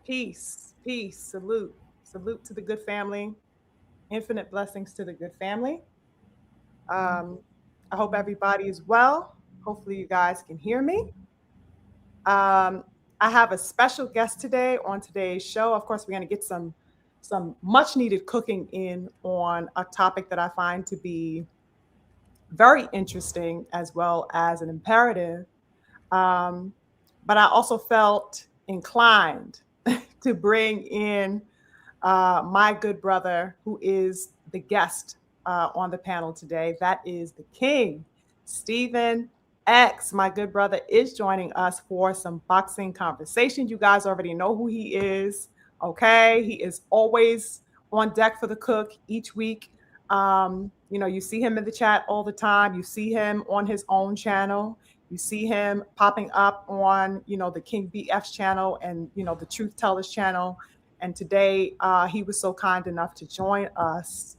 Peace, peace, salute. Salute to the good family. Infinite blessings to the good family. Um, I hope everybody is well. Hopefully, you guys can hear me. Um, I have a special guest today on today's show. Of course, we're going to get some much needed cooking in on a topic that I find to be very interesting as well as an imperative. Um, but I also felt inclined to bring in my good brother, who is the guest on the panel today. That is the King, Stephen X. My good brother is joining us for some boxing conversation. You guys already know who he is. Okay. He is always on deck for the cook each week. You see him in the chat all the time. You see him on his own channel. You see him popping up on, the King BF's channel and, the Truth Tellers channel. And today he was so kind enough to join us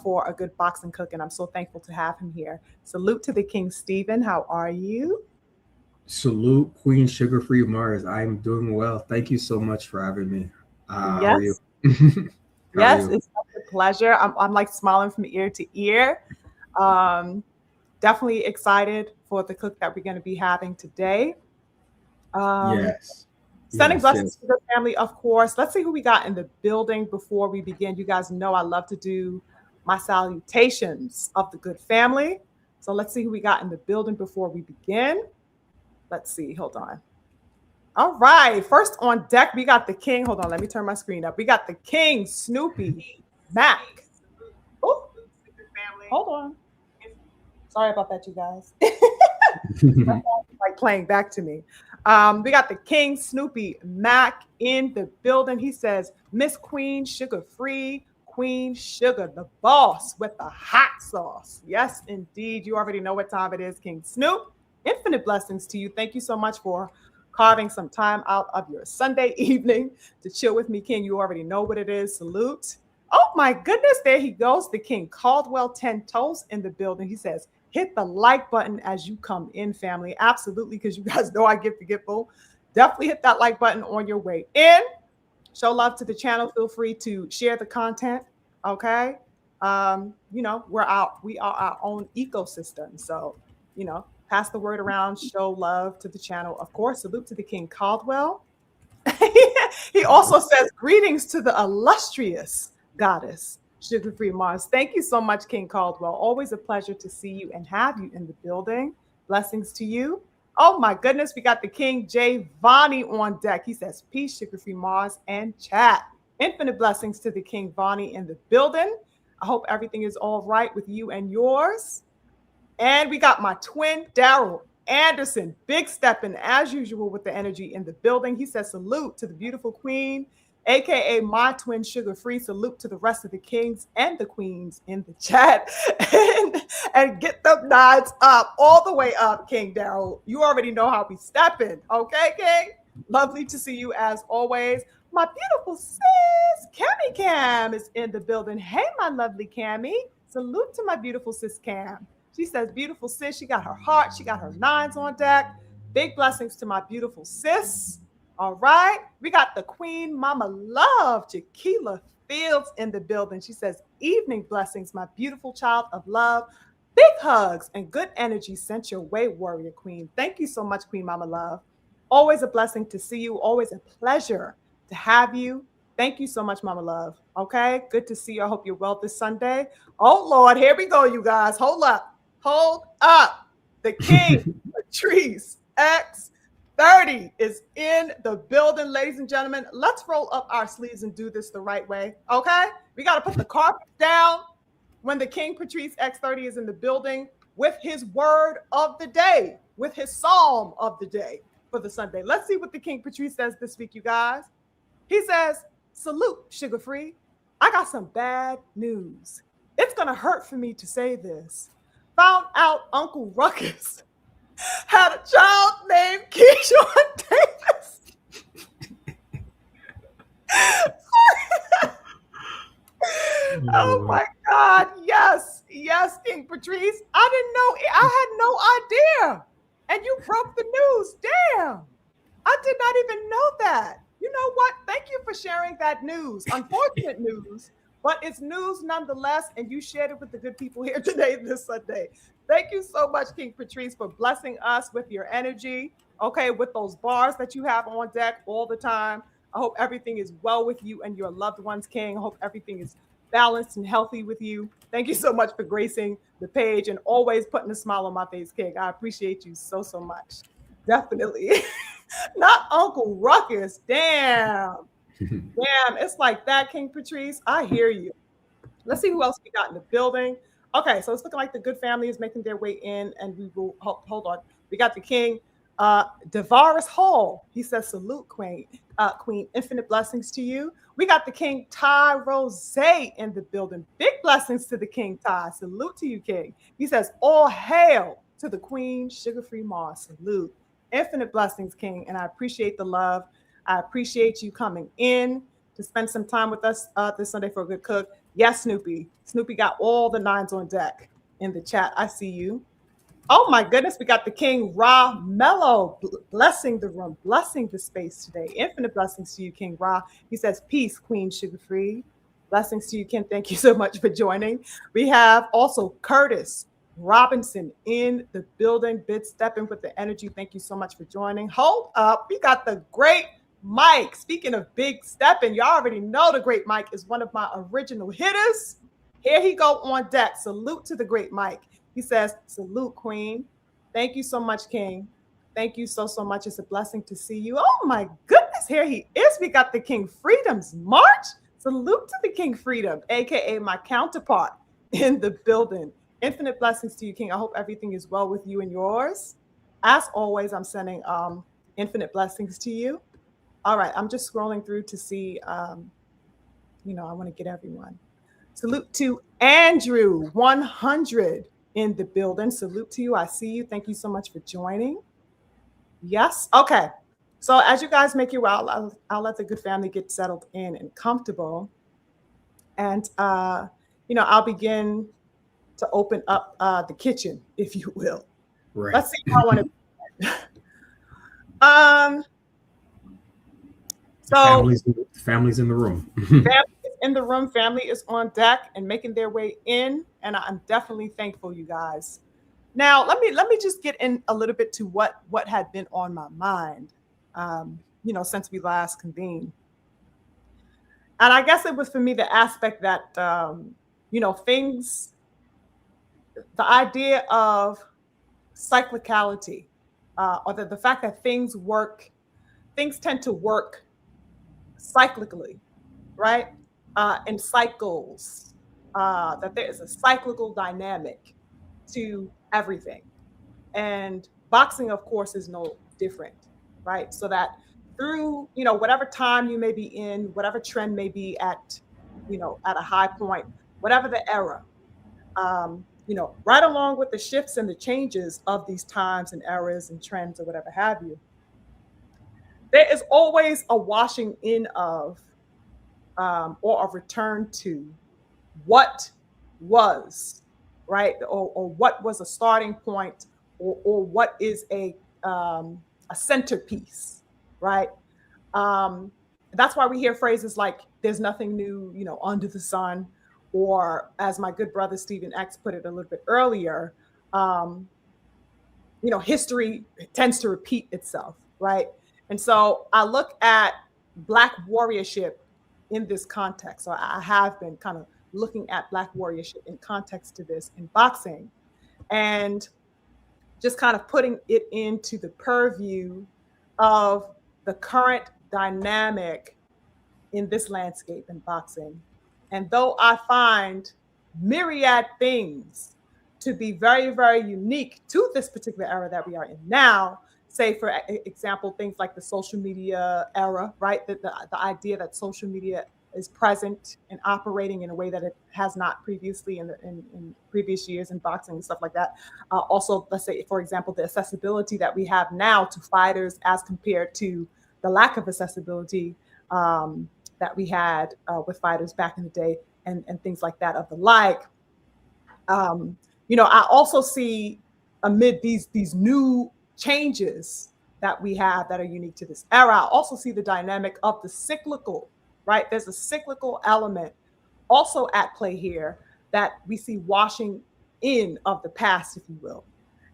for a good boxing cook. And I'm so thankful to have him here. Salute to the King, Stephen. How are you? Salute, Queen SugarFreeMars. I'm doing well. Thank you so much for having me. How are you? Yes. How are Yes, you? it's such a pleasure. I'm like smiling from ear to ear. Um, Definitely excited for the cook that we're going to be having today. Um, Yes. Sending Yes, blessings yes. to the family, of course. Let's see who we got in the building before we begin. You guys know I love to do my salutations of the good family. So let's see who we got in the building before we begin. Let's see. Hold on. All right. First on deck, we got the King. Hold on. Let me turn my screen up. We got the King, Snoopy, Mac. Oh, hold on. Sorry about that, you guys. Like playing back to me. We got the King Snoopy Mac in the building. He says, Miss Queen Sugar Free, Queen Sugar, the boss with the hot sauce. Yes, indeed. You already know what time it is, King Snoop. Infinite blessings to you. Thank you so much for carving some time out of your Sunday evening to chill with me, King. You already know what it is. Salute. Oh my goodness, there he goes. The King Caldwell 10 Toes in the building. He says, hit the like button as you come in, family. Absolutely, because you guys know I get forgetful. Definitely hit that like button on your way in. Show love to the channel. Feel free to share the content. Okay. We are our own ecosystem. So, pass the word around, show love to the channel. Of course, salute to the King Caldwell. He also says greetings to the illustrious goddess, Sugar Free Mars. Thank you so much, King Caldwell. Always a pleasure to see you and have you in the building. Blessings to you. Oh my goodness, we got the King Jay Vonnie on deck. He says, peace, Sugar Free Mars, and chat. Infinite blessings to the King Vonnie in the building. I hope everything is all right with you and yours. And we got my twin, Daryl Anderson, big stepping as usual with the energy in the building. He says, salute to the beautiful queen, aka my twin Sugar Free. Salute to the rest of the kings and the queens in the chat. and get them nods up, all the way up, King Daryl. You already know how we stepping. Okay, King? Lovely to see you as always. My beautiful sis, Cammy Cam, is in the building. Hey, my lovely Cammy. Salute to my beautiful sis Cam. She says, beautiful sis. She got her heart. She got her nines on deck. Big blessings to my beautiful sis. All right. We got the Queen Mama Love, Jaquila Fields in the building. She says, evening blessings, my beautiful child of love. Big hugs and good energy sent your way, Warrior Queen. Thank you so much, Queen Mama Love. Always a blessing to see you. Always a pleasure to have you. Thank you so much, Mama Love. Okay. Good to see you. I hope you're well this Sunday. Oh, Lord. Here we go, you guys. Hold up. Hold up. The King, Patrice X30 is in the building, ladies and gentlemen. Let's roll up our sleeves and do this the right way. Okay? We got to put the carpet down when the King Patrice X30 is in the building with his word of the day, with his psalm of the day for the Sunday. Let's see what the King Patrice says this week, you guys. He says, salute, Sugar Free. I got some bad news. It's going to hurt for me to say this. Found out Uncle Ruckus had a child named Keyshawn Davis. Oh my God. Yes. Yes, King Patrice. I didn't know. I had no idea. And you broke the news. Damn. I did not even know that. know what? Thank you for sharing that news. Unfortunate news, but it's news nonetheless. And you shared it with the good people here today, this Sunday. Thank you so much, King Patrice, for blessing us with your energy. Okay, with those bars that you have on deck all the time. I hope everything is well with you and your loved ones, King. I hope everything is balanced and healthy with you. Thank you so much for gracing the page and always putting a smile on my face, King. I appreciate you so, so much. Definitely. Not Uncle Ruckus. Damn. Damn. It's like that, King Patrice. I hear you. Let's see who else we got in the building. Okay, so it's looking like the good family is making their way in, and we will hold on. We got the king, Devaris Hall. He says, "Salute, Queen. Queen, infinite blessings to you." We got the king, Ty Rose, in the building. Big blessings to the king, Ty. Salute to you, king. He says, "All hail to the queen, SugarFreeMars." Salute. Infinite blessings, king, and I appreciate the love. I appreciate you coming in to spend some time with us this Sunday for a good cook. Yes, Snoopy. Snoopy got all the nines on deck in the chat. I see you. Oh my goodness, we got the king, Ra Mello, blessing the room, blessing the space today. Infinite blessings to you, King Ra. He says, "Peace, Queen Sugar Free." Blessings to you, Ken. Thank you so much for joining. We have also Curtis Robinson in the building, bid stepping with the energy. Thank you so much for joining. Hold up. We got the great Mike. Speaking of big stepping, y'all already know the great Mike is one of my original hitters. Here he go on deck. Salute to the great Mike. He says, "Salute, Queen." Thank you so much, King. Thank you so, so much. It's a blessing to see you. Oh my goodness, here he is. We got the King Freedom's March. Salute to the King Freedom, aka my counterpart in the building. Infinite blessings to you, King. I hope everything is well with you and yours. As always, I'm sending infinite blessings to you. All right, I'm just scrolling through to see, I want to get everyone. Salute to Andrew 100 in the building. Salute to you. I see you. Thank you so much for joining. Yes. Okay. So as you guys make your way, I'll let the good family get settled in and comfortable. And, I'll begin to open up the kitchen, if you will. Right. Let's see how I want to. So family's in the room. Family is in the room. Family is on deck and making their way in, and I'm definitely thankful, you guys. Now, let me just get in a little bit to what had been on my mind, since we last convened. And I guess it was for me the aspect that, things, the idea of cyclicality, or the fact that things tend to work cyclically, right? In cycles, that there is a cyclical dynamic to everything. And boxing, of course, is no different, right? So that through, whatever time you may be in, whatever trend may be at a high point, whatever the era, right along with the shifts and the changes of these times and eras and trends or whatever have you, there is always a washing in of or a return to what was, right? Or what was a starting point, or what is a centerpiece, right? That's why we hear phrases like "there's nothing new, under the sun," or as my good brother Stephen X put it a little bit earlier, history tends to repeat itself, right? And so I look at Black warriorship in this context. So I have been kind of looking at Black warriorship in context to this in boxing, and just kind of putting it into the purview of the current dynamic in this landscape in boxing. And though I find myriad things to be very, very unique to this particular era that we are in now, say, for example, things like the social media era, right? The idea that social media is present and operating in a way that it has not previously in previous years in boxing and stuff like that. Also, let's say, for example, the accessibility that we have now to fighters as compared to the lack of accessibility that we had with fighters back in the day, and things like that of the like. I also see amid these new changes that we have that are unique to this era. I also see the dynamic of the cyclical, right? There's a cyclical element also at play here that we see washing in of the past, if you will.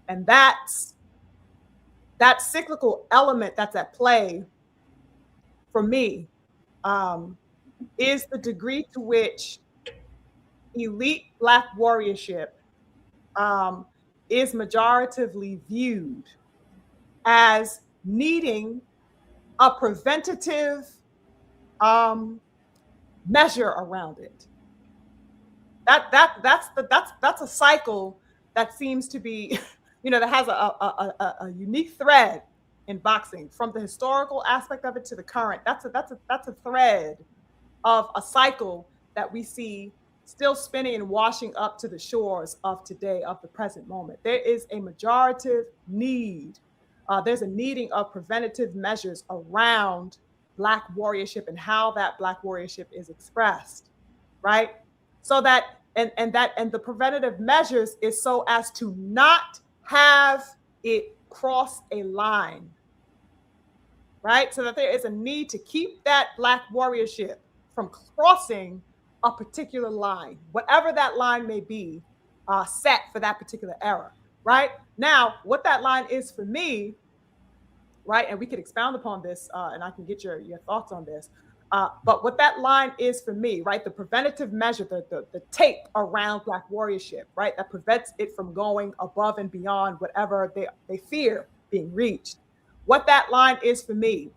And that's that cyclical element that's at play for me, is the degree to which elite Black warriorship is majoritively viewed as needing a preventative measure around it. That's a cycle that seems to be, that has a unique thread in boxing, from the historical aspect of it to the current. That's a thread of a cycle that we see still spinning and washing up to the shores of today, of the present moment. There is a majorative need. There's a needing of preventative measures around Black warriorship and how that Black warriorship is expressed, right? So that and the preventative measures is so as to not have it cross a line, right? So that there is a need to keep that Black warriorship from crossing a particular line, whatever that line may be, set for that particular era, right? Now, what that line is for me, right, and we could expound upon this, and I can get your thoughts on this, but what that line is for me, right, the preventative measure, the tape around Black warriorship, right, that prevents it from going above and beyond whatever they fear being reached. What that line is for me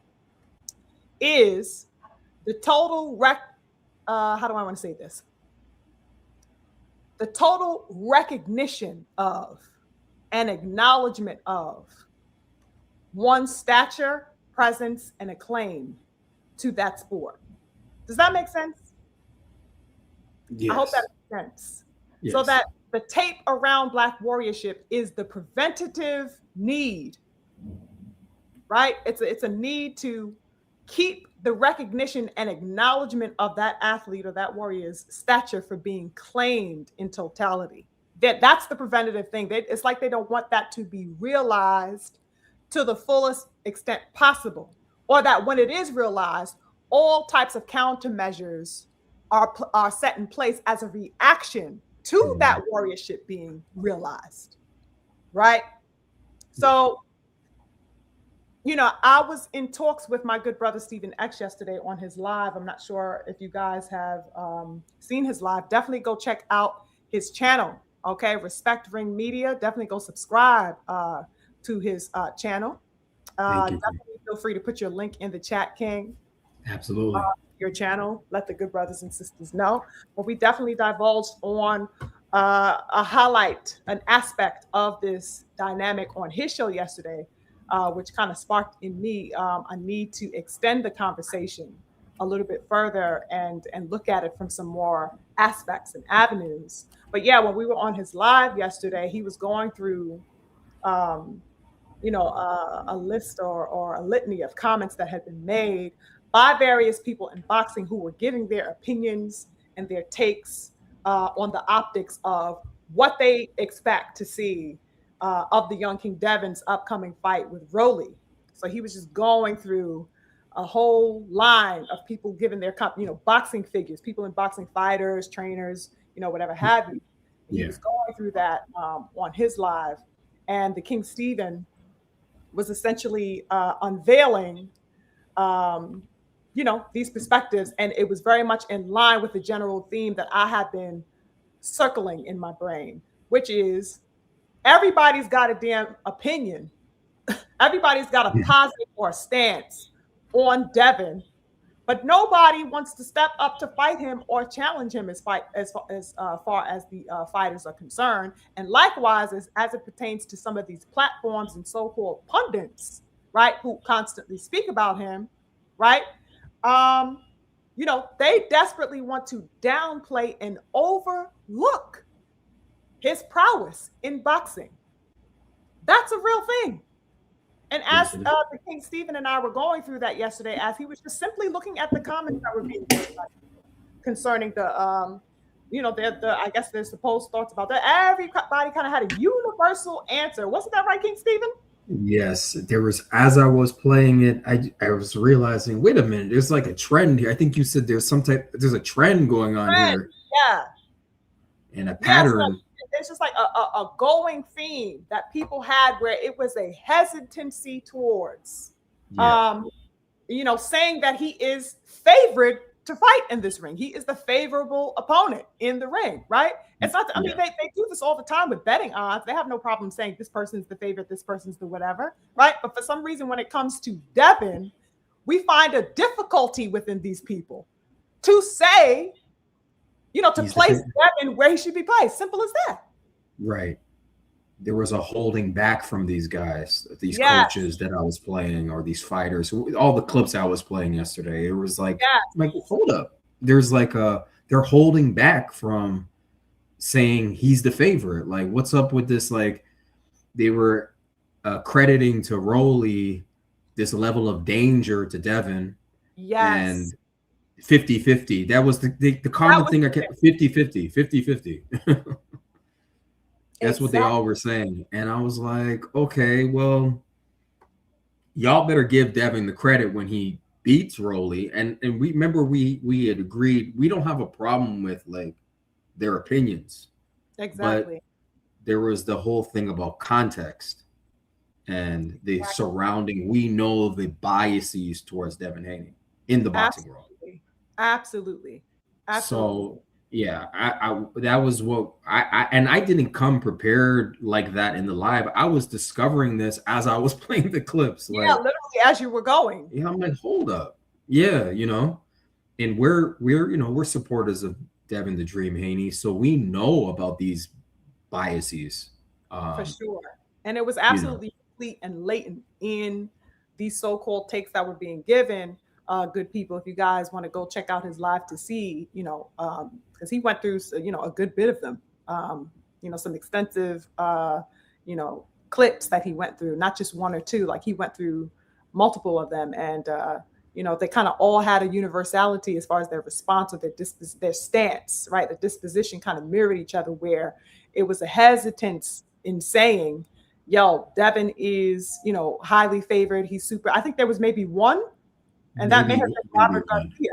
is the total how do I want to say this? The total recognition of and acknowledgement of one's stature, presence, and acclaim to that sport. Does that make sense? Yes. I hope that makes sense. Yes. So that the tape around Black warriorship is the preventative need, right? It's a need to keep the recognition and acknowledgement of that athlete or that warrior's stature for being claimed in totality. That's the preventative thing. It's like they don't want that to be realized to the fullest extent possible, or that when it is realized, all types of countermeasures are set in place as a reaction to that warriorship being realized, right? So, I was in talks with my good brother Stephen X yesterday on his live. I'm not sure if you guys have seen his live. Definitely go check out his channel. Okay, Respect Ring Media. Definitely go subscribe to his channel. Definitely feel free to put your link in the chat, King. Absolutely. Your channel. Let the good brothers and sisters know. But we definitely divulged on a highlight, an aspect of this dynamic on his show yesterday, which kind of sparked in me a need to extend the conversation a little bit further and look at it from some more aspects and avenues. But yeah, when we were on his live yesterday, he was going through, a list or a litany of comments that had been made by various people in boxing who were giving their opinions and their takes on the optics of what they expect to see of the young King Devin's upcoming fight with Rolly. So he was just going through a whole line of people giving their, boxing figures, people in boxing, fighters, trainers, whatever have you. He was going through that on his live, and the King Stephen was essentially unveiling, these perspectives, and it was very much in line with the general theme that I have been circling in my brain, which is everybody's got a damn opinion. Everybody's got a positive or a stance on Devin, but nobody wants to step up to fight him or challenge him as far as the fighters are concerned. And likewise, as it pertains to some of these platforms and so-called pundits, right, who constantly speak about him, right? They desperately want to downplay and overlook his prowess in boxing. That's a real thing. And as the King Stephen and I were going through that yesterday, as he was just simply looking at the comments that were being made concerning the, I guess their supposed thoughts about that, everybody kind of had a universal answer. Wasn't that right, King Stephen? Yes, there was, as I was playing it, I was realizing, wait a minute, there's like a trend here. I think you said there's a trend going on Trend. here Yeah. and a Yeah. So pattern. it's just like a going theme that people had where it was a hesitancy towards Yeah, um, saying that he is favored to fight in this ring. He is the favorable opponent in the ring, right? It's not, I mean, yeah. they do this all the time with betting odds. They have no problem saying this person's the favorite, this person's the whatever, right? But for some reason, when it comes to Devin, we find a difficulty within these people to say, to He's the place favorite. Devin where he should be placed. Simple as that. Right. There was a holding back from these guys, these Yes, coaches that I was playing, or these fighters. All the clips I was playing yesterday, it was yes, like hold up. There's they're holding back from saying he's the favorite. Like, what's up with this? Like, they were crediting to Rowley this level of danger to Devin yes. and 50-50. That was the That common was thing I kept 50-50, 50-50. That's what they all exactly. were saying. And I was like, okay, well, y'all better give Devin the credit when he beats Rowley. And we remember we had agreed we don't have a problem with like their opinions, but Exactly. there was the whole thing about context and the Exactly. surrounding. We know the biases towards Devin Haney in the boxing world. Absolutely. Absolutely. Absolutely. So yeah, I that was what and I didn't come prepared like that in the live. I was discovering this as I was playing the clips. Yeah, Like, literally as you were going. yeah, I'm like, hold up, yeah, and we're supporters of Devin the Dream Haney, so we know about these biases. For Um, sure. And it was you know, absolutely complete and latent in these so-called takes that were being given. Good people, if you guys want to go check out his live to see, because he went through, a good bit of them, some extensive, clips that he went through, not just one or two, like he went through multiple of them. And, they kind of all had a universality as far as their response or their stance, right? The disposition kind of mirrored each other where it was a hesitance in saying, yo, Devin is, highly favored. He's super. I think there was maybe one, and that may have been maybe Robert one. Garcia.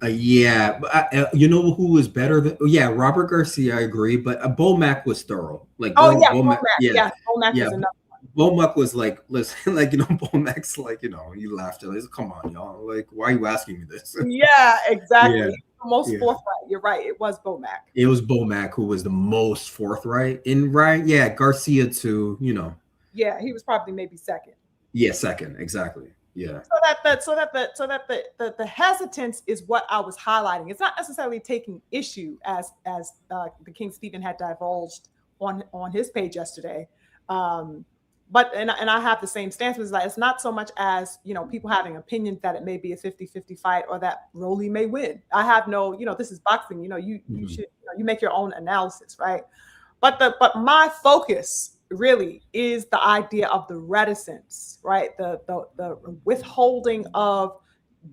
Yeah, but you know who was better than? Yeah, Robert Garcia. I agree, but Bo Mack was thorough. Like Oh, yeah, Bo Mack. Womack. Yeah, Yeah, Womack yeah. was another. Bo Mack was like, listen, like Bo Mack's like, he laughed at it. Come on, y'all. Like, why are you asking me this? Yeah, exactly. Yeah, The most yeah. forthright. You're right. It was Womack. It was Bo Mack who was the most forthright. And right, yeah, Garcia too. Yeah, he was probably maybe second. Yeah, second, exactly. Yeah, So that the hesitance is what I was highlighting. It's not necessarily taking issue as the King Stephen had divulged on his page yesterday. But I have the same stance. It's like it's not so much as people having opinions that it may be a 50-50 fight or that Rolly may win. I have no, this is boxing. You Mhm. should you make your own analysis, right? But my focus really is the idea of the reticence, right? The withholding of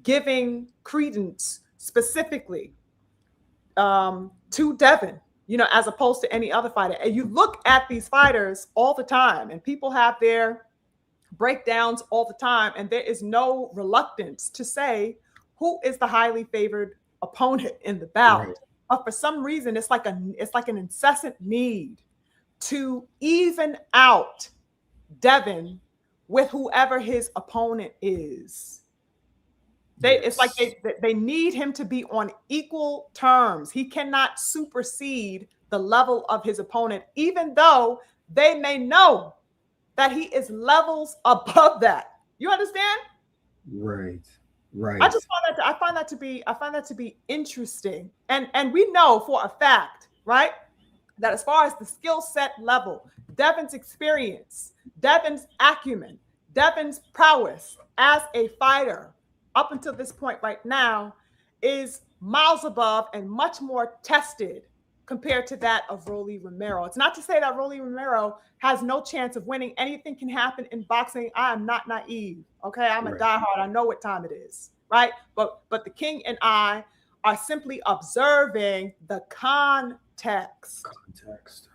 giving credence specifically to Devin, as opposed to any other fighter. And you look at these fighters all the time, and people have their breakdowns all the time, and there is no reluctance to say who is the highly favored opponent in the Right, bout. But for some reason, it's like an incessant need to even out Devin with whoever his opponent is. It's like yes, they need him to be on equal terms. He cannot supersede the level of his opponent, even though they may know that he is levels above that. You understand? right, I right, just I find that to be interesting. And we know for a fact, right, that as far as the skill set level, Devin's experience, Devin's acumen, Devin's prowess as a fighter up until this point right now is miles above and much more tested compared to that of Rolly Romero. It's not to say that Rolly Romero has no chance of winning. Anything can happen in boxing. I am not naive. Okay, I'm a right. diehard. I know what time it is, right? But the king and I are simply observing the context. Context.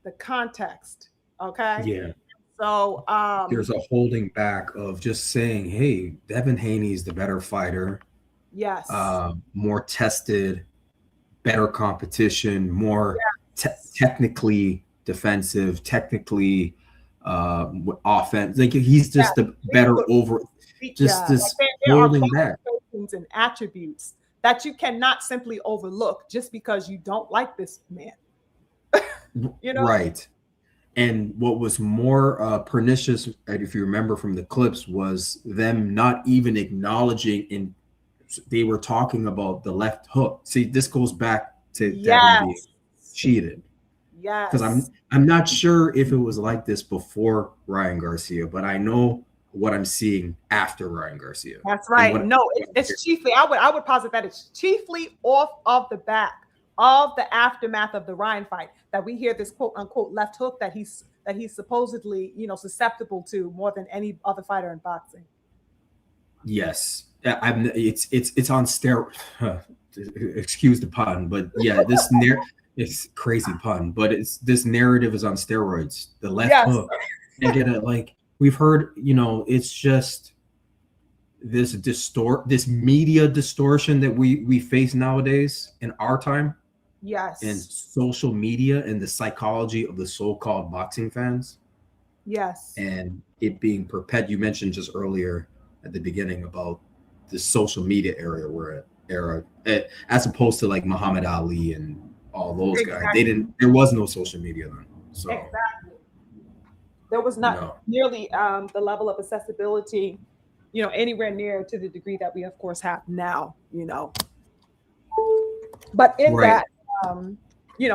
The context. Okay. Yeah, So There's a holding back of just saying, hey, Devin Haney's the better fighter, yes. more tested, better competition, more Yes. technically defensive, technically offense. Like he's Yeah. just the better over, just Yeah. Like this there are holding back. qualifications and attributes that you cannot simply overlook just because you don't like this man. You know? Right. And what was more pernicious, if you remember from the clips, was them not even acknowledging, and they were talking about the left hook. See, this goes back to Devin being Yes. cheated. Because Yes. I'm not sure if it was like this before Ryan Garcia, but I know what I'm seeing after Ryan Garcia. That's And right. No, it's chiefly, I would posit that it's chiefly off of the back of the aftermath of the Ryan fight that we hear this quote unquote left hook that he's supposedly, susceptible to more than any other fighter in boxing. Yes, it's on steroids. Excuse the pun, but yeah, it's crazy pun, but this narrative is on steroids. The left Yes. hook, and get it like we've heard. It's just this media distortion that we face nowadays in our time, Yes. and social media and the psychology of the so-called boxing fans. Yes. And it being you mentioned just earlier at the beginning about the social media era, as opposed to like Muhammad Ali and all those guys. There was no social media then. So exactly. There was not nearly the level of accessibility, anywhere near to the degree that we of course have now, But in that,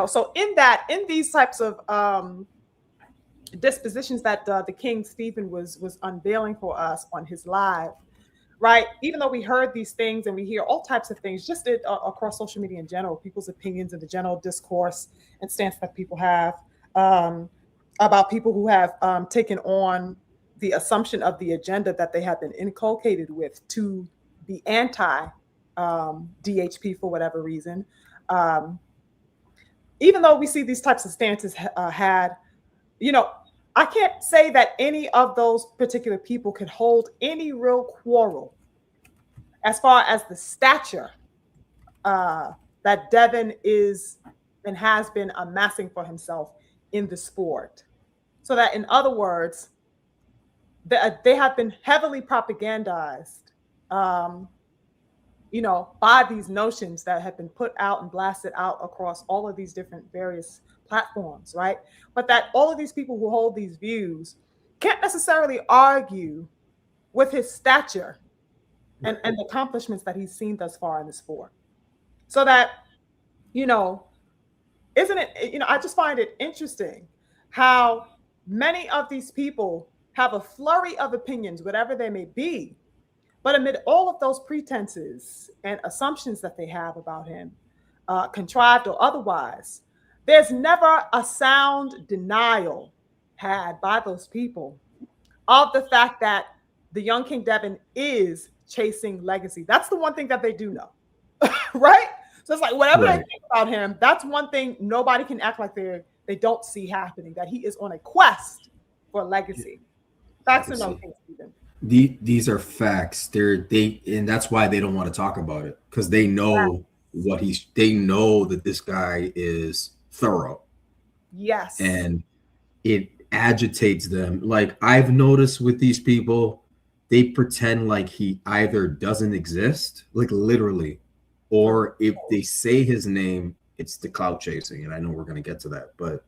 so in these types of dispositions that the King Stephen was unveiling for us on his live, right? Even though we heard these things and we hear all types of things, just across social media in general, people's opinions and the general discourse and stance that people have about people who have taken on the assumption of the agenda that they have been inculcated with to be anti DHP for whatever reason. Even though we see these types of stances had, I can't say that any of those particular people could hold any real quarrel as far as the stature that Devin is and has been amassing for himself in the sport. So that, in other words, they have been heavily propagandized, by these notions that have been put out and blasted out across all of these different various platforms, right? But that all of these people who hold these views can't necessarily argue with his stature and the accomplishments that he's seen thus far in the sport. So that, isn't it, I just find it interesting how many of these people have a flurry of opinions, whatever they may be, but amid all of those pretenses and assumptions that they have about him, contrived or otherwise, there's never a sound denial had by those people of the fact that the young King Devin is chasing legacy. That's the one thing that they do know, right? So it's like whatever they think about him, that's one thing nobody can act like they don't see happening, that he is on a quest for legacy. Facts or no, King Stephen? These are facts. And that's why they don't want to talk about it, because they know they know that this guy is thorough. Yes. And it agitates them. Like I've noticed with these people, they pretend like he either doesn't exist, like literally, or if they say his name, it's the clout chasing. And I know we're going to get to that, but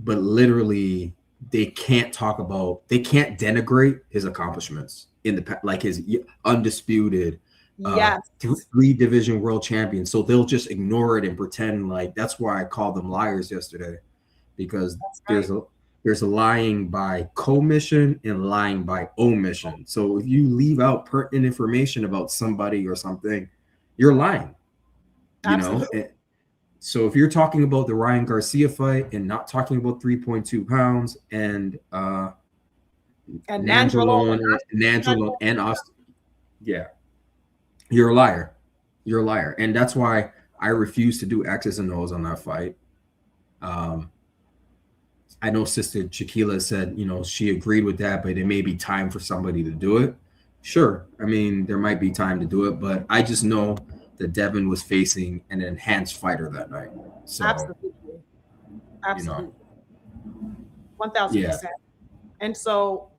but literally they can't denigrate his accomplishments in the like his undisputed 3 division world champion. So they'll just ignore it and pretend like that's why I called them liars yesterday, because there's a lying by commission and lying by omission. So if you leave out pertinent information about somebody or something, you're lying. So if you're talking about the Ryan Garcia fight and not talking about 3.2 pounds and Nangelo and Austin, you're a liar. You're a liar. And that's why I refuse to do X's and O's on that fight. I know Sister Chiquila said, she agreed with that, but it may be time for somebody to do it. Sure. I mean, there might be time to do it, but I just know that Devin was facing an enhanced fighter that night. So, Absolutely. you know, Absolutely. yeah, 1000%. And so,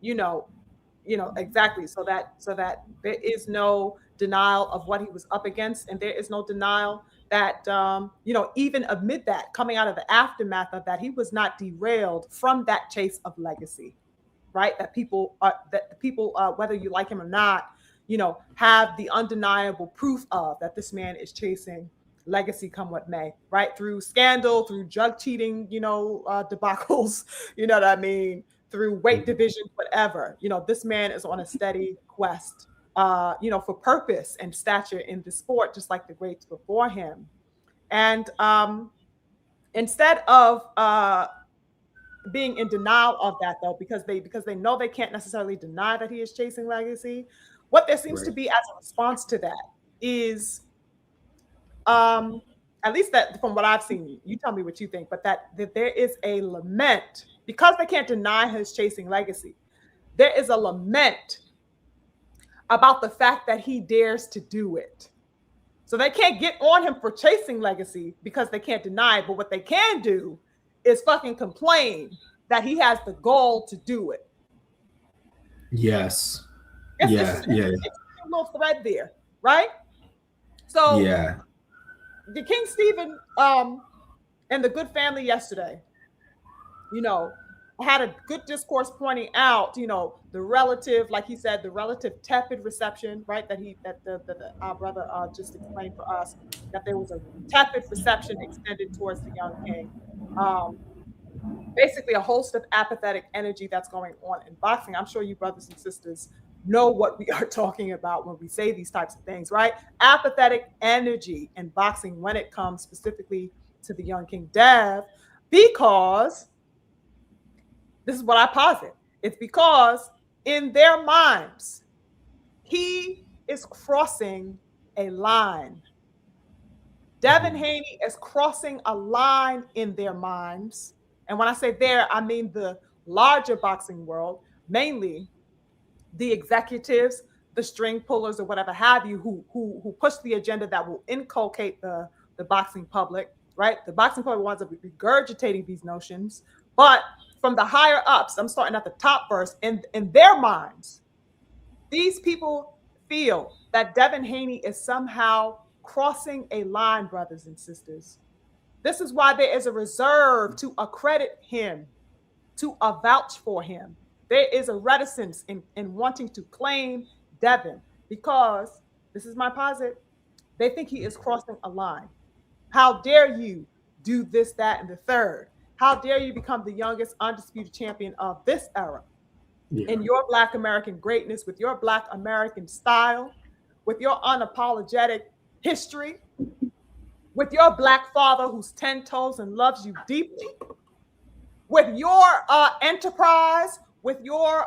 exactly. So that there is no denial of what he was up against, and there is no denial that even amid that, coming out of the aftermath of that, he was not derailed from that chase of legacy, right? That the people, whether you like him or not, have the undeniable proof of that this man is chasing legacy come what may, right? Through scandal, through drug cheating, debacles, you know what I mean? Through weight division, whatever. This man is on a steady quest, for purpose and stature in the sport, just like the greats before him. And instead of being in denial of that, though, because they know they can't necessarily deny that he is chasing legacy, what there seems to right. be as a response to that is, um at least that from what I've seen, you tell me what you think, but that there is a lament because they can't deny his chasing legacy. There is a lament about the fact that he dares to do it. So they can't get on him for chasing legacy because they can't deny it. But what they can do is fucking complain that he has the gall to do it. Yes. It's Yeah. an Yeah. interesting little thread there, right? So Yeah. the King Stephen and the good family yesterday, you know, had a good discourse pointing out, the relative, like he said, the relative tepid reception, right? That our brother just explained for us that there was a tepid reception extended towards the young king. Um, Basically, a host of apathetic energy that's going on in boxing. I'm sure you brothers and sisters know what we are talking about when we say these types of things, right? Apathetic energy in boxing when it comes specifically to the young King Dev, because this is what I posit. It's because in their minds, he is crossing a line. Devin Haney is crossing a line in their minds. And when I say there, I mean the larger boxing world, mainly the executives, the string pullers, or whatever have you, who push the agenda that will inculcate the boxing public, right? The boxing public winds up regurgitating these notions, but from the higher ups, I'm starting at the top first, in their minds, these people feel that Devin Haney is somehow crossing a line, brothers and sisters. This is why there is a reserve to accredit him, to vouch for him. There is a reticence in wanting to claim Devin because this is my posit. They think he is crossing a line. How dare you do this, that, and the third? How dare you become the youngest undisputed champion of this era? Yeah. In your Black American greatness, with your Black American style, with your unapologetic history, with your Black father who's 10 toes and loves you deeply, with your enterprise, with your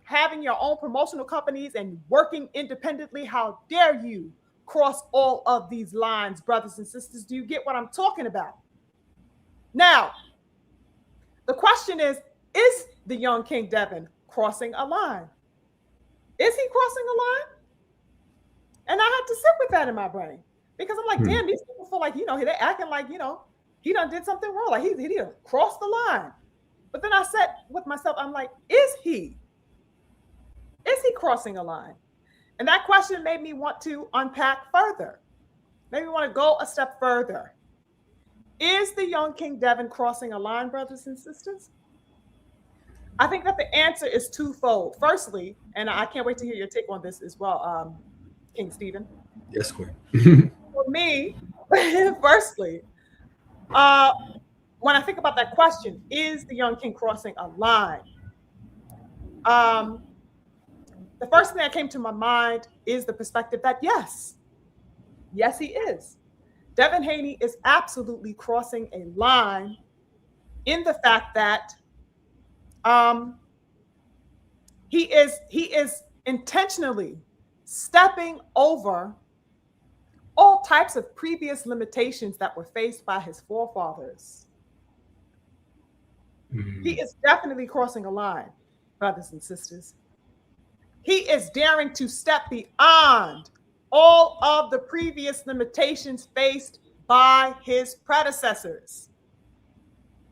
having your own promotional companies and working independently. How dare you cross all of these lines, brothers and sisters? Do you get what I'm talking about? Now, the question is the young King Devin crossing a line? Is he crossing a line? And I had to sit with that in my brain because I'm like, damn, these people feel like, they acting like, he done did something wrong. Like he done crossed the line. But then I said with myself, I'm like, is he? Is he crossing a line? And that question made me want to unpack further. Maybe want to go a step further. Is the young King Devin crossing a line, brothers and sisters? I think that the answer is twofold. Firstly, and I can't wait to hear your take on this as well, King Stephen. Yes, Queen. For me, firstly, when I think about that question, is the young king crossing a line? The first thing that came to my mind is the perspective that yes, he is. Devin Haney is absolutely crossing a line in the fact that he is intentionally stepping over all types of previous limitations that were faced by his forefathers. He is definitely crossing a line, brothers and sisters. He is daring to step beyond all of the previous limitations faced by his predecessors.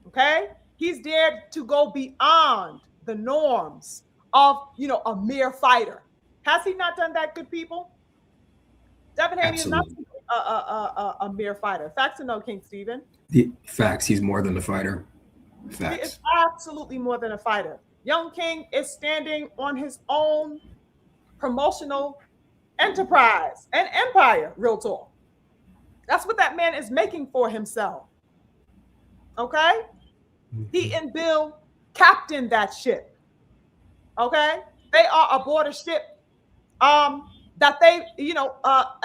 Okay? He's dared to go beyond the norms of, a mere fighter. Has he not done that, good people? Devin Haney is not Absolutely. a mere fighter. Facts or no, King Stephen? The facts. He's more than a fighter. He is Facts. absolutely more than a fighter. Young King is standing on his own promotional enterprise and empire, real talk. That's what that man is making for himself. Okay? He and Bill captained that ship. Okay? They are aboard a ship that they,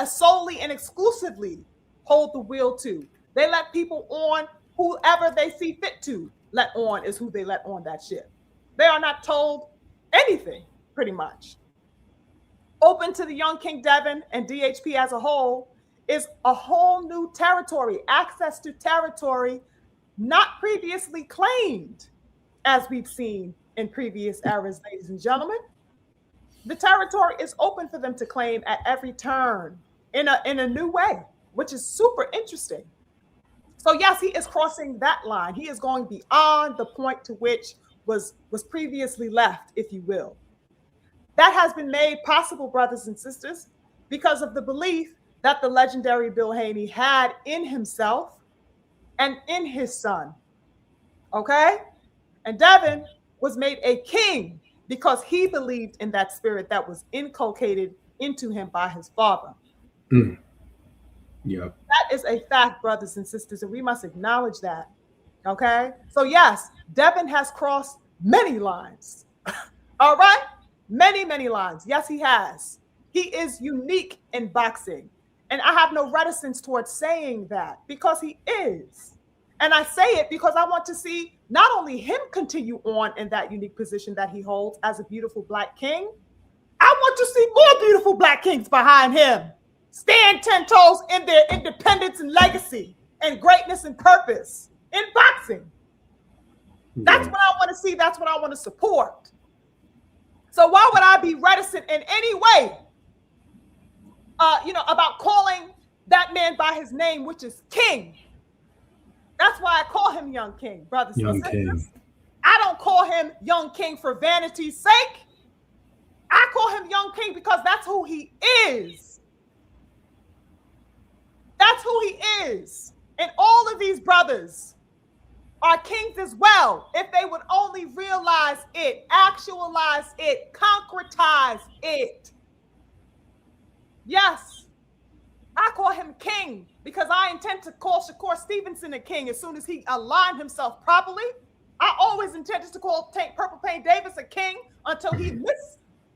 solely and exclusively hold the wheel to. They let people on whoever they see fit to let on is who they let on that ship. They are not told anything, pretty much. Open to the young King Devin and DHP as a whole is a whole new territory, access to territory not previously claimed, as we've seen in previous eras, ladies and gentlemen. The territory is open for them to claim at every turn in a new way, which is super interesting. So yes, he is crossing that line. He is going beyond the point to which was previously left, if you will. That has been made possible, brothers and sisters, because of the belief that the legendary Bill Haney had in himself and in his son. Okay? And Devin was made a king because he believed in that spirit that was inculcated into him by his father. Mm. Yep. That is a fact, brothers and sisters, and we must acknowledge that. Okay? So, yes, Devin has crossed many lines. All right? Many, many lines. Yes, he has. He is unique in boxing. And I have no reticence towards saying that because he is. And I say it because I want to see not only him continue on in that unique position that he holds as a beautiful Black king, I want to see more beautiful Black kings behind him stand 10 toes in their independence and legacy and greatness and purpose in boxing. That's what I want to see. That's what I want to support. So why would I be reticent in any way, about calling that man by his name, which is King? That's why I call him Young King, brothers and sisters. King. I don't call him Young King for vanity's sake. I call him Young King because that's who he is. That's who he is. And all of these brothers are kings as well, if they would only realize it, actualize it, concretize it. Yes, I call him king because I intend to call Shakur Stevenson a king as soon as he aligned himself properly. I always intended to call Purple Pain Davis a king until he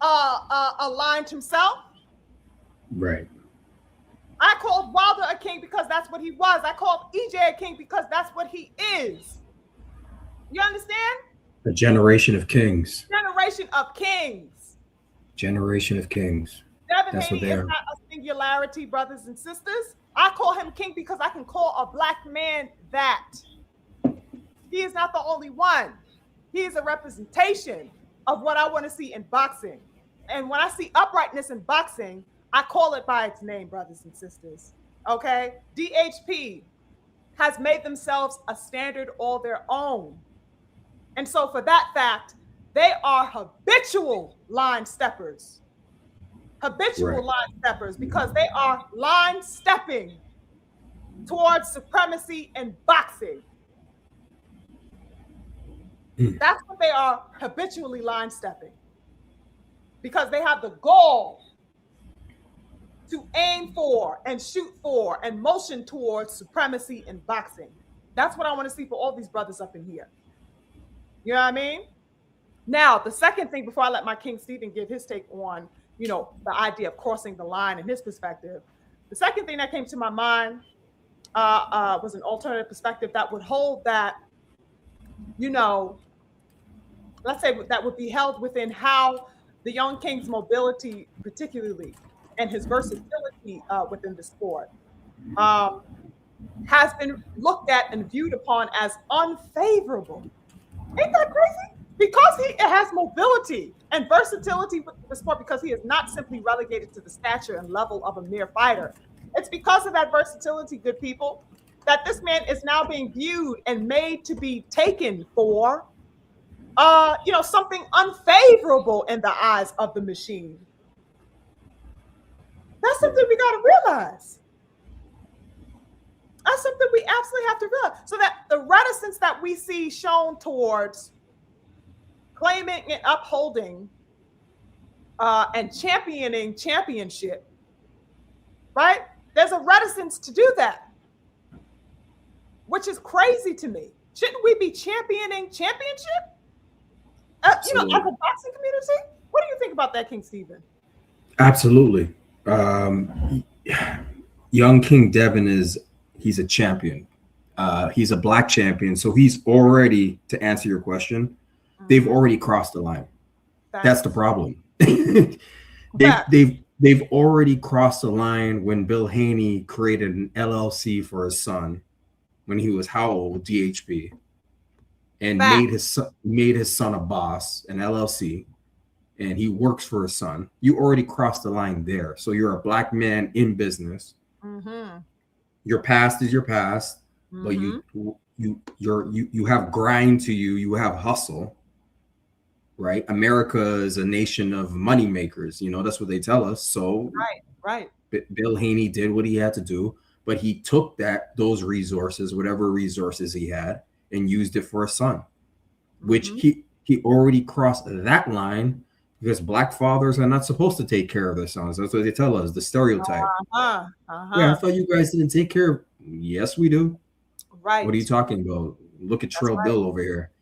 aligned himself. Right. I called Wilder a king because that's what he was. I called EJ a king because that's what he is. You understand? A generation of kings. Generation of kings. Generation of kings. Devin Haney is not a singularity, brothers and sisters. I call him king because I can call a Black man that. He is not the only one. He is a representation of what I want to see in boxing. And when I see uprightness in boxing, I call it by its name, brothers and sisters. Okay? DHP has made themselves a standard all their own. And so for that fact, they are habitual line steppers. Habitual line steppers because they are line stepping towards supremacy in boxing. That's what they are, habitually line stepping. Because they have the goal to aim for and shoot for and motion towards supremacy in boxing. That's what I want to see for all these brothers up in here. You know what I mean? Now, the second thing, before I let my King Stephen give his take on, the idea of crossing the line and his perspective, the second thing that came to my mind was an alternative perspective that would hold that, let's say that would be held within how the young King's mobility, particularly, and his versatility within the sport, has been looked at and viewed upon as unfavorable Ain't that crazy? Because he has mobility and versatility with the sport, because he is not simply relegated to the stature and level of a mere fighter. It's because of that versatility, good people, that this man is now being viewed and made to be taken for, something unfavorable in the eyes of the machine. That's something we got to realize. That's something we absolutely have to realize. So that the reticence that we see shown towards claiming and upholding and championing championship, right? There's a reticence to do that, which is crazy to me. Shouldn't we be championing championship? As a boxing community? What do you think about that, King Stephen? Absolutely. Young King Devin he's a champion. He's a black champion. So he's already, to answer your question, they've already crossed the line. That's the problem. they've already crossed the line when Bill Haney created an LLC for his son when he was how old? DHP. And made his son a boss, an LLC, and he works for his son. You already crossed the line there. So you're a black man in business. Mm-hmm. Your past is your past, but you have grind to you. You have hustle, right? America is a nation of money makers. That's what they tell us. So right. Bill Haney did what he had to do, but he took those resources, whatever resources he had, and used it for a son, which he already crossed that line, because black fathers are not supposed to take care of their sons. That's what they tell us, the stereotype. Yeah, I thought you guys didn't take care of. Yes, we do. Right. What are you talking about? Look at Trill Bill over here.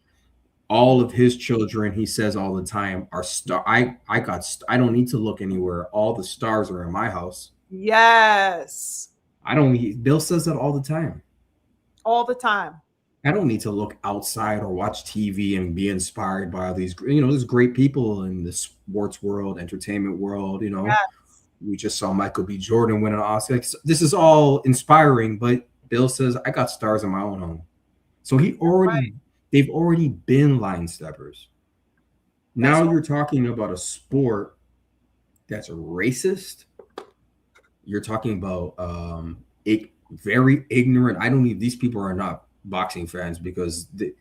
All of his children, he says all the time, are star. I don't need to look anywhere. All the stars are in my house. Yes. Bill says that all the time. All the time. I don't need to look outside or watch TV and be inspired by all these, there's great people in the sports world, entertainment world. Yes. We just saw Michael B. Jordan win an Oscar. This is all inspiring, but Bill says, I got stars in my own home. So they've already been line steppers. Now you're talking about a sport that's racist. You're talking about very ignorant. These people are not boxing fans, because the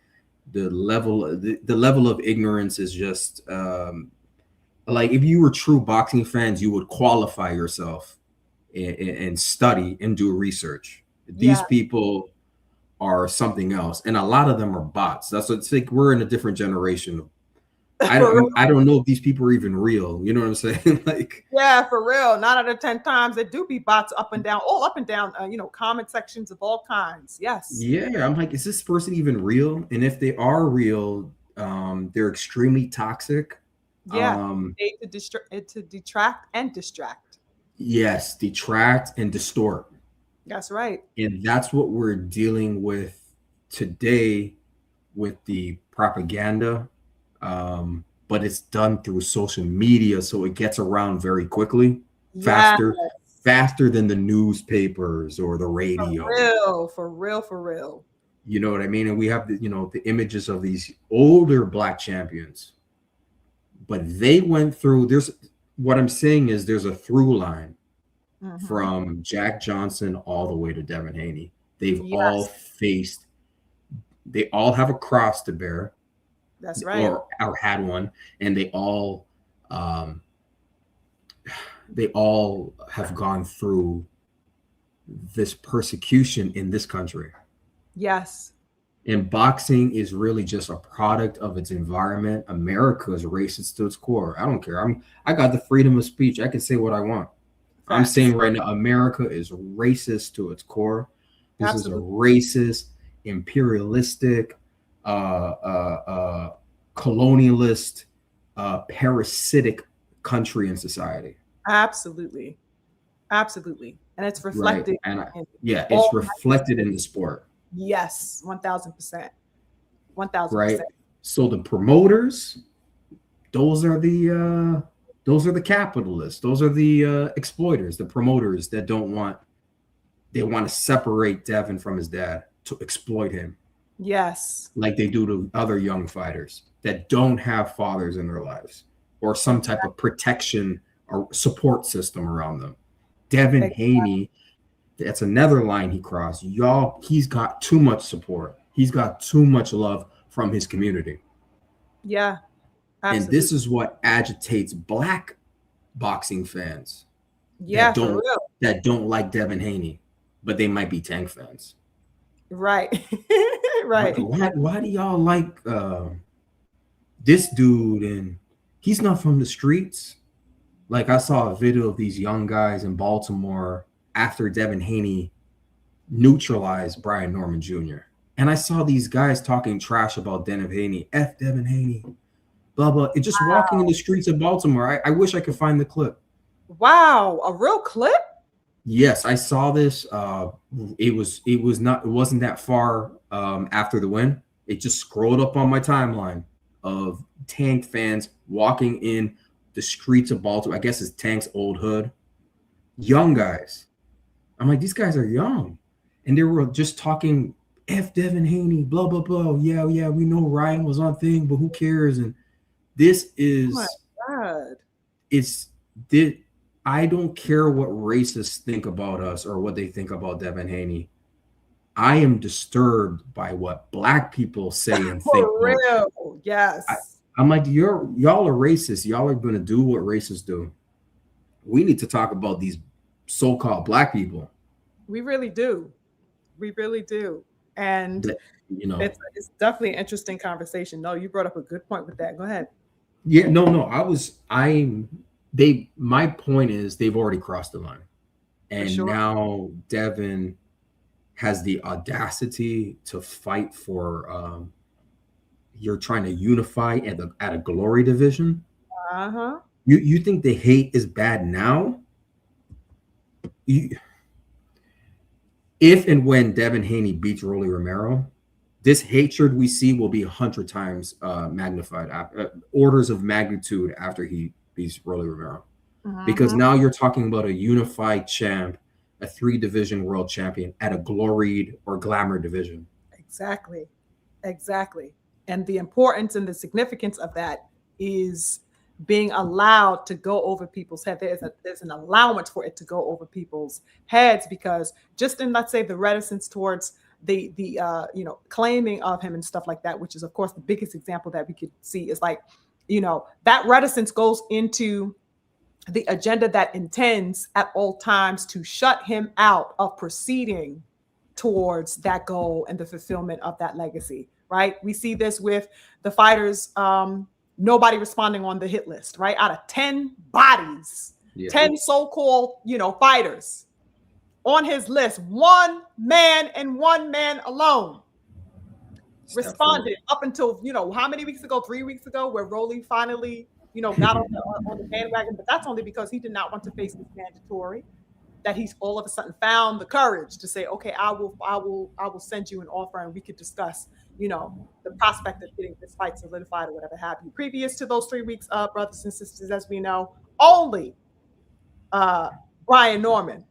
level of ignorance is just like, if you were true boxing fans, you would qualify yourself and study and do research. These people are something else, and a lot of them are bots. That's what it's like. We're in a different generation. I don't know if these people are even real. You know what I'm saying? Like, yeah, for real. 9 out of 10 times they do be bots up and down, comment sections of all kinds. Yes. Yeah, I'm like, is this person even real? And if they are real, they're extremely toxic. Yeah, to detract and distract. Yes, detract and distort. That's right. And that's what we're dealing with today with the propaganda. But it's done through social media, so it gets around very quickly, faster than the newspapers or the radio. For real. You know what I mean? And we have the images of these older black champions, but they went through. What I'm saying is there's a through line from Jack Johnson all the way to Devin Haney. They've all faced. They all have a cross to bear. That's right. Or had one, and they all have gone through this persecution in this country. Yes. And boxing is really just a product of its environment. America is racist to its core. I don't care. I got the freedom of speech. I can say what I want. I'm saying right now, America is racist to its core. This is a racist, imperialistic, colonialist, parasitic country and society. Absolutely. And it's reflected. Right. And it's reflected in the sport. Yes, 1000%. 1000%. Right. So the promoters, those are the capitalists. Those are the exploiters, the promoters that they want to separate Devin from his dad to exploit him. Yes. like they do to other young fighters that don't have fathers in their lives or some type of protection or support system around them. Devin Exactly. Haney, that's another line he crossed. Y'all, he's got too much support. He's got too much love from his community. Yeah, And this absolutely. is what agitates black boxing fans Yeah, that for don't real. like Devin Haney, but they might be Tank fans. Right. Why, Right. why do y'all like this dude? And he's not from the streets. Like I saw a video of these young guys in Baltimore after Devin Haney neutralized Brian Norman Jr. And I saw these guys talking trash about Devin Haney, F Devin Haney, blah blah. And just walking in the streets of Baltimore. I wish I could find the clip. Wow, a real clip? Yes, I saw this. It wasn't that far after the win. It just scrolled up on my timeline of Tank fans walking in the streets of Baltimore. I guess it's Tank's old hood. Young guys. I'm like, these guys are young. And they were just talking F Devin Haney, blah, blah, blah. Yeah, yeah, we know Ryan was on thing, but who cares? And this Oh my is God. it's did I don't care what racists think about us or what they think about Devin Haney. I am disturbed by what black people say and think For about. real. I, Yes. I'm like, y'all are racist. Y'all are gonna do what racists do. We need to talk about these so-called black people We really do. We really do. And that it's definitely an interesting conversation. No, you brought up a good point with that. Go ahead. yeah, no, my point is they've already crossed the line. For And sure. now Devin has the audacity to fight for you're trying to unify at a glory division. Uh-huh. You think the hate is bad now? You, if and when Devin Haney beats Rolly Romero, this hatred we see will be 100 times magnified, orders of magnitude after he beats Rolly Romero. Because Mm-hmm. now you're talking about a unified champ, a 3 division world champion at a gloried or glamour division. Exactly. Exactly. And the importance and the significance of that is being allowed to go over people's head. There's an allowance for it to go over people's heads because just in, let's say, the reticence towards the claiming of him and stuff like that, which is of course the biggest example that we could see is like, that reticence goes into the agenda that intends at all times to shut him out of proceeding towards that goal and the fulfillment of that legacy, right? We see this with the fighters, nobody responding on the hit list, right? Out of 10 bodies, Yeah. 10 so-called, fighters on his list, one man and one man alone Step forward. responded up until, how many weeks ago? 3 weeks ago, where Rolly finally, got on the bandwagon, but that's only because he did not want to face this mandatory. That he's all of a sudden found the courage to say, okay, I will send you an offer and we could discuss, the prospect of getting this fight solidified or whatever have you. Previous to those 3 weeks, brothers and sisters, as we know, only uh, Brian Norman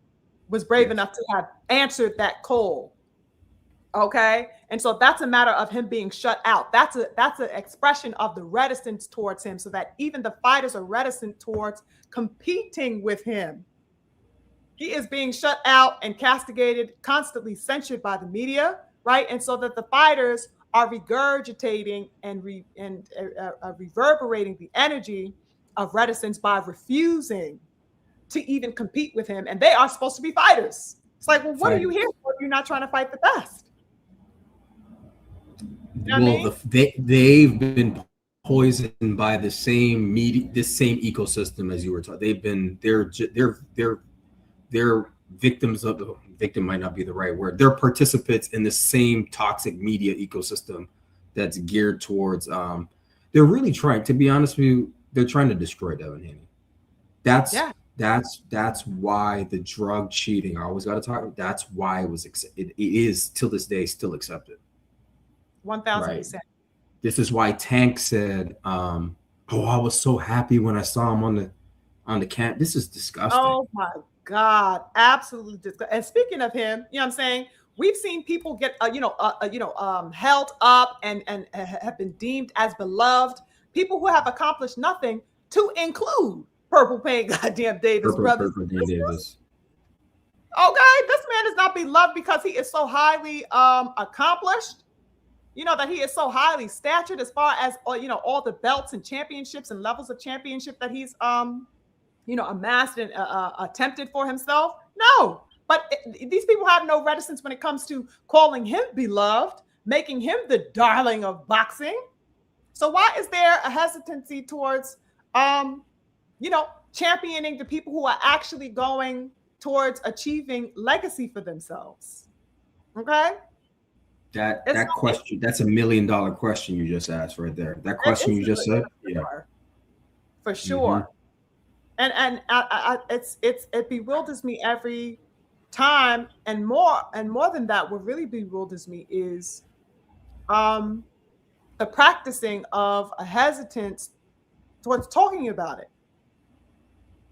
was brave Yes. enough to have answered that call. Okay. And so that's a matter of him being shut out. That's an expression of the reticence towards him, so that even the fighters are reticent towards competing with him. He is being shut out and castigated, constantly censured by the media, right? And so that the fighters are regurgitating and reverberating the energy of reticence by refusing to even compete with him. And they are supposed to be fighters. It's like, well, what are you here for if you're not trying to fight the best? You know what I mean? They've been poisoned by the same media, this same ecosystem as you were talking. They're victims of the victim might not be the right word. They're participants in the same toxic media ecosystem that's geared towards. They're really trying. To be honest with you, they're trying to destroy Devin Haney. That's Yeah. that's why the drug cheating. I always got to talk. That's why it is till this day still accepted. 1000%. This is why Tank said, "Oh, I was so happy when I saw him on the This is disgusting." Oh my God. Absolutely disgusting. And speaking of him, you know what I'm saying? We've seen people get, held up and have been deemed as beloved. People who have accomplished nothing, to include Purple Paint, goddamn Davis brothers Purple and Dan sisters. Davis. Okay, this man is not beloved because he is so highly accomplished. That he is so highly statured as far as all the belts and championships and levels of championship that he's amassed and attempted for himself. No, but these people have no reticence when it comes to calling him beloved, making him the darling of boxing. So why is there a hesitancy towards championing the people who are actually going towards achieving legacy for themselves? Okay. That question, that's $1 million question you just asked right there. That question you just said, yeah, for sure. And it bewilders me every time, and more than that, what really bewilders me is the practicing of a hesitance towards talking about it.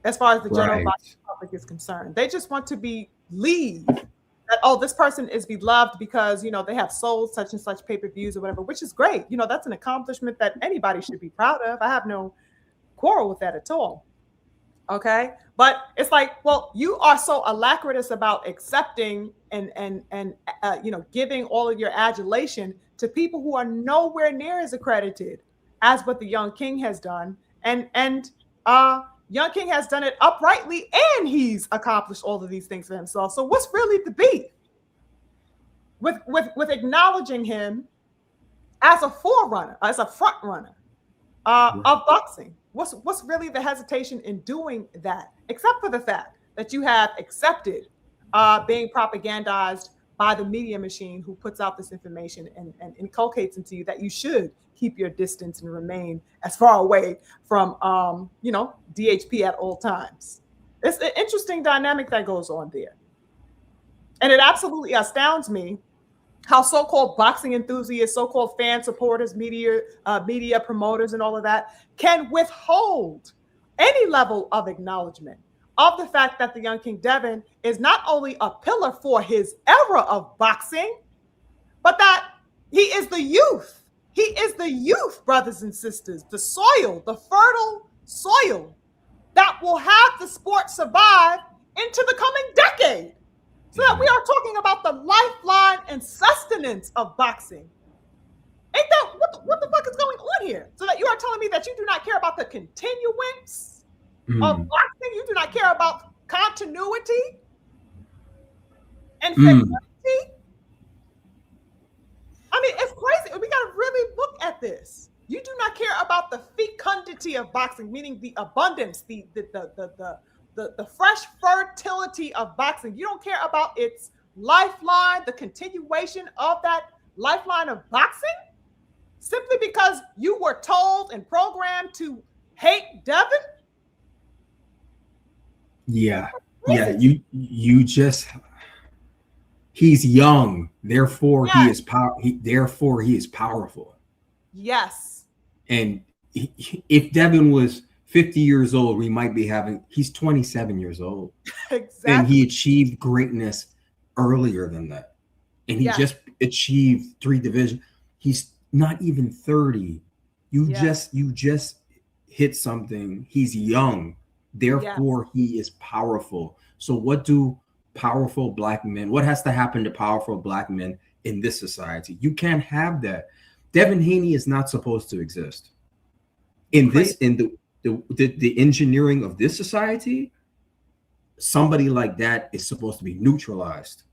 As far as the general public is concerned, they just want to believe that, oh, this person is beloved because they have sold such and such pay-per-views or whatever, which is great. That's an accomplishment that anybody should be proud of. I have no quarrel with that at all. Okay, but it's like, well, you are so alacritous about accepting and giving all of your adulation to people who are nowhere near as accredited as what the Young King has done, and Young King has done it uprightly, and he's accomplished all of these things for himself. So what's really the beef with acknowledging him as a forerunner, as a front runner of boxing? What's really the hesitation in doing that, except for the fact that you have accepted being propagandized by the media machine who puts out this information and inculcates into you that you should keep your distance and remain as far away from DHP at all times. It's an interesting dynamic that goes on there. And it absolutely astounds me how so-called boxing enthusiasts, so-called fan supporters, media promoters, and all of that can withhold any level of acknowledgement of the fact that the Young King Devin is not only a pillar for his era of boxing, but that he is the youth. He is the youth, brothers and sisters, the soil, the fertile soil that will have the sport survive into the coming decade. So that we are talking about the lifeline and sustenance of boxing. Ain't that what the fuck is going on here? So that you are telling me that you do not care about the continuance of boxing, you do not care about continuity and fecundity. I mean, it's crazy. We got to really look at this. You do not care about the fecundity of boxing, meaning the abundance, the fresh fertility of boxing. You don't care about its lifeline, the continuation of that lifeline of boxing, simply because you were told and programmed to hate Devin? Yeah. You just, he's young, therefore he is therefore he is powerful. Yes. And if Devin was 50 years old, we might be he's 27 years old. Exactly. And he achieved greatness earlier than that. And he just achieved 3 divisions. He's not even 30. You just hit something. He's young. Therefore, he is powerful. So what do powerful black men, what has to happen to powerful black men in this society? You can't have that. Devin Haney is not supposed to exist. In the engineering of this society, somebody like that is supposed to be neutralized.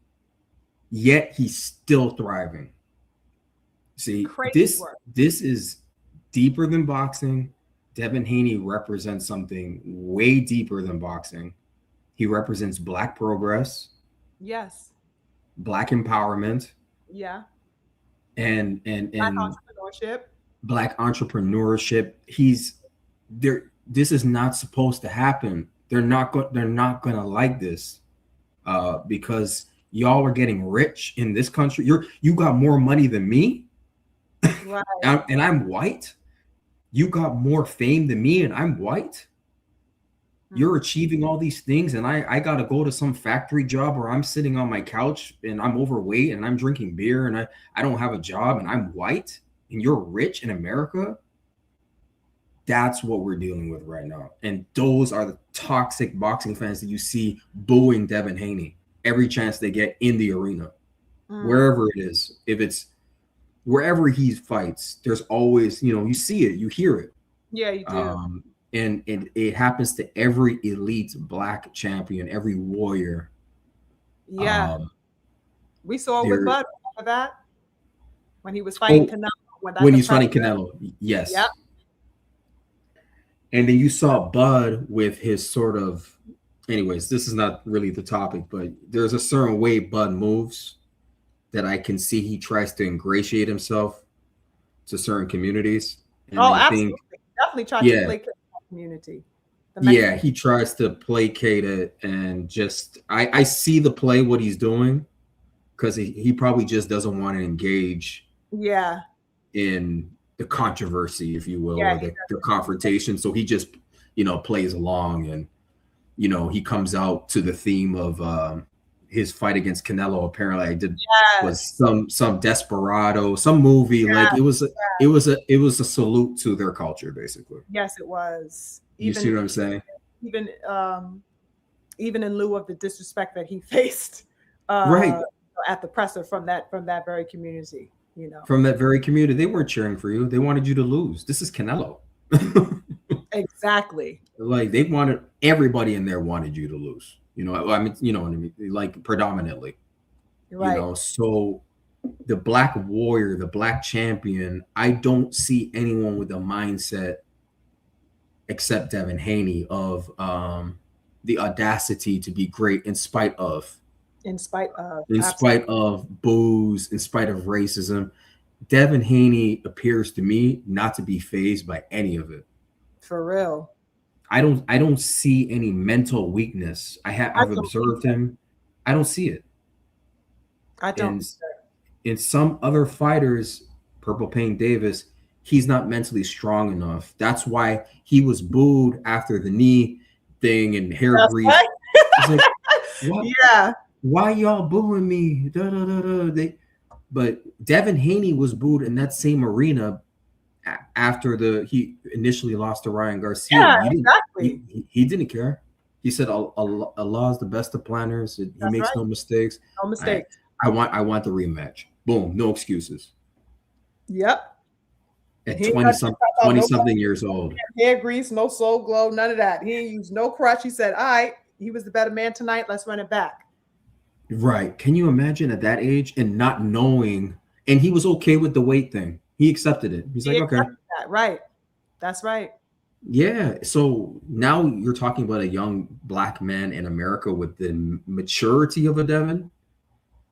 Yet he's still thriving. See, this is deeper than boxing. Devin Haney represents something way deeper than boxing. He represents Black progress. Yes. Black empowerment. Yeah. And Black entrepreneurship. Black entrepreneurship. He's there. This is not supposed to happen. They're not gonna like this, because y'all are getting rich in this country. You got more money than me, right? And I'm white. You got more fame than me, and I'm white. You're achieving all these things, and I got to go to some factory job where I'm sitting on my couch and I'm overweight and I'm drinking beer and I don't have a job and I'm white and you're rich in America. That's what we're dealing with right now. And those are the toxic boxing fans that you see booing Devin Haney every chance they get in the arena, wherever it is. If it's wherever he fights, there's always, you see it, you hear it. Yeah, you do. And it happens to every elite black champion, every warrior. Yeah. We saw it with Bud. Remember that? When he was fighting Canelo. When he's fighting Canelo. Yes. Yep. And then you saw Bud with his sort of, anyways, this is not really the topic, but there's a certain way Bud moves that I can see he tries to ingratiate himself to certain communities. And absolutely. Definitely try to placate the community. Yeah, he tries to placate it and just, I see the play, what he's doing, because he probably just doesn't want to engage in the controversy, if you will, or the confrontation. So he just, plays along, and, he comes out to the theme of his fight against Canelo. Apparently was some Desperado, some movie. Like it was a salute to their culture, basically. Yes, it was. You see what I'm saying? Even in lieu of the disrespect that he faced at the presser from that very community. From that very community, they weren't cheering for you. They wanted you to lose. This is Canelo. Exactly. Like everybody in there wanted you to lose. I mean, you know what I mean? Like predominantly. Right. So the black warrior, the black champion, I don't see anyone with a mindset except Devin Haney of the audacity to be great in spite of booze, in spite of racism. Devin Haney appears to me not to be fazed by any of it. For real. I don't see any mental weakness. I've observed him. I don't see it. I don't. In some other fighters, Purple Pain Davis, he's not mentally strong enough. That's why he was booed after the knee thing and hair grease. Right. Like, yeah. Why y'all booing me? Da, da, da, da. But Devin Haney was booed in that same arena after he initially lost to Ryan Garcia. Yeah, exactly. He didn't care. He said Allah is the best of planners. He makes no mistakes. No mistakes. I want the rematch. Boom, no excuses. Yep. At 20-something years old. Hair grease, no soul glow, none of that. He used no crutch. He said, all right, he was the better man tonight. Let's run it back. Right. Can you imagine at that age and not knowing? And he was okay with the weight thing. He accepted it. He's like, okay. That. Right. That's right. Yeah. So now you're talking about a young black man in America with the maturity of a Devin.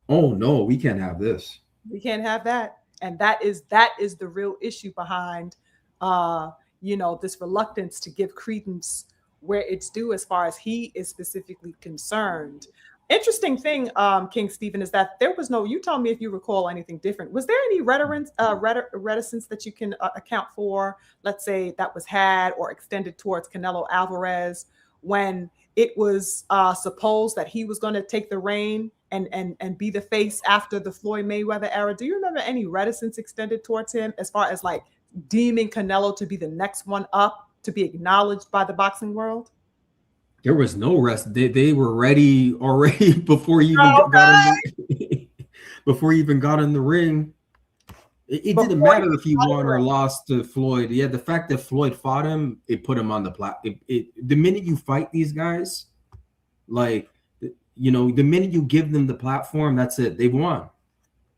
Oh no, we can't have this. We can't have that. And that is the real issue behind this reluctance to give credence where it's due as far as he is specifically concerned. Interesting thing, King Stephen, is that there was you tell me if you recall anything different. Was there any reticence that you can account for, let's say, that was had or extended towards Canelo Alvarez when it was supposed that he was going to take the reign and be the face after the Floyd Mayweather era? Do you remember any reticence extended towards him as far as like deeming Canelo to be the next one up to be acknowledged by the boxing world? There was no rest. They were ready already before you even got in the ring. It didn't matter if he won or lost to Floyd. Yeah, the fact that Floyd fought him, it put him on the platform. The minute you fight these guys, like, the minute you give them the platform, that's it. They've won.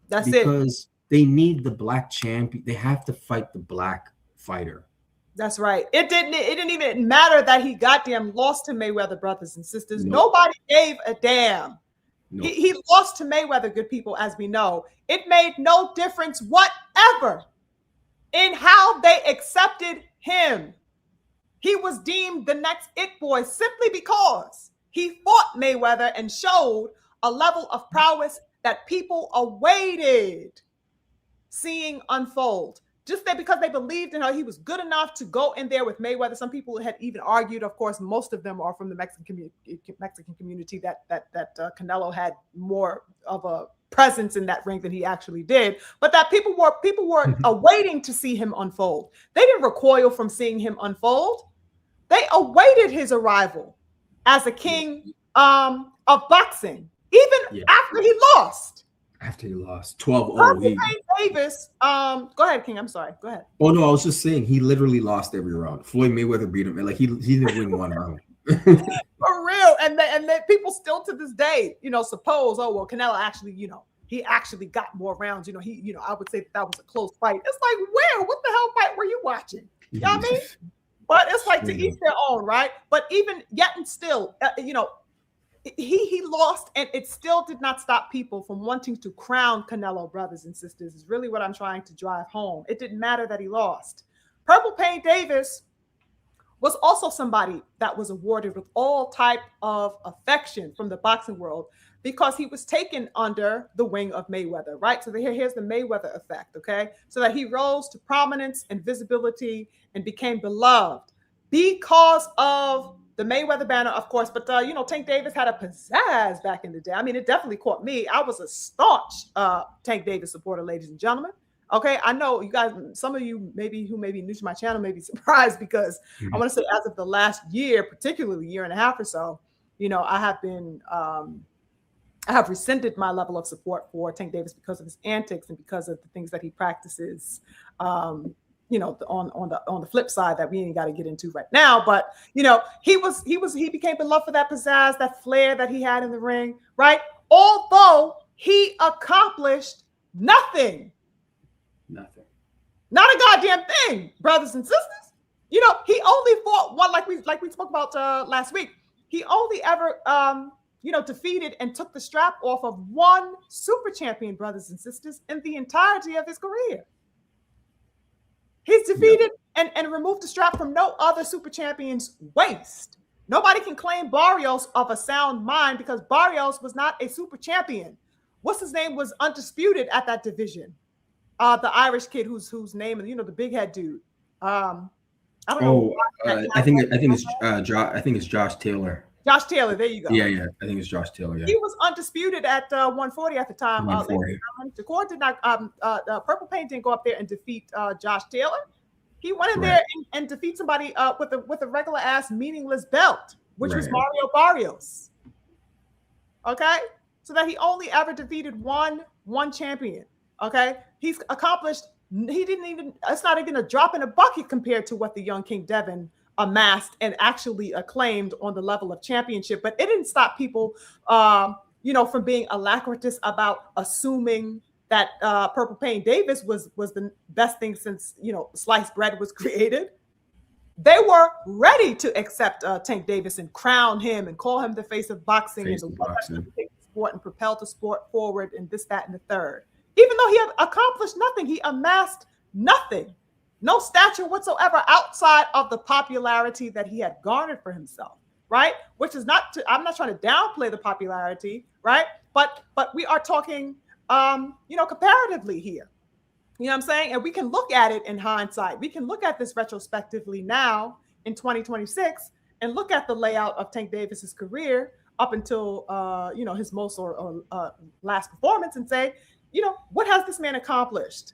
That's because they need the black champion. They have to fight the black fighter. That's right. It didn't even matter that he goddamn lost to Mayweather, brothers and sisters. Nope. Nobody gave a damn. Nope. He lost to Mayweather, good people, as we know. It made no difference whatever in how they accepted him. He was deemed the next it boy simply because he fought Mayweather and showed a level of prowess that people awaited seeing unfold. just that because they believed in how he was good enough to go in there with Mayweather. Some people had even argued, of course, most of them are from the Mexican community, that Canelo had more of a presence in that ring than he actually did, but that people were awaiting to see him unfold. They didn't recoil from seeing him unfold. They awaited his arrival as a king of boxing, even after he lost. After he lost 12-0. Purple Pain Davis. Go ahead, King. I'm sorry. Go ahead. Oh no, I was just saying he literally lost every round. Floyd Mayweather beat him, and like he didn't win one round. For real. And people still to this day, suppose, oh well, Canelo actually, he actually got more rounds. I would say that was a close fight. It's like, where? What the hell fight were you watching? You know what I mean? But it's like to each their own, right? But even yet and still, he lost, and it still did not stop people from wanting to crown Canelo, brothers and sisters, is really what I'm trying to drive home. It didn't matter that he lost. Purple Pain Davis was also somebody that was awarded with all type of affection from the boxing world because he was taken under the wing of Mayweather, right? So here's the Mayweather effect, okay? So that he rose to prominence and visibility and became beloved because of the Mayweather banner, of course. But, Tank Davis had a pizzazz back in the day. I mean, it definitely caught me. I was a staunch Tank Davis supporter, ladies and gentlemen. Okay, I know you guys, some of you who may be new to my channel may be surprised because I want to say as of the last year, particularly year and a half or so, I have been, I have rescinded my level of support for Tank Davis because of his antics and because of the things that he practices, on the flip side that we ain't got to get into right now. But, he became beloved for that pizzazz, that flair that he had in the ring, right? Although he accomplished nothing. Nothing. Not a goddamn thing, brothers and sisters. He only fought one, like we spoke about last week. He only ever defeated and took the strap off of one super champion, brothers and sisters, in the entirety of his career. He's defeated and removed the strap from no other super champion's waist. Nobody can claim Barrios of a sound mind because Barrios was not a super champion. What's his name was undisputed at that division. The Irish kid whose name, the big head dude. I don't know. I think it's Josh Taylor. Josh Taylor, there you go. Yeah. I think it's Josh Taylor. Yeah. He was undisputed at 140 at the time. 140. Shakur did not. Purple Pain didn't go up there and defeat Josh Taylor. He went in there and defeat somebody with a regular ass meaningless belt, which was Mario Barrios. Okay, so that he only ever defeated one champion. Okay, he's accomplished. It's not even a drop in a bucket compared to what the young King Devin amassed and actually acclaimed on the level of championship. But it didn't stop people, from being alacritous about assuming that Purple Pain Davis was the best thing since sliced bread was created. They were ready to accept Tank Davis and crown him and call him the face of boxing and the one that would take the sport and propel the sport forward and this, that, and the third. Even though he had accomplished nothing, he amassed nothing, no stature whatsoever outside of the popularity that he had garnered for himself, right? Which is I'm not trying to downplay the popularity, right? But we are talking, comparatively here. You know what I'm saying? And we can look at it in hindsight. We can look at this retrospectively now in 2026 and look at the layout of Tank Davis's career up until, his most or last performance and say, what has this man accomplished?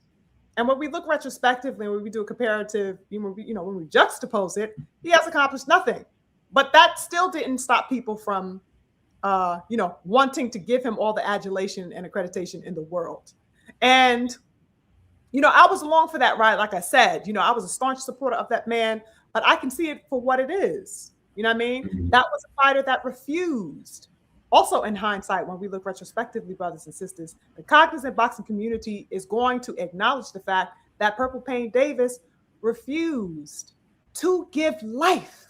And when we look retrospectively, when we do a comparative, when we juxtapose it, he has accomplished nothing. But that still didn't stop people from, wanting to give him all the adulation and accreditation in the world. And, I was along for that ride. Like I said, I was a staunch supporter of that man, but I can see it for what it is. You know what I mean? Mm-hmm. That was a fighter that refused. Also, in hindsight, when we look retrospectively, brothers and sisters, the cognizant boxing community is going to acknowledge the fact that Purple Pain Davis refused to give life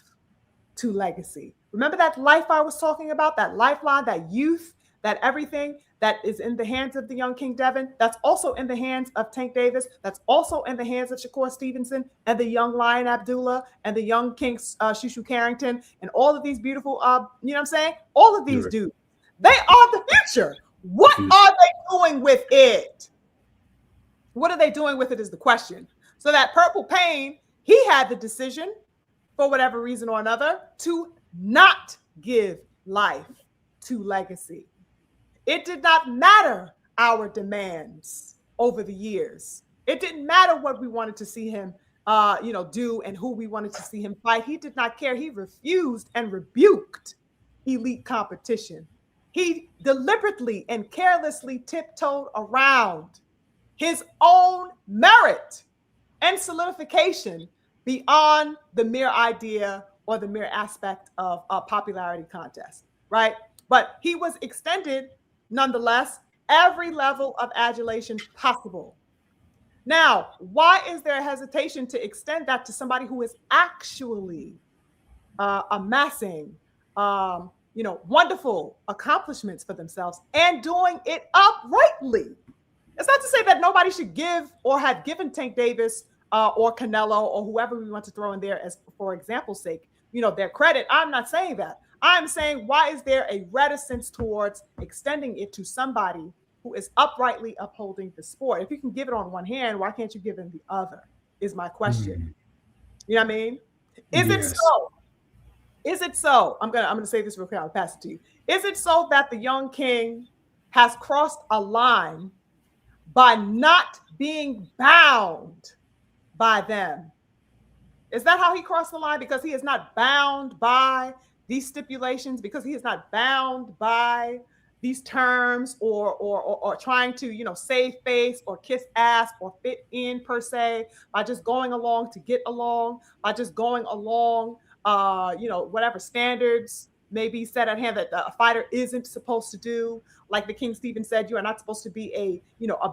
to legacy. Remember that life I was talking about, that lifeline, that youth, that everything that is in the hands of the young King Devin, that's also in the hands of Tank Davis, that's also in the hands of Shakur Stevenson and the young Lion Abdullah and the young King Shushu Carrington and all of these beautiful, all of these dudes. They are the future. What are they doing with it? What are they doing with it is the question. So So that Purple Pain, he had the decision, for whatever reason or another, to not give life to Legacy. It did not matter our demands over the years. It didn't matter what we wanted to see him do and who we wanted to see him fight. He did not care. He refused and rebuked elite competition. He deliberately and carelessly tiptoed around his own merit and solidification beyond the mere idea or the mere aspect of a popularity contest, right? But he was extended, nonetheless, every level of adulation possible. Now, why is there hesitation to extend that to somebody who is actually amassing, wonderful accomplishments for themselves and doing it uprightly? It's not to say that nobody should give or have given Tank Davis or Canelo or whoever we want to throw in there as for example's sake, their credit. I'm not saying that. I'm saying, why is there a reticence towards extending it to somebody who is uprightly upholding the sport? If you can give it on one hand, why can't you give it the other? Is my question. You know what I mean? Is it so? Is it so? I'm gonna say this real quick. I'll pass it to you. Is it so that the young king has crossed a line by not being bound by them? Is that how he crossed the line? Because he is not bound by these stipulations, because he is not bound by these terms or trying to, save face or kiss ass or fit in per se, by just going along to get along, by just going along, whatever standards may be set at hand that a fighter isn't supposed to do. Like the King Stephen said, you are not supposed to be a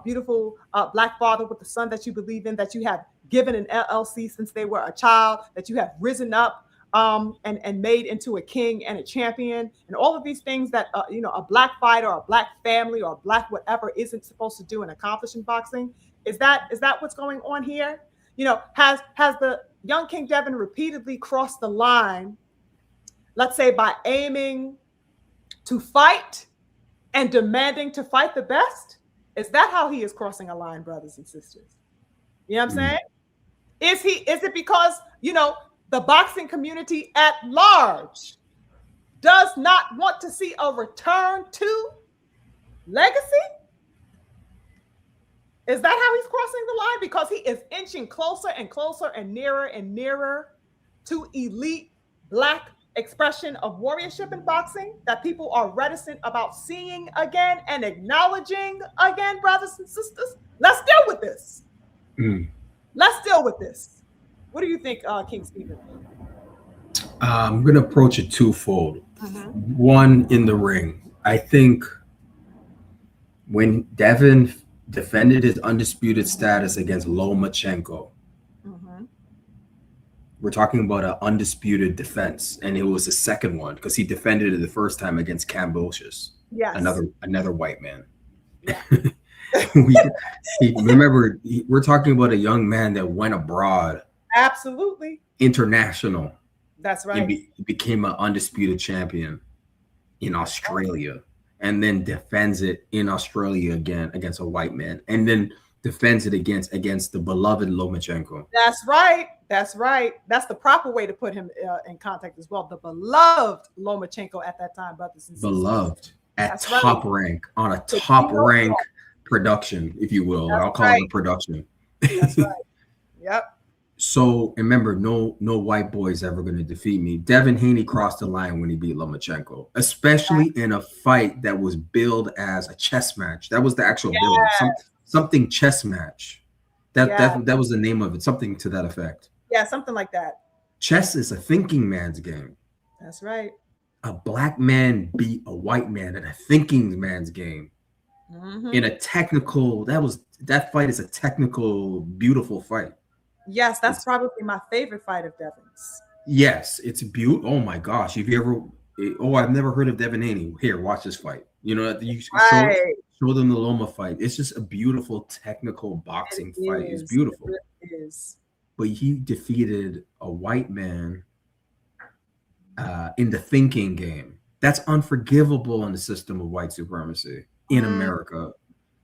beautiful black father with the son that you believe in, that you have given an LLC since they were a child, that you have risen up and made into a king and a champion, and all of these things that a black fighter or a black family or a black whatever isn't supposed to do and accomplish in boxing. Is that what's going on here? Has the young King Devin repeatedly crossed the line, let's say by aiming to fight and demanding to fight the best? Is that how he is crossing a line, brothers and sisters? You know what I'm saying? Is it because, the boxing community at large does not want to see a return to Legacy? Is that how he's crossing the line? Because he is inching closer and closer and nearer to elite black expression of warriorship in boxing that people are reticent about seeing again and acknowledging again, brothers and sisters? Let's deal with this. Let's deal with this. What do you think, King Stephen? I'm going to approach it twofold. One, in the ring. I think when Devin defended his undisputed status against Lomachenko, we're talking about an undisputed defense, and it was the second one because he defended it the first time against Cambotius, another white man. Yeah. Remember, we're talking about a young man that went abroad. Absolutely. International. That's right. He became an undisputed champion in Australia, and then defends it in Australia again against a white man, and then defends it against the beloved Lomachenko. That's right. That's right. That's the proper way to put him in context as well. The beloved Lomachenko at that time, brothers and sisters. Beloved at top rank, on a top rank production, if you will. I'll call it a production. That's right. Yep. So remember, no white boy is ever going to defeat me. Devin Haney crossed the line when he beat Lomachenko, especially in a fight that was billed as a chess match. That was the actual billing. Something chess match. That was the name of it. Something to that effect. Yeah, something like that. Chess is a thinking man's game. That's right. A black man beat a white man at a thinking man's game. In a technical, that fight is a technical, beautiful fight. Yes, that's probably my favorite fight of Devin's. Yes, it's beautiful. Oh my gosh, if you ever, I've never heard of Devin Haney. Here, watch this fight. You show them the Loma fight. It's just a beautiful technical boxing fight. It's beautiful. It is. But he defeated a white man in the thinking game. That's unforgivable in the system of white supremacy in America.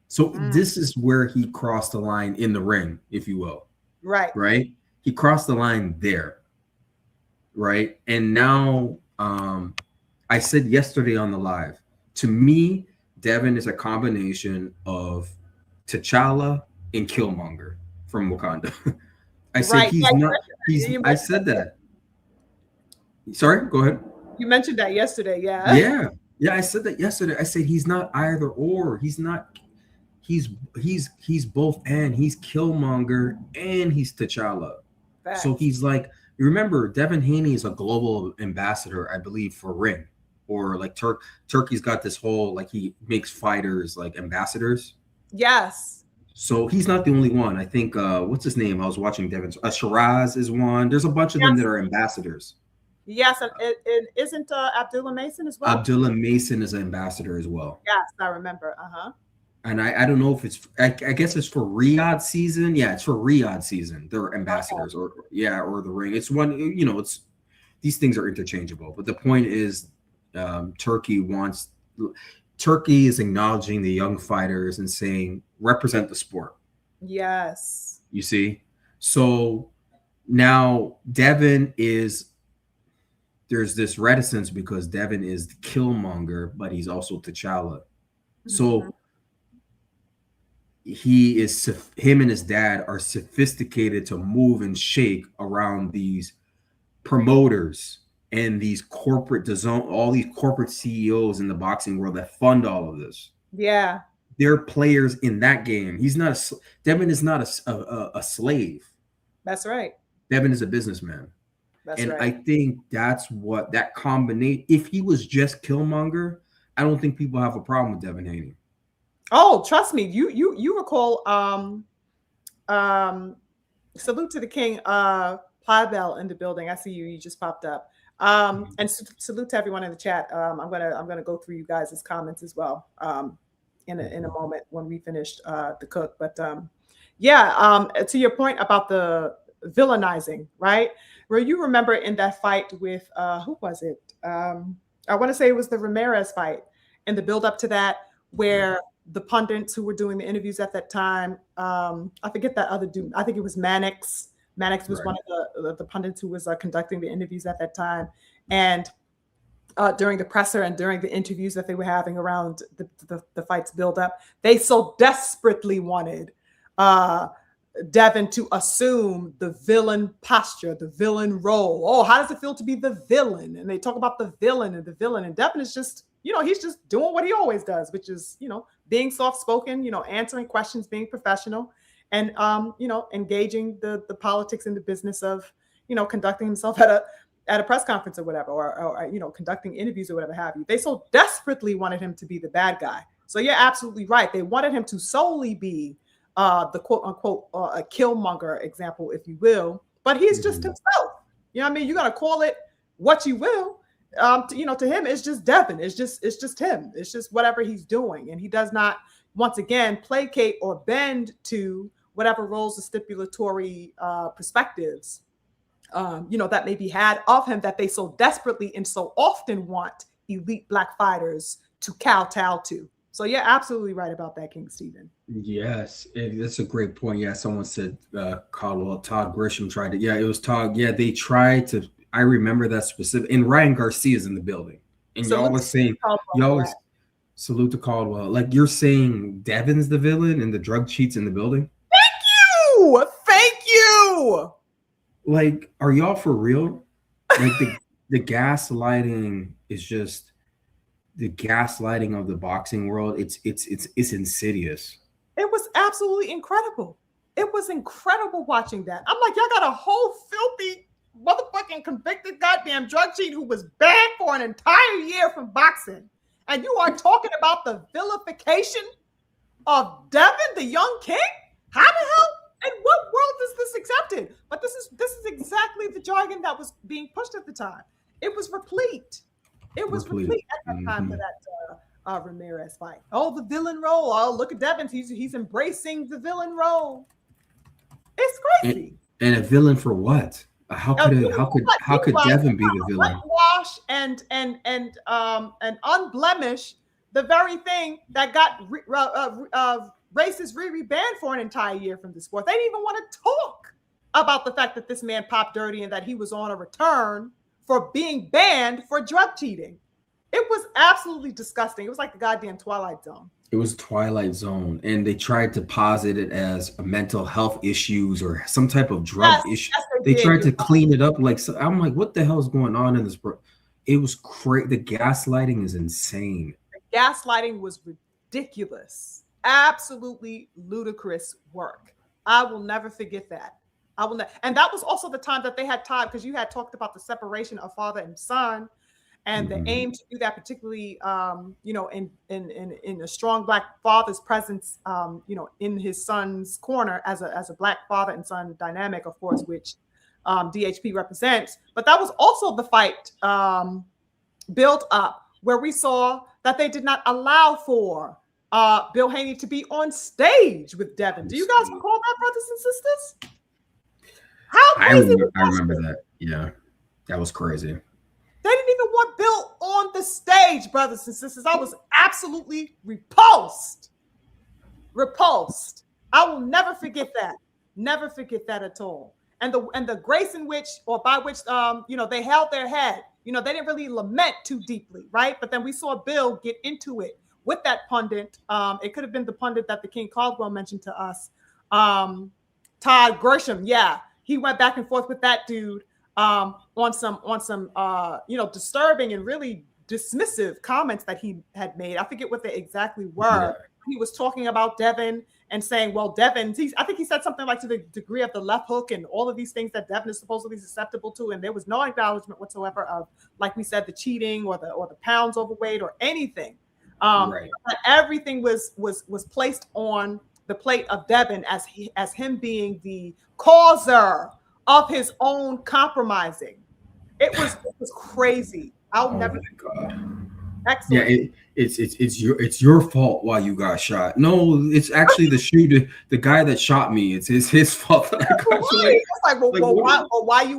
So this is where he crossed the line in the ring, if you will. Right. right? He crossed the line there, right? And now, I said yesterday on the live, to me, Devin is a combination of T'Challa and Killmonger from Wakanda. I said Right. Yeah, he's not. He's. you I mentioned said that. that. Sorry, go ahead. You mentioned that yesterday. Yeah. Yeah, yeah. I said that yesterday. I said he's not either or. He's not. He's he's both and. He's Killmonger and he's T'Challa. So Facts. he's like, you remember, Devin Haney is a global ambassador, I believe, for Ring, or like Turkey's got this whole like he makes fighters like ambassadors. Yes. So he's not the only one. I think what's his name? I was watching Devin's. Shiraz is one. There's a bunch of them that Yes. are ambassadors. Yes. And it isn't Abdullah Mason as well? Abdullah Mason is an ambassador as well. Yes, I remember. Uh-huh. And I don't know if it's I guess it's for Riyadh season. Yeah, it's for Riyadh season. They're Okay. ambassadors or yeah, or the ring. It's one, it's these things are interchangeable. But the point is, Turkey wants Turkey is acknowledging the young fighters and saying represent the sport. Yes. You see, so now Devin is there's this reticence because Devin is the Killmonger, but he's also T'Challa. Mhm. So him and his dad are sophisticated to move and shake around these promoters and these corporate design, all these corporate CEOs in the boxing world that fund all of this. Yeah. They're players in that game. Devin is not a slave. That's right. Devin is a businessman. That's And right. I think that's what that combination, if he was just Killmonger, I don't think people have a problem with Devin Haney. Oh, trust me. You recall um salute to the king, Pliebell in the building. I see you. You just popped up. And salute to everyone in the chat. I'm gonna go through you guys' comments as well. In a moment when we finished the cook. But yeah, to your point about the villainizing, right? Where you remember in that fight with who was it? I want to say it was the Ramirez fight, and the build up to that, where the pundits who were doing the interviews at that time, I forget that other dude. I think it was Mannix. Mannix was Right. one of the pundits who was conducting the interviews at that time, and during the presser and during the interviews that they were having around the fight's build up, they so desperately wanted uh, Devin to assume the villain posture, the villain role. Oh, how does it feel to be the villain? And they talk about the villain and the villain. And Devin is just, he's just doing what he always does, which is, being soft spoken, answering questions, being professional, and engaging the politics and the business of, conducting himself at a press conference or whatever, or conducting interviews or whatever have you. They so desperately wanted him to be the bad guy. So you're absolutely right. They wanted him to solely be the quote unquote a Killmonger example, if you will, but he's just himself. You know what I mean? You're gonna call it what you will. To him, it's just Devin. It's just him. It's just whatever he's doing, and he does not, once again, placate or bend to whatever roles or stipulatory perspectives that may be had of him, that they so desperately and so often want elite Black fighters to kowtow to. So you're absolutely right about that, King Stephen. Yes, that's a great point. Yeah, someone said Caldwell, Todd Grisham tried to. Yeah, it was Todd. Yeah, they tried to. I remember that specific. And Ryan Garcia's in the building, and So y'all are saying y'all are salute to Caldwell. Like you're saying, Devin's the villain and the drug cheats in the building. Thank you. Like, are y'all for real? Like the gaslighting is just the gaslighting of the boxing world. It's insidious. It was absolutely incredible. It was incredible watching that. I'm like, y'all got a whole filthy motherfucking convicted goddamn drug cheat who was banned for an entire year from boxing. And you are talking about the vilification of Devin, the young king? How the hell? In what world is this accepted? But this is exactly the jargon that was being pushed at the time. It was replete. It was replete at that time for that Ramirez fight. Oh, the villain role. Oh, look at Devin. He's embracing the villain role. It's crazy. And a villain for what? How could Devin be the villain? Whitewash and unblemish the very thing that got racist Riri banned for an entire year from the sport. They didn't even want to talk about the fact that this man popped dirty and that he was on a return for being banned for drug cheating. It was absolutely disgusting. It was like the goddamn Twilight Zone. It was Twilight Zone, and they tried to posit it as a mental health issues or some type of drug Yes, issue. yes, They they did. tried to clean it up. Like, so I'm like, what the hell is going on in this? It was crazy. The gaslighting is insane. The gaslighting was ridiculous, absolutely ludicrous work. I will never forget that. I will never. And that was also the time that they had time, because you had talked about the separation of father and son, and the Mhm. aim to do that, particularly in a strong black father's presence, in his son's corner as a black father and son dynamic, of course, which DHP represents. But that was also the fight built up where we saw that they did not allow for Bill Haney to be on stage with Devin. Do you guys recall that, brothers and sisters? How crazy was I remember that. Yeah, that was crazy. They didn't even want Bill on the stage, brothers and sisters. I was absolutely repulsed. Repulsed. I will never forget that. Never forget that at all. And the grace in which, or by which, they held their head. They didn't really lament too deeply, right? But then we saw Bill get into it with that pundit. It could have been the pundit that the King Caldwell mentioned to us, Todd Grisham. Yeah, he went back and forth with that dude on some disturbing and really dismissive comments that he had made. I forget what they exactly were. Yeah. He was talking about Devin and saying, well, Devin, I think he said something like to the degree of the left hook and all of these things that Devin is supposedly susceptible to. And there was no acknowledgement whatsoever of, like we said, the cheating or the pounds overweight or anything. Right. But everything was placed on the plate of Devin as him being the causer of his own compromising. It was crazy. I'll never. God. Excellent. Yeah, it's your fault why you got shot. No, it's actually the guy that shot me. It's his fault that I got shot. It's like, why you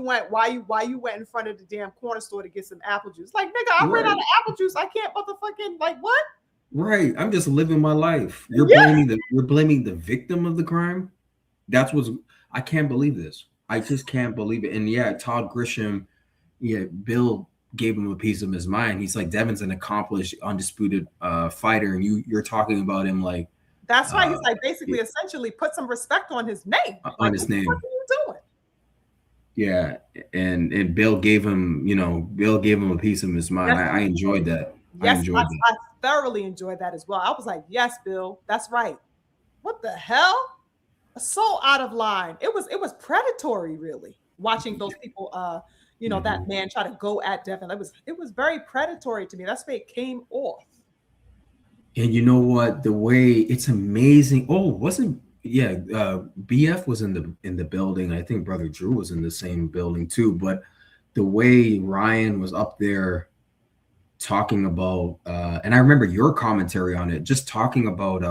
went in front of the damn corner store to get some apple juice? Like, nigga, I ran out of apple juice. I can't motherfucking, like, what? Right. I'm just living my life. You're blaming the victim of the crime. I can't believe this. I just can't believe it. And yeah, Todd Grisham, Bill gave him a piece of his mind. He's like, Devin's an accomplished, undisputed fighter, and you're talking about him like. That's right. He's like, basically, essentially, put some respect on his name. On his name. What are you doing? Yeah, and Bill gave him, a piece of his mind. Yes, I enjoyed that. Yes, I thoroughly enjoyed that as well. I was like, yes, Bill, that's right. What the hell? So out of line. It was predatory, really, watching those people that man try to go at Devin. It was very predatory to me. That's why it came off. And you know what? The way it's amazing. Oh, BF was in the building. I think Brother Drew was in the same building too. But the way Ryan was up there talking about, and I remember your commentary on it, just talking about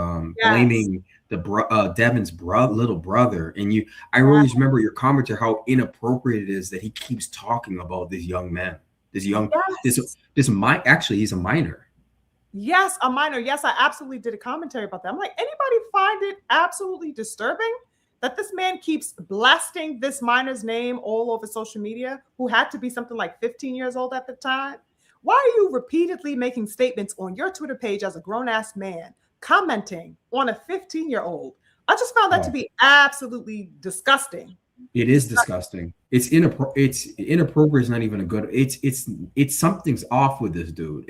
blaming Devin's little brother, and I always remember your commentary how inappropriate it is that he keeps talking about this young man, actually he's a minor. Yes, a minor. Yes, I absolutely did a commentary about that. I'm like, anybody find it absolutely disturbing that this man keeps blasting this minor's name all over social media, who had to be something like 15 years old at the time? Why are you repeatedly making statements on your Twitter page as a grown-ass man, commenting on a 15-year-old? I just found that to be absolutely disgusting. It is disgusting. It's inappropriate. It's not even a good. It's something's off with this dude.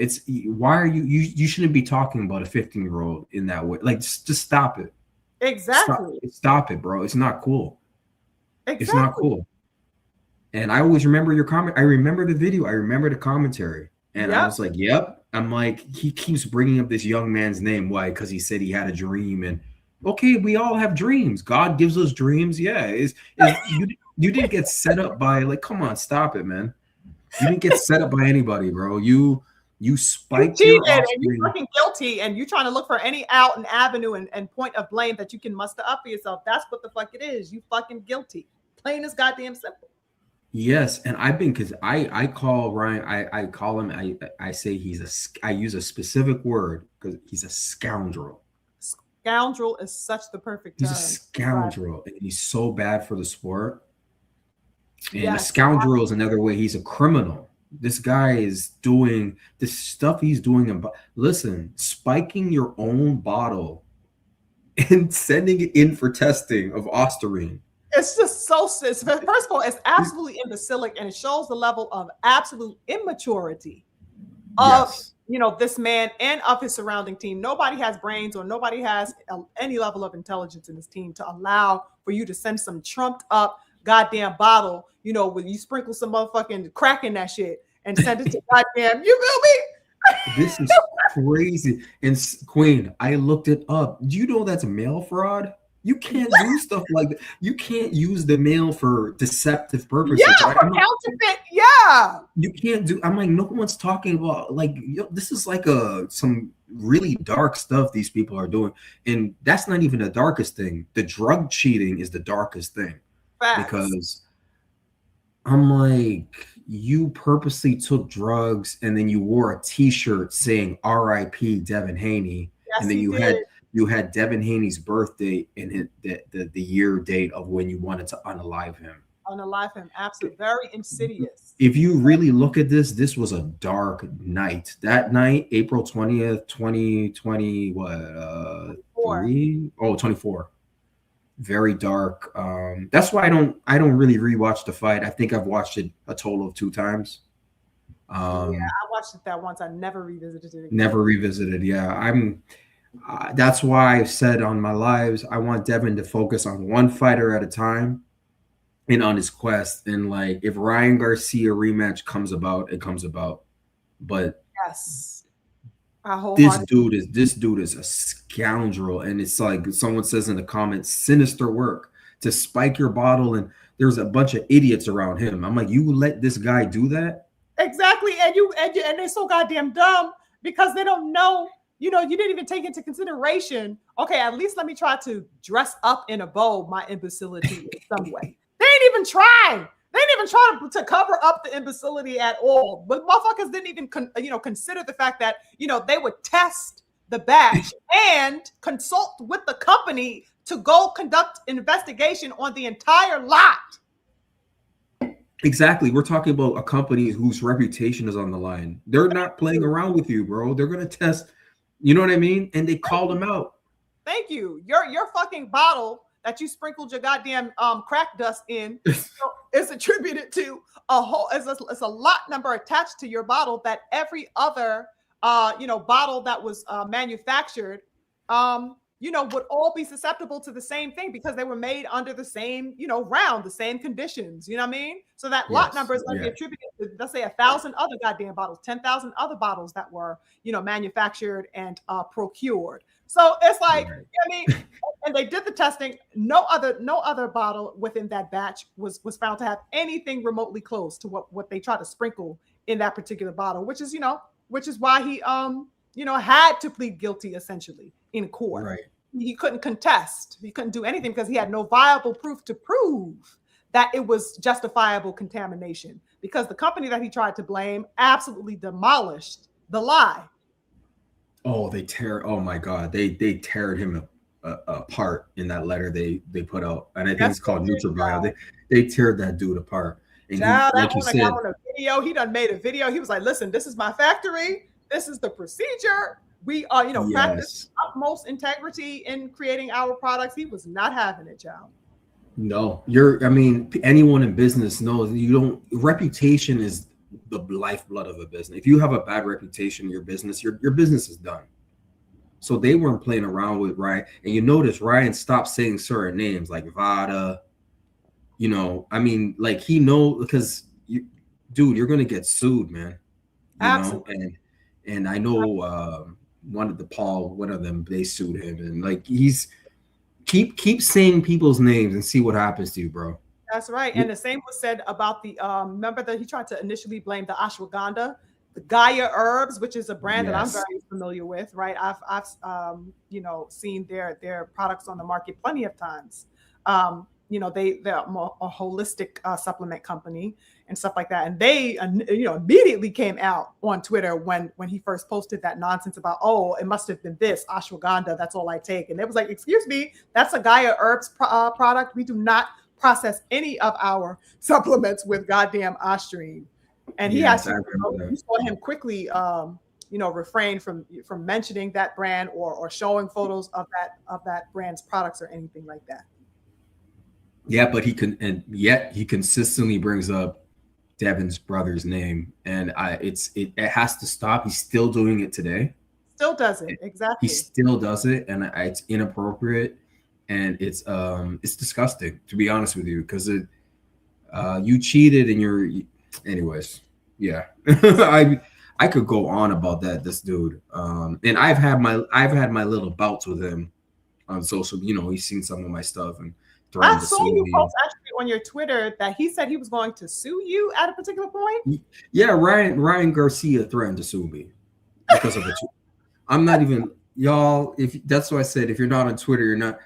Why are you shouldn't be talking about a 15-year-old in that way. Like, just stop it. Exactly. Stop it, bro. It's not cool. Exactly. It's not cool. And I always remember your comment. I remember the video. I remember the commentary. And I was like, yep. I'm like, he keeps bringing up this young man's name. Why? Because he said he had a dream. And okay, we all have dreams. God gives us dreams. Yeah. You didn't get set up by, like, come on, stop it, man. You didn't get set up by anybody, bro. You spiked your offspring. And you're fucking guilty, and you're trying to look for any out and avenue and point of blame that you can muster up for yourself. That's what the fuck it is. You fucking guilty. Plain as goddamn simple. Yes, and because I call Ryan, I call him, I say I use a specific word because he's a scoundrel. Scoundrel is such the perfect term. He's a scoundrel, and he's so bad for the sport. And a Yes. scoundrel is another way. He's a criminal. This guy is doing this stuff he's doing. Listen, spiking your own bottle and sending it in for testing of Osterine. It's just so first of all, it's absolutely imbecilic, and it shows the level of absolute immaturity of Yes. this man and of his surrounding team. Nobody has brains, or nobody has any level of intelligence in this team to allow for you to send some trumped up goddamn bottle, when you sprinkle some motherfucking crack in that shit and send it to goddamn, you feel me? This is crazy. And Queen, I looked it up. Do you know that's mail fraud? You can't do stuff like that. You can't use the mail for deceptive purposes. Yeah, for counterfeit. Yeah. You can't do. I'm like, no one's talking about like this is like some really dark stuff these people are doing, and that's not even the darkest thing. The drug cheating is the darkest thing. Facts. Because I'm like, you purposely took drugs and then you wore a T-shirt saying R.I.P. Devin Haney, Yes, and then you had Devin Haney's birthday and the year date of when you wanted to unalive him. Unalive him, absolutely, very insidious. If you really look at this was a dark night. That night, April 20th, 2020, what? 24. Very dark. That's why I don't really rewatch the fight. I think I've watched it a total of 2 times. Yeah, I watched it that once. I never revisited it again. Never revisited. Yeah, that's why I said on my lives, I want Devin to focus on one fighter at a time and on his quest. And like, if Ryan Garcia rematch comes about, it comes about. But yes, this dude is a scoundrel, and it's like someone says in the comments, sinister work to spike your bottle, and there's a bunch of idiots around him. I'm like, you let this guy do that? Exactly, and they're so goddamn dumb because they don't know. You didn't even take into consideration. Okay, at least let me try to dress up in a bow my imbecility in some way. They ain't even try. They didn't even try to cover up the imbecility at all. But motherfuckers didn't even consider the fact that they would test the batch and consult with the company to go conduct an investigation on the entire lot. Exactly. We're talking about a company whose reputation is on the line. They're not playing around with you, bro. They're gonna test. You know what I mean? And they called him out. Thank you. Your fucking bottle that you sprinkled your goddamn crack dust in is attributed to it's a lot number attached to your bottle that every other bottle that was manufactured would all be susceptible to the same thing because they were made under the same round, the same conditions. You know what I mean? So that lot number is going to be attributed to, let's say, 1,000 other goddamn bottles, 10,000 other bottles that were manufactured and procured. So it's like, I mean, and they did the testing. No other bottle within that batch was found to have anything remotely close to what they tried to sprinkle in that particular bottle, which is why he had to plead guilty essentially in court. Right. He couldn't contest. He couldn't do anything because he had no viable proof to prove that it was justifiable contamination, because the company that he tried to blame absolutely demolished the lie. Oh, oh my God. They teared him apart in that letter they put out. And I think it's called NutriBio. They teared that dude apart. And like you said, on a video, he done made a video. He was like, listen, this is my factory. This is the procedure. We are, practice utmost integrity in creating our products. He was not having it, child. No, anyone in business knows reputation is the lifeblood of a business. If you have a bad reputation in your business, your business is done. So they weren't playing around with Ryan. And you notice Ryan stopped saying certain names like Vada. Like he knows, because you're going to get sued, man. Absolutely. And I know one of them, they sued him, and like he's keep saying people's names and see what happens to you, bro. That's right. And the same was said about the remember that he tried to initially blame the ashwagandha, the Gaia herbs, which is a brand that I'm very familiar with, right? I've seen their products on the market plenty of times. They're a holistic supplement company and stuff like that. And they, immediately came out on Twitter when he first posted that nonsense about, oh, it must have been this ashwagandha. That's all I take. And it was like, excuse me, that's a Gaia herbs product. We do not process any of our supplements with goddamn Ostrine. And he Yes, actually, I remember you that. saw him quickly, refrain from mentioning that brand or showing photos of that brand's products or anything like that. Yeah, but and yet he consistently brings up Devin's brother's name, and it has to stop. He's still doing it today. Still does it. He Exactly. still does it, and it's inappropriate, and it's disgusting, to be honest with you, because you cheated and anyways. Yeah. I could go on about this dude, and I've had my little bouts with him on social. He's seen some of my stuff and I threatened to saw sue you me. post actually on your Twitter that he said he was going to sue you at a particular point. Yeah, Ryan Garcia threatened to sue me because of a tweet. I'm not even, y'all. If that's why I said, if you're not on Twitter, you're not.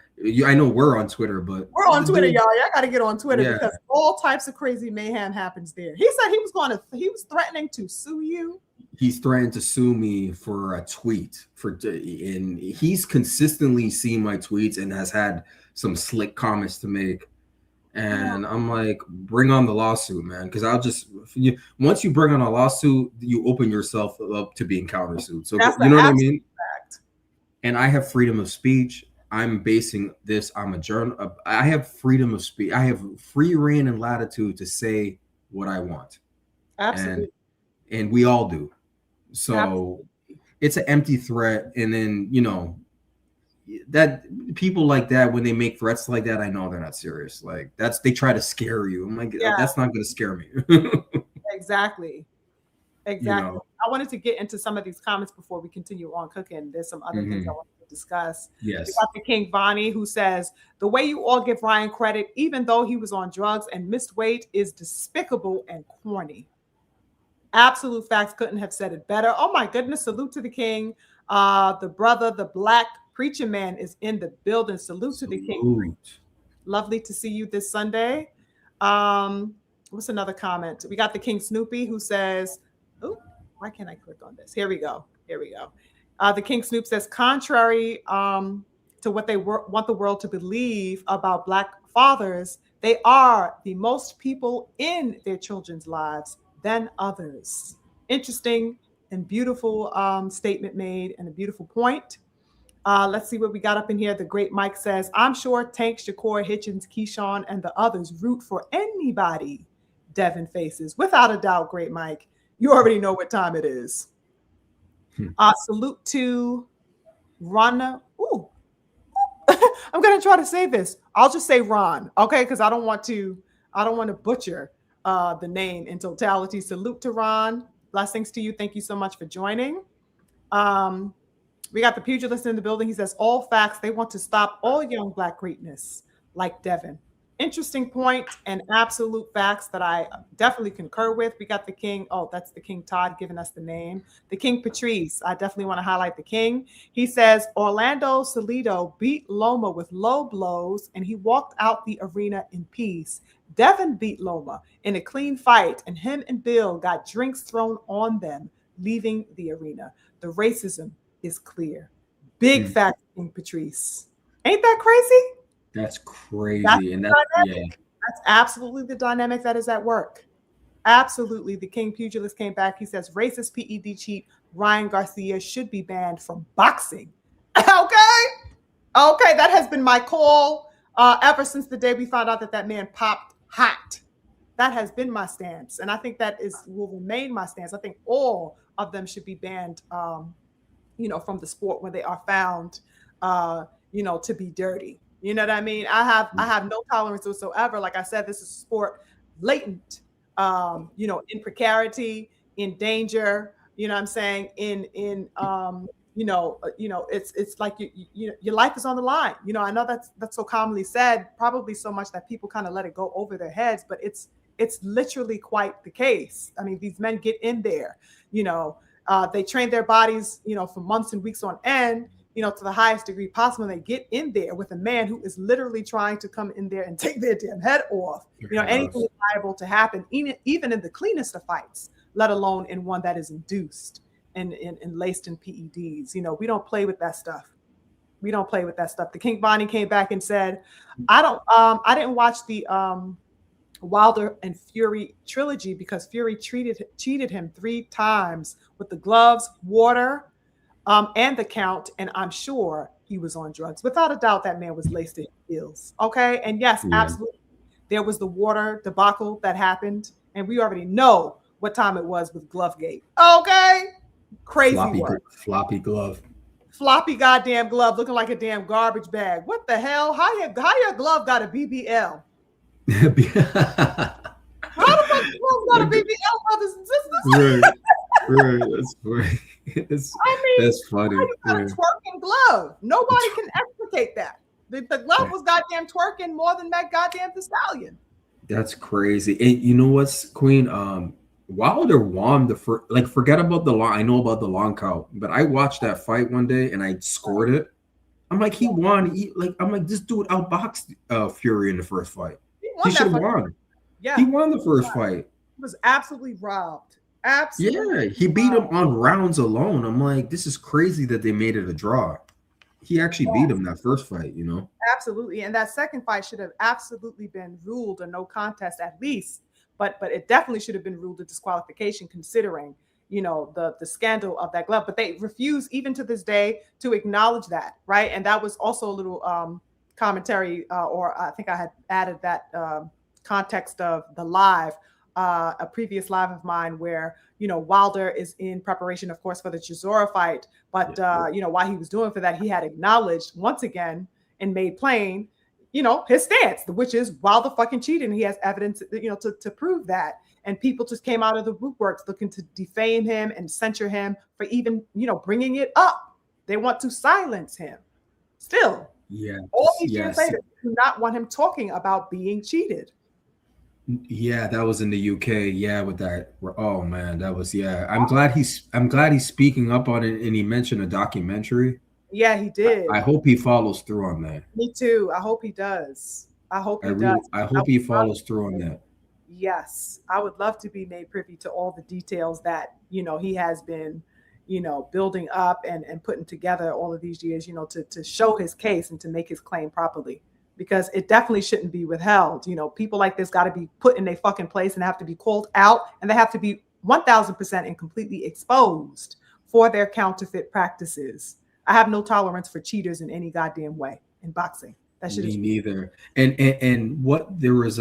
I know we're on Twitter, but We're on the Twitter, dude, y'all. Y'all got to get on Twitter yeah, because all types of crazy mayhem happens there. He said he was threatening to sue you. he's threatened to sue me for a tweet and he's consistently seen my tweets and has had some slick comments to make. And I'm like, bring on the lawsuit, man. Because once you bring on a lawsuit, you open yourself up to being countersued. So That's the you know what I absolute mean? fact. And I have freedom of speech. I'm basing this. I'm a journal. I have freedom of speech. I have free reign and latitude to say what I want, Absolutely. and we all do. So Absolutely. it's an empty threat. And then that people like that, when they make threats like that, I know they're not serious. Like they try to scare you. I'm like, Yeah. that's not going to scare me. Exactly. You know. I wanted to get into some of these comments before we continue on cooking. There's some other things I wanted to discuss. Yes. We got the King Vonnie who says, the way you all give Ryan credit, even though he was on drugs and missed weight, is despicable and corny. Absolute facts, couldn't have said it better. Oh my goodness, salute to the king. The brother, the black preacher man is in the building. Salute to the king. Lovely to see you this Sunday. What's another comment? We got the King Snoopy who says, oh, why can't I click on this? Here we go. The King Snoop says, contrary to what they want the world to believe about Black fathers, they are the most people in their children's lives than others. Interesting and beautiful statement made, and a beautiful point. Let's see what we got up in here. The great Mike says, I'm sure Tank, Shakur, Hitchens, Keyshawn, and the others root for anybody Devin faces. Without a doubt, great Mike. You already know what time it is. Salute to Ron. Ooh. I'm going to try to say this. I'll just say Ron, okay? Because I don't want to butcher the name in totality. Salute to Ron. Blessings to you. Thank you so much for joining. We got the pugilist in the building. He says, all facts. They want to stop all young Black greatness like Devin. Interesting point and absolute facts that I definitely concur with. We got the King. Oh, that's the King Todd giving us the name. The King Patrice. I definitely want to highlight the King. He says, Orlando Salido beat Loma with low blows and he walked out the arena in peace. Devin beat Loma in a clean fight and him and Bill got drinks thrown on them, leaving the arena. The racism is clear. Big fact, King Patrice. Ain't that crazy? That's crazy. That's absolutely the dynamic that is at work. Absolutely. The King Pugilist came back. He says, racist PED cheat Ryan Garcia should be banned from boxing. Okay. That has been my call ever since the day we found out that man popped hot. That has been my stance. And I think will remain my stance. I think all of them should be banned from the sport when they are found, to be dirty. You know what I mean? I have no tolerance whatsoever. Like I said, this is a sport latent, in precarity, in danger. You know what I'm saying? It's like your life is on the line. I know that's so commonly said, probably so much that people kind of let it go over their heads, but it's literally quite the case. I mean, these men get in there, they train their bodies, for months and weeks on end, to the highest degree possible. And they get in there with a man who is literally trying to come in there and take their damn head off. Anything is liable to happen, even in the cleanest of fights, let alone in one that is induced and laced in PEDs. We don't play with that stuff. We don't play with that stuff. The King Bonnie came back and said, I didn't watch the Wilder and Fury trilogy because Fury cheated him 3 times with the gloves, water, and the count, and I'm sure he was on drugs. Without a doubt, that man was laced in pills. Okay, and yes, Yeah. absolutely, there was the water debacle that happened, and we already know what time it was with Glovegate. Okay, crazy work. Floppy glove. Floppy goddamn glove looking like a damn garbage bag. What the hell? How your glove got a BBL? How the fuck glove got a BBL, brothers and sisters? Right. Right. That's funny. That's funny. You got a twerking glove. Nobody can explicate that. The glove was goddamn twerking more than that goddamn the stallion. That's crazy. And you know what's, Queen? Wilder won the first. Like, forget about the long. I know about the long count, but I watched that fight one day and I scored it. I'm like, he won. I'm like, this dude outboxed Fury in the first fight. He should have won. Yeah, he won the first fight. He was absolutely robbed. Absolutely. Yeah, he beat him on rounds alone. I'm like, this is crazy that they made it a draw. He actually beat him that first fight, you know? Absolutely. And that second fight should have absolutely been ruled a no contest at least. But it definitely should have been ruled a disqualification considering, you know, the scandal of that glove. But they refuse even to this day to acknowledge that, right? And that was also a little commentary, or I think I had added that context of the live, a previous live of mine where, you know, Wilder is in preparation, of course, for the Chisora fight. But, you know, while he was doing for that, he had acknowledged once again and made plain, you know, his stance, which is Wilder fucking cheated. And he has evidence, you know, to prove that. And people just came out of the woodworks looking to defame him and censure him for even, you know, bringing it up. They want to silence him. Still, all these years later, do not want him talking about being cheated. Yeah, that was in the UK. Yeah, with that. Oh man, that was I'm glad he's speaking up on it, and he mentioned a documentary. Yeah, he did. I hope he follows through on that. Me too. I hope he does. I hope he does. I hope he follows through on that. Yes, I would love to be made privy to all the details that, you know, he has been, you know, building up and putting together all of these years, you know, to show his case and to make his claim properly. Because it definitely shouldn't be withheld. You know, people like this got to be put in their fucking place and have to be called out, and they have to be 1000% and completely exposed for their counterfeit practices. I have no tolerance for cheaters in any goddamn way in boxing. That shit is neither. And what there was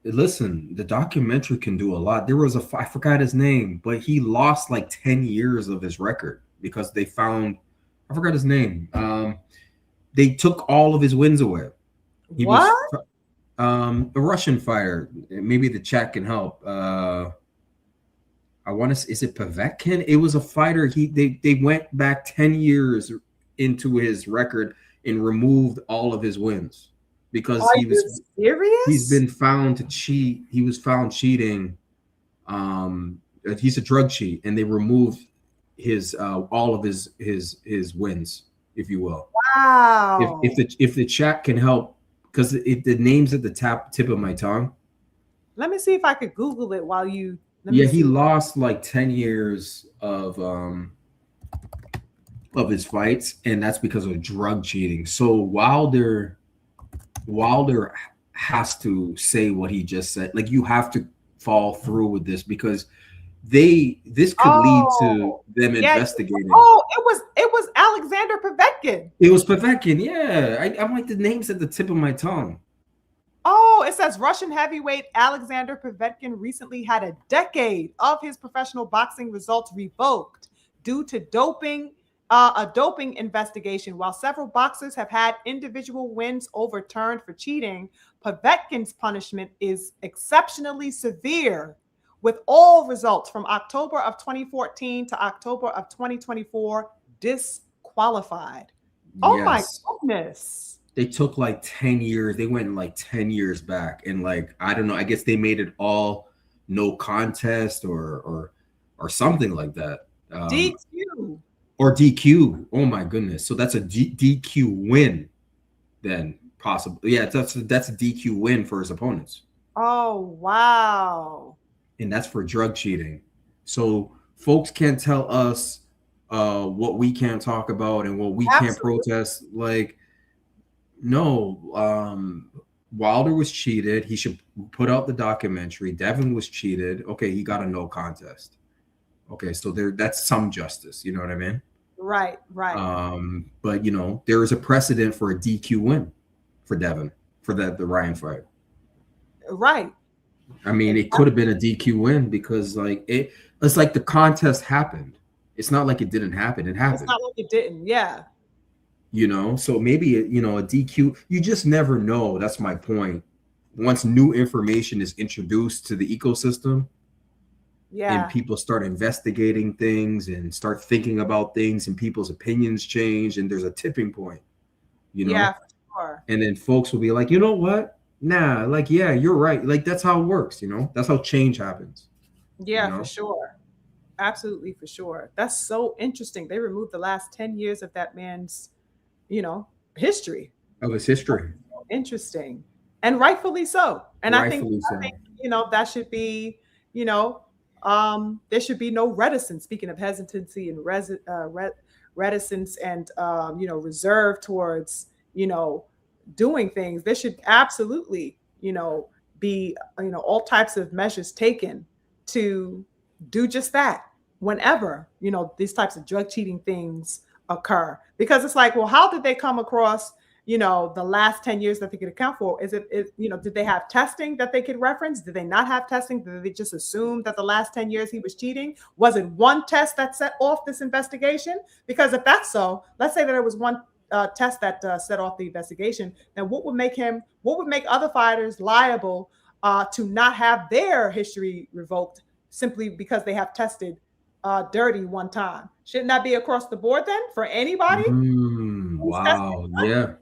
listen, the documentary can do a lot. There was I forgot his name, but he lost like 10 years of his record because they found, I forgot his name. They took all of his wins away. He was a Russian fighter. Maybe the chat can help. I want to. Is it Povetkin? It was a fighter. They went back 10 years into his record and removed all of his wins because he was serious. He's been found to cheat. He was found cheating. He's a drug cheat, and they removed his all of his wins, if you will. Wow. If the chat can help. Because the name's at the tip of my tongue. Let me see if I could Google it while you. He lost like 10 years of his fights, and that's because of drug cheating. So Wilder has to say what he just said. Like, you have to follow through with this because this could lead to them investigating. Oh, it was Alexander Povetkin. It was Povetkin, yeah. I'm like, the name's at the tip of my tongue. Oh, it says Russian heavyweight Alexander Povetkin recently had a decade of his professional boxing results revoked due to a doping investigation. While several boxers have had individual wins overturned for cheating, Povetkin's punishment is exceptionally severe, with all results from October of 2014 to October of 2024 disqualified. Oh my goodness. They took like 10 years. They went like 10 years back. And like, I don't know, I guess they made it all no contest or something like that. DQ. Or DQ. Oh my goodness. So that's a DQ win then possibly. Yeah, that's a DQ win for his opponents. Oh, wow. And that's for drug cheating. So folks can't tell us what we can't talk about and what we can't Absolutely. protest. Like, no, Wilder was cheated. He should put out the documentary. Devin was cheated. Okay, he got a no contest. Okay, so that's some justice. You know what I mean? Right, right, But there is a precedent for a DQ win for Devin for the Ryan fight. right. I mean, It, it could have been a DQ win because it's like the contest happened. It's not like it didn't happen. It it's happened. not like it didn't. Yeah. So maybe a DQ. You just never know. That's my point. Once new information is introduced to the ecosystem and Yeah. people start investigating things and start thinking about things and people's opinions change and there's a tipping point, you Yeah, know, for sure. and then folks will be like, you know what? Nah, like, yeah, you're right. Like, that's how it works. That's how change happens, you Yeah, for know, sure. Absolutely, for sure. That's so interesting. They removed the last 10 years of that man's, you know, history. of his That's history. so interesting. And rightfully so. And Rightfully so. that should be, you know, there should be no reticence. Speaking of hesitancy and reticence and reserve towards, doing things, there should absolutely, be, all types of measures taken to do just that whenever, these types of drug cheating things occur. Because it's like, well, how did they come across the last 10 years that they could account for? Did they have testing that they could reference? Did they not have testing? Did they just assume that the last 10 years he was cheating? Was it one test that set off this investigation? Because if that's so, let's say that it was one test that set off the investigation, then what would make other fighters liable to not have their history revoked simply because they have tested dirty one time? Shouldn't that be across the board then for anybody who's tested? Wow. Yeah.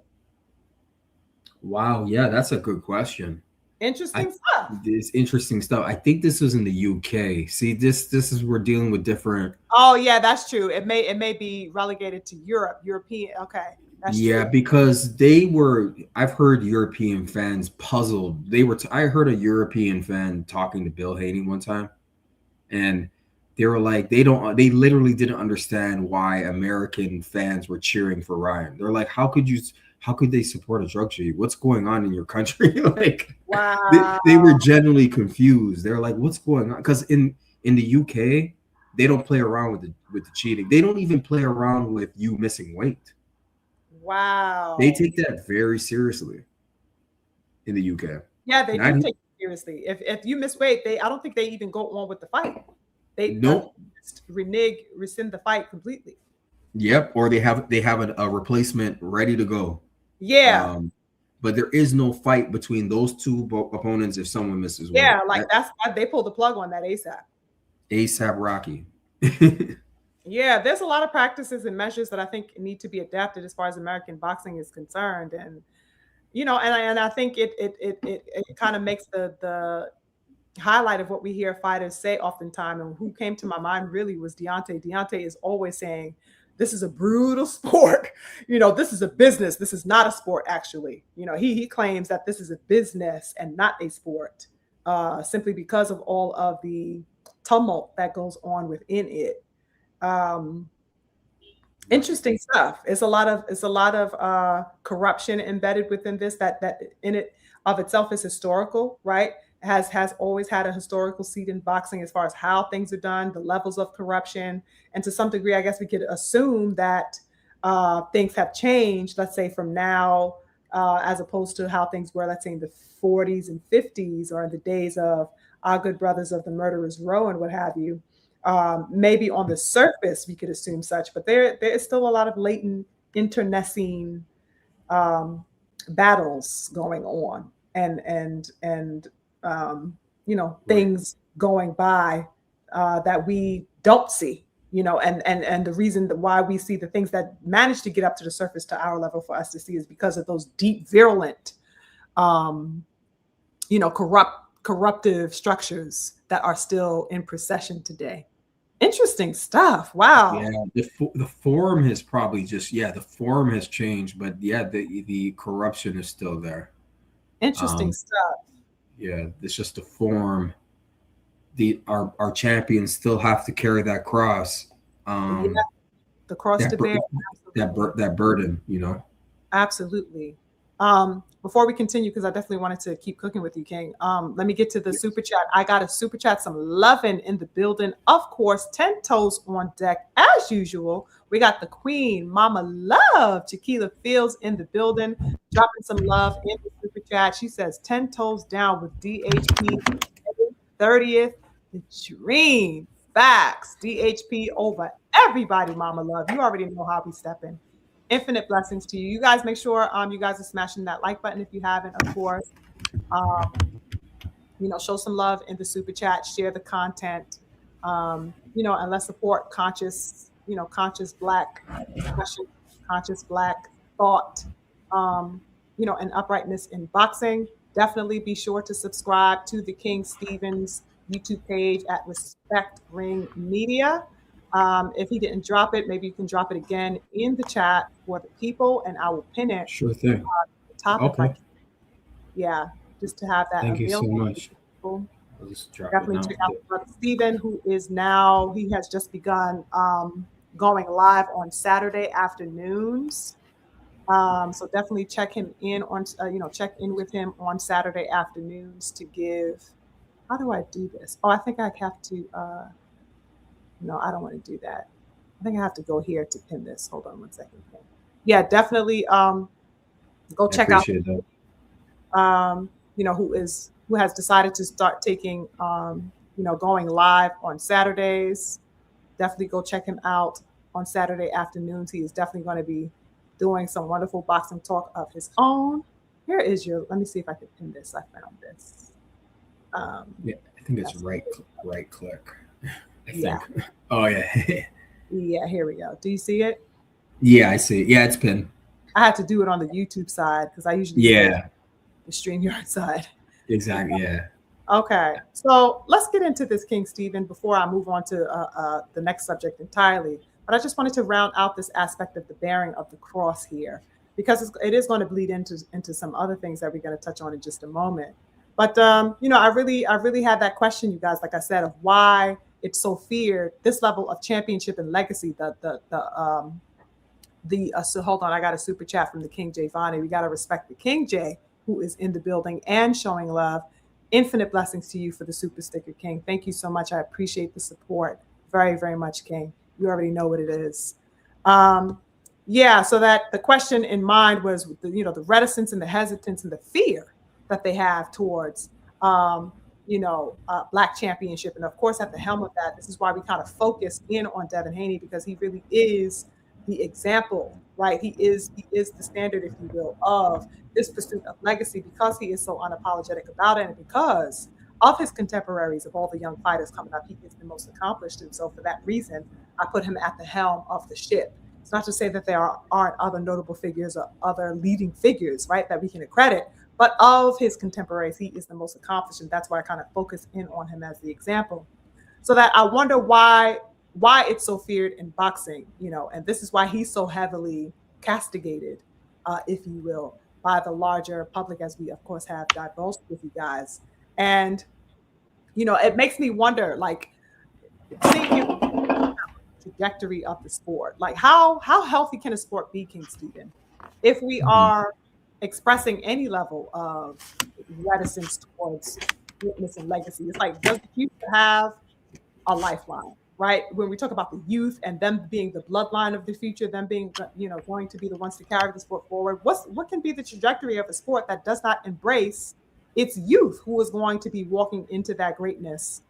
Wow. Yeah. That's a good question. I Interesting stuff. This interesting stuff. I think this was in the UK. See, this is we're dealing with different. Oh yeah, that's true. It may be relegated to European. Okay, that's Yeah, true. because I've heard European fans puzzled. I heard a European fan talking to Bill Haney one time, and they were like, they literally didn't understand why American fans were cheering for Ryan. They're like, how could they support a drug cheat? What's going on in your country? Like, they were Wow. genuinely confused. They're like, what's going on? Because in the UK, they don't play around with the cheating. They don't even play around with you missing weight. They Wow. take that very seriously in the UK. Yeah, they And do take it seriously. If you miss weight, I don't think they even go on with the fight. They nope. just rescind the fight completely. Yep. Or they have a replacement ready to go. Yeah. Um, but there is no fight between those two opponents if someone misses weight. Yeah, like they pulled the plug on that ASAP. ASAP Rocky. Yeah, there's a lot of practices and measures that I think need to be adapted as far as American boxing is concerned. And and I think it kind of makes the highlight of what we hear fighters say oftentimes. And who came to my mind really was Deontay. Deontay is always saying, "This is a brutal sport. This is a business. This is not a sport. Actually, he claims that this is a business and not a sport, simply because of all of the tumult that goes on within it." Um, Right. Interesting stuff. It's a lot of corruption embedded within this that in it of itself is historical, right? Has always had a historical seat in boxing as far as how things are done, the levels of corruption, and to some degree, I guess we could assume that things have changed. Let's say from now, as opposed to how things were, let's say in the 40s and 50s, or in the days of our good brothers of the murderers row and what have you. Maybe on the surface we could assume such, but there is still a lot of latent internecine um, battles going on, and Right. things going by that we don't see. And the reason that why we see the things that manage to get up to the surface to our level for us to see is because of those deep, virulent, um, corruptive structures that are still in procession today. Interesting stuff. Yeah, Wow. the form has probably just the form has changed, but yeah, the corruption is still there. Interesting Um, stuff. yeah, it's just the form. Our champions still have to carry that cross. Yeah, Um, the cross to that bear. Absolutely. that burden, you know. Absolutely. Before we continue, because I definitely wanted to keep cooking with you, King. Let me get to the super chat. I got a super chat, some loving in the building. Of course, 10 toes on deck as usual. We got the Queen, Mama Love, Chiquila Fields in the building, dropping some love in the super chat. She says 10 toes down with DHP 30th. The dream. Facts. DHP over everybody, Mama Love. You already know how we stepping. Infinite blessings to you. You guys make sure you guys are smashing that like button if you haven't, of course. Um, show some love in the super chat, share the content, and let's support conscious Black discussion, conscious Black thought, and uprightness in boxing. Definitely be sure to subscribe to the King Stevens YouTube page at Respect Ring Media. If he didn't drop it, maybe you can drop it again in the chat for the people, and I will pin it. Sure thing. At the top. Okay. Yeah, just to have that Thank available. You so much. Definitely check out Brother Stephen, who is now, he has just begun going live on Saturday afternoons. So definitely check him in on, check in with him on Saturday afternoons to give, how do I do this? Oh, I think I have to, no, I don't want to do that. I think I have to go here to pin this. Hold on one second. Yeah, definitely go check out, who has decided to start taking, going live on Saturdays. Definitely go check him out on Saturday afternoons. He is definitely going to be doing some wonderful boxing talk of his own. Here is let me see if I can pin this. I found this. Yeah, I think it's right click. I think. Yeah. Oh, yeah. Yeah, here we go. Do you see it? Yeah, I see it. Yeah, it's pinned. I had to do it on the YouTube side because I usually the StreamYard side. Exactly, yeah. Okay, so let's get into this, King Stephen, before I move on to the next subject entirely. But I just wanted to round out this aspect of the bearing of the cross here, because it is going to bleed into some other things that we're going to touch on in just a moment. But I really had that question, you guys, like I said, of why it's so feared, this level of championship and legacy. So hold on, I got a super chat from the King J Vani. We got to respect the King J, who is in the building and showing love. Infinite blessings to you for the super sticker, King. Thank you so much. I appreciate the support very, very much, King. You already know what it is. So that the question in mind was the reticence and the hesitance and the fear that they have towards Black championship. And of course, at the helm of that, this is why we kind of focus in on Devin Haney, because he really is the example, right? He is the standard, if you will, of this pursuit of legacy, because he is so unapologetic about it, and because of his contemporaries, of all the young fighters coming up, he is the most accomplished. And so for that reason, I put him at the helm of the ship. It's not to say that there aren't other notable figures or other leading figures, right, that we can accredit, but of his contemporaries, he is the most accomplished. And that's why I kind of focus in on him as the example. So that I wonder why it's so feared in boxing, and this is why he's so heavily castigated, if you will, by the larger public, as we of course have divulged with you guys. And it makes me wonder, like, seeing the trajectory of the sport, like how healthy can a sport be, King Stephen, if we are expressing any level of reticence towards greatness and legacy? It's like, does the future have a lifeline? Right? When we talk about the youth and them being the bloodline of the future, them being, going to be the ones to carry the sport forward, what can be the trajectory of a sport that does not embrace its youth, who is going to be walking into that greatness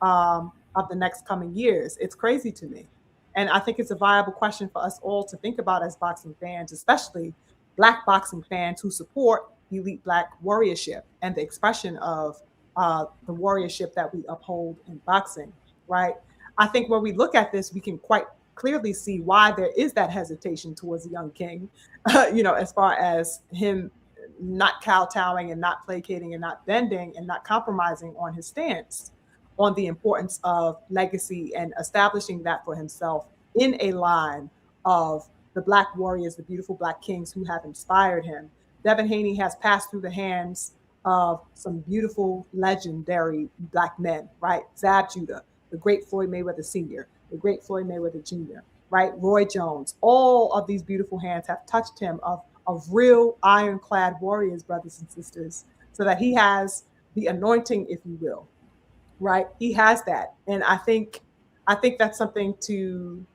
of the next coming years? It's crazy to me. And I think it's a viable question for us all to think about as boxing fans, especially Black boxing fans who support elite Black warriorship and the expression of the warriorship that we uphold in boxing, right? I think when we look at this, we can quite clearly see why there is that hesitation towards the young king, as far as him not kowtowing and not placating and not bending and not compromising on his stance on the importance of legacy and establishing that for himself in a line of the Black warriors, the beautiful Black kings who have inspired him. Devin Haney has passed through the hands of some beautiful, legendary Black men, right? Zab Judah, the great Floyd Mayweather Sr., the great Floyd Mayweather Jr., right? Roy Jones, all of these beautiful hands have touched him of real ironclad warriors, brothers and sisters, so that he has the anointing, if you will, right? He has that. And I think that's something to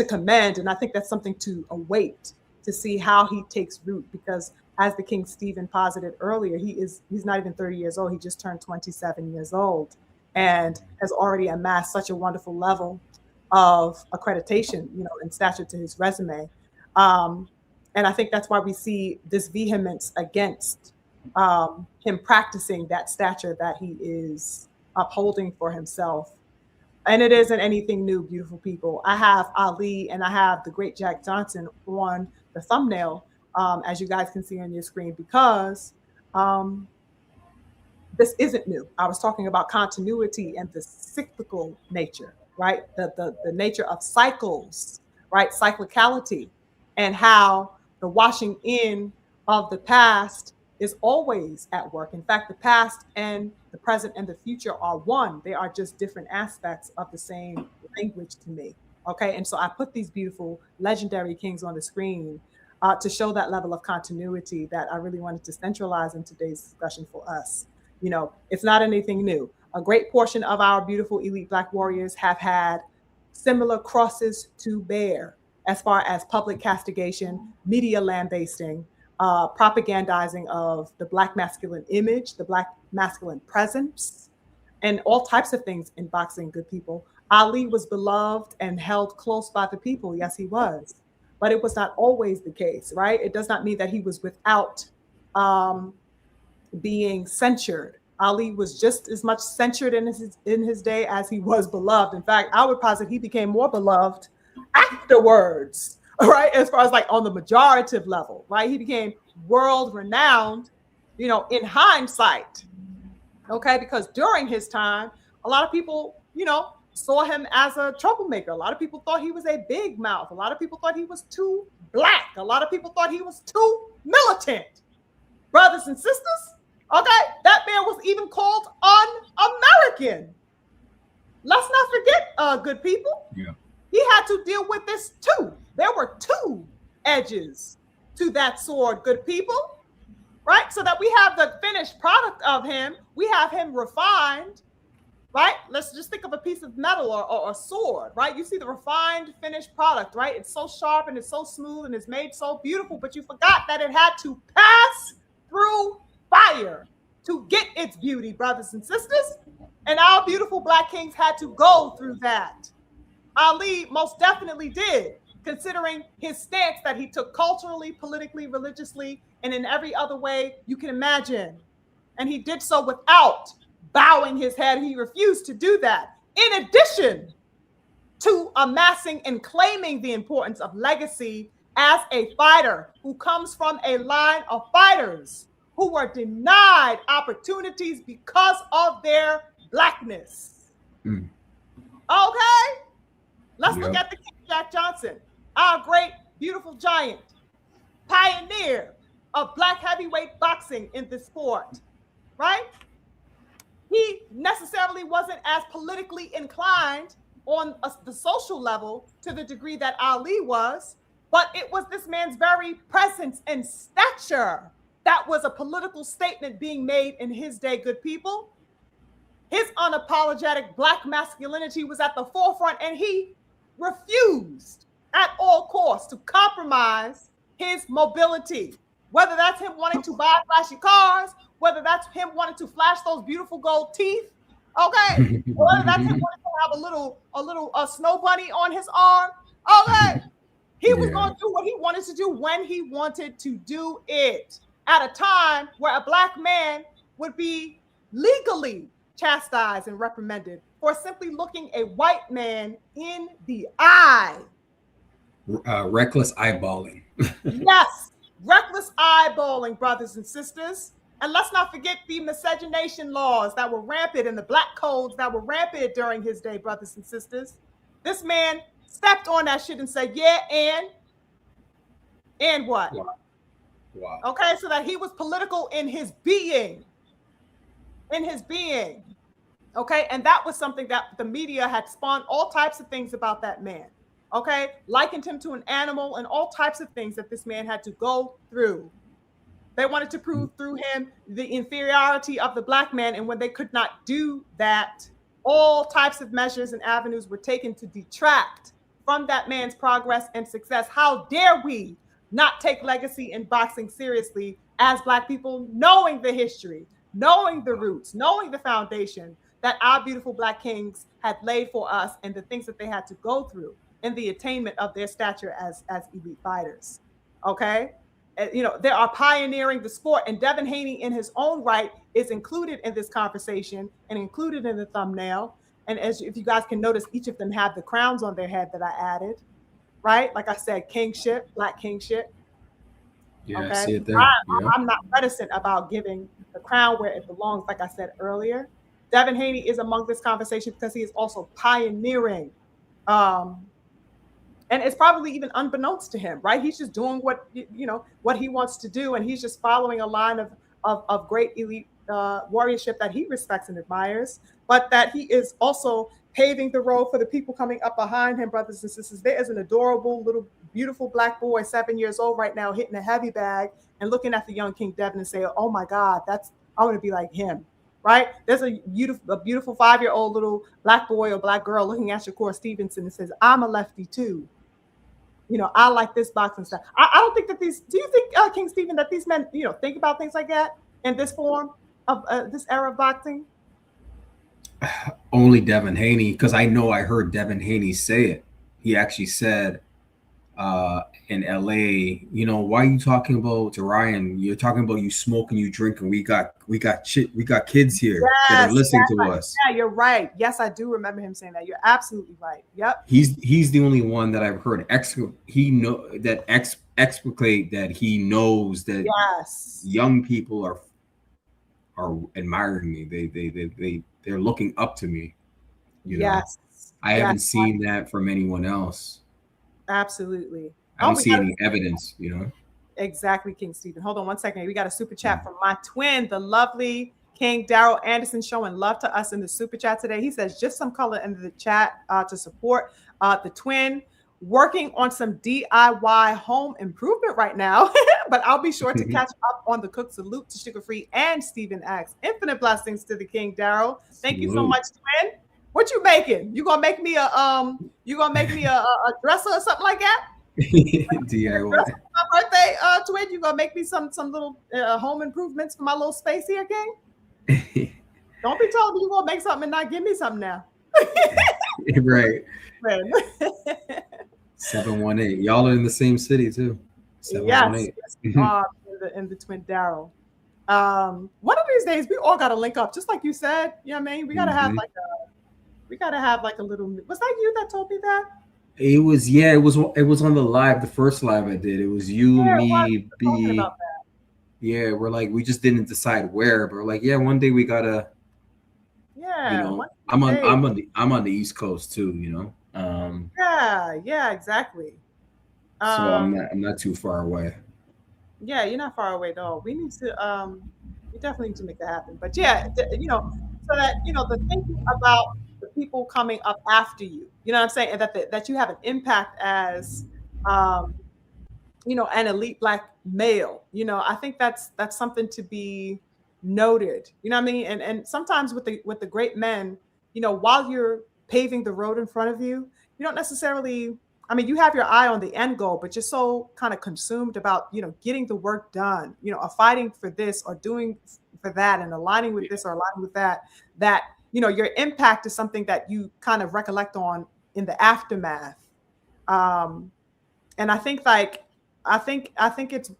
commend, and I think that's something to await to see how he takes root, because as the King Stephen posited earlier, he's not even 30 years old. He just turned 27 years old and has already amassed such a wonderful level of accreditation, and stature to his resume. Um, and I think that's why we see this vehemence against him practicing that stature that he is upholding for himself. And it isn't anything new, beautiful people. I have Ali and I have the great Jack Johnson on the thumbnail, as you guys can see on your screen, because um, this isn't new. I was talking about continuity and the cyclical nature, right? The nature of cycles, right? Cyclicality, and how the washing in of the past is always at work. In fact, the past and the present and the future are one. They are just different aspects of the same language to me. Okay. And so I put these beautiful legendary kings on the screen to show that level of continuity that I really wanted to centralize in today's discussion for us. It's not anything new. A great portion of our beautiful elite Black warriors have had similar crosses to bear as far as public castigation, media lambasting, propagandizing of the Black masculine image, the Black masculine presence, and all types of things in boxing, good people. Ali was beloved and held close by the people. Yes, he was. But it was not always the case, right? It does not mean that he was without being censured. Ali was just as much censured in his day as he was beloved. In fact, I would posit he became more beloved afterwards, right? As far as like on the majorative level, right? He became world renowned, in hindsight. Okay, because during his time, a lot of people, saw him as a troublemaker. A lot of people thought he was a big mouth. A lot of people thought he was too Black. A lot of people thought he was too militant. Brothers and sisters, okay, that man was even called un-American. Let's not forget, good people. Yeah. He had to deal with this too. There were two edges to that sword, good people, right? So that we have the finished product of him. We have him refined, right? Let's just think of a piece of metal or a sword, right? You see the refined finished product, right? It's so sharp and it's so smooth and it's made so beautiful, but you forgot that it had to pass through fire to get its beauty, brothers and sisters. And our beautiful Black kings had to go through that. Ali most definitely did, considering his stance that he took culturally, politically, religiously, and in every other way you can imagine. And he did so without bowing his head. He refused to do that. In addition to amassing and claiming the importance of legacy as a fighter who comes from a line of fighters who were denied opportunities because of their Blackness. Okay? Let's look at the King Jack Johnson, our great, beautiful giant, pioneer of Black heavyweight boxing in the sport, right? He necessarily wasn't as politically inclined on the social level to the degree that Ali was, but it was this man's very presence and stature that was a political statement being made in his day, good people. His unapologetic Black masculinity was at the forefront, and he refused at all costs to compromise his mobility. Whether that's him wanting to buy flashy cars, whether that's him wanting to flash those beautiful gold teeth, okay, whether that's him wanting to have a little snow bunny on his arm, okay, he was going to do what he wanted to do when he wanted to do it, at a time where a Black man would be legally chastised and reprimanded for simply looking a white man in the eye. Reckless eyeballing. Yes, reckless eyeballing, brothers and sisters. And let's not forget the miscegenation laws that were rampant and the Black codes that were rampant during his day, brothers and sisters. This man stepped on that shit and said, yeah, and what? Wow. Okay, so that he was political in his being. In his being. Okay, and that was something that the media had spawned all types of things about that man. okay, likened him to an animal and all types of things that this man had to go through. They wanted to prove through him the inferiority of the black man. And when they could not do that, all types of measures and avenues were taken to detract from that man's progress and success. How dare we not take legacy in boxing seriously as black people, knowing the history, knowing the roots, knowing the foundation that our beautiful black kings had laid for us and the things that they had to go through in the attainment of their stature as elite fighters. Okay. They are pioneering the sport, and Devin Haney in his own right is included in this conversation and included in the thumbnail. And if you guys can notice, each of them have the crowns on their head that I added, right? Like I said, kingship, black kingship. Yeah, okay. I see it there. I'm not reticent about giving the crown where it belongs, like I said earlier. Devin Haney is among this conversation because he is also pioneering and it's probably even unbeknownst to him, right? He's just doing what he wants to do, and he's just following a line of great elite warriorship that he respects and admires, but that he is also paving the road for the people coming up behind him, brothers and sisters. There is an adorable little beautiful black boy, 7 years old right now, hitting a heavy bag and looking at the young King Devin and saying, "Oh my God, I want to be like him." Right? There's a beautiful 5-year-old little black boy or black girl looking at Shakur Stevenson and says, "I'm a lefty too. I like this boxing style." I don't think that do you think, King Stephen, that these men, think about things like that in this form of this era of boxing? Only Devin Haney, because I heard Devin Haney say it. He actually said in LA, why are you talking about, to Ryan, you're talking about you smoking, you drinking. We got kids here that are listening to us. Yeah, you're right. Yes, I do remember him saying that. You're absolutely right. Yep. He's the only one that I've heard explicate that he knows that yes, young people are admiring me. They're looking up to me. Yes. I haven't seen that from anyone else. Absolutely. I don't see any evidence, Exactly, King Stephen. Hold on one second. We got a super chat from my twin, the lovely King Daryl Anderson, showing love to us in the super chat today. He says, just some color in the chat to support the twin. Working on some DIY home improvement right now, but I'll be sure to catch up on the cook. Salute to Sugar Free and Stephen X. Infinite blessings to the King Daryl. Thank you so much, twin. What you making? You gonna make me a dresser or something like that? DIY. My birthday, twin. You gonna make me some little home improvements for my little space here, King? Don't be telling me you gonna make something and not give me something now. Right. 718. Y'all are in the same city too. 718. Yes. In the twin Daryl. One of these days we all gotta link up, just like you said. You know what I mean? We gotta have like a little. Was that you that told me that? It was on the live, the first live I did. It was you, me, B. Yeah, we're like, we just didn't decide where, but we're like, yeah, one day we gotta. Yeah, I'm on the East Coast too, Yeah, exactly. So I'm not too far away. Yeah, you're not far away at all. We need to we definitely need to make that happen. But yeah, so that the thinking about the people coming up after you, you know what I'm saying, and that you have an impact as an elite black male. I think that's something to be noted. You know what I mean? And sometimes with the great men, while you're paving the road in front of you, you don't necessarily, you have your eye on the end goal, but you're so kind of consumed about, getting the work done, or fighting for this or doing for that and aligning with this or aligning with that, your impact is something that you kind of recollect on in the aftermath. And I think it's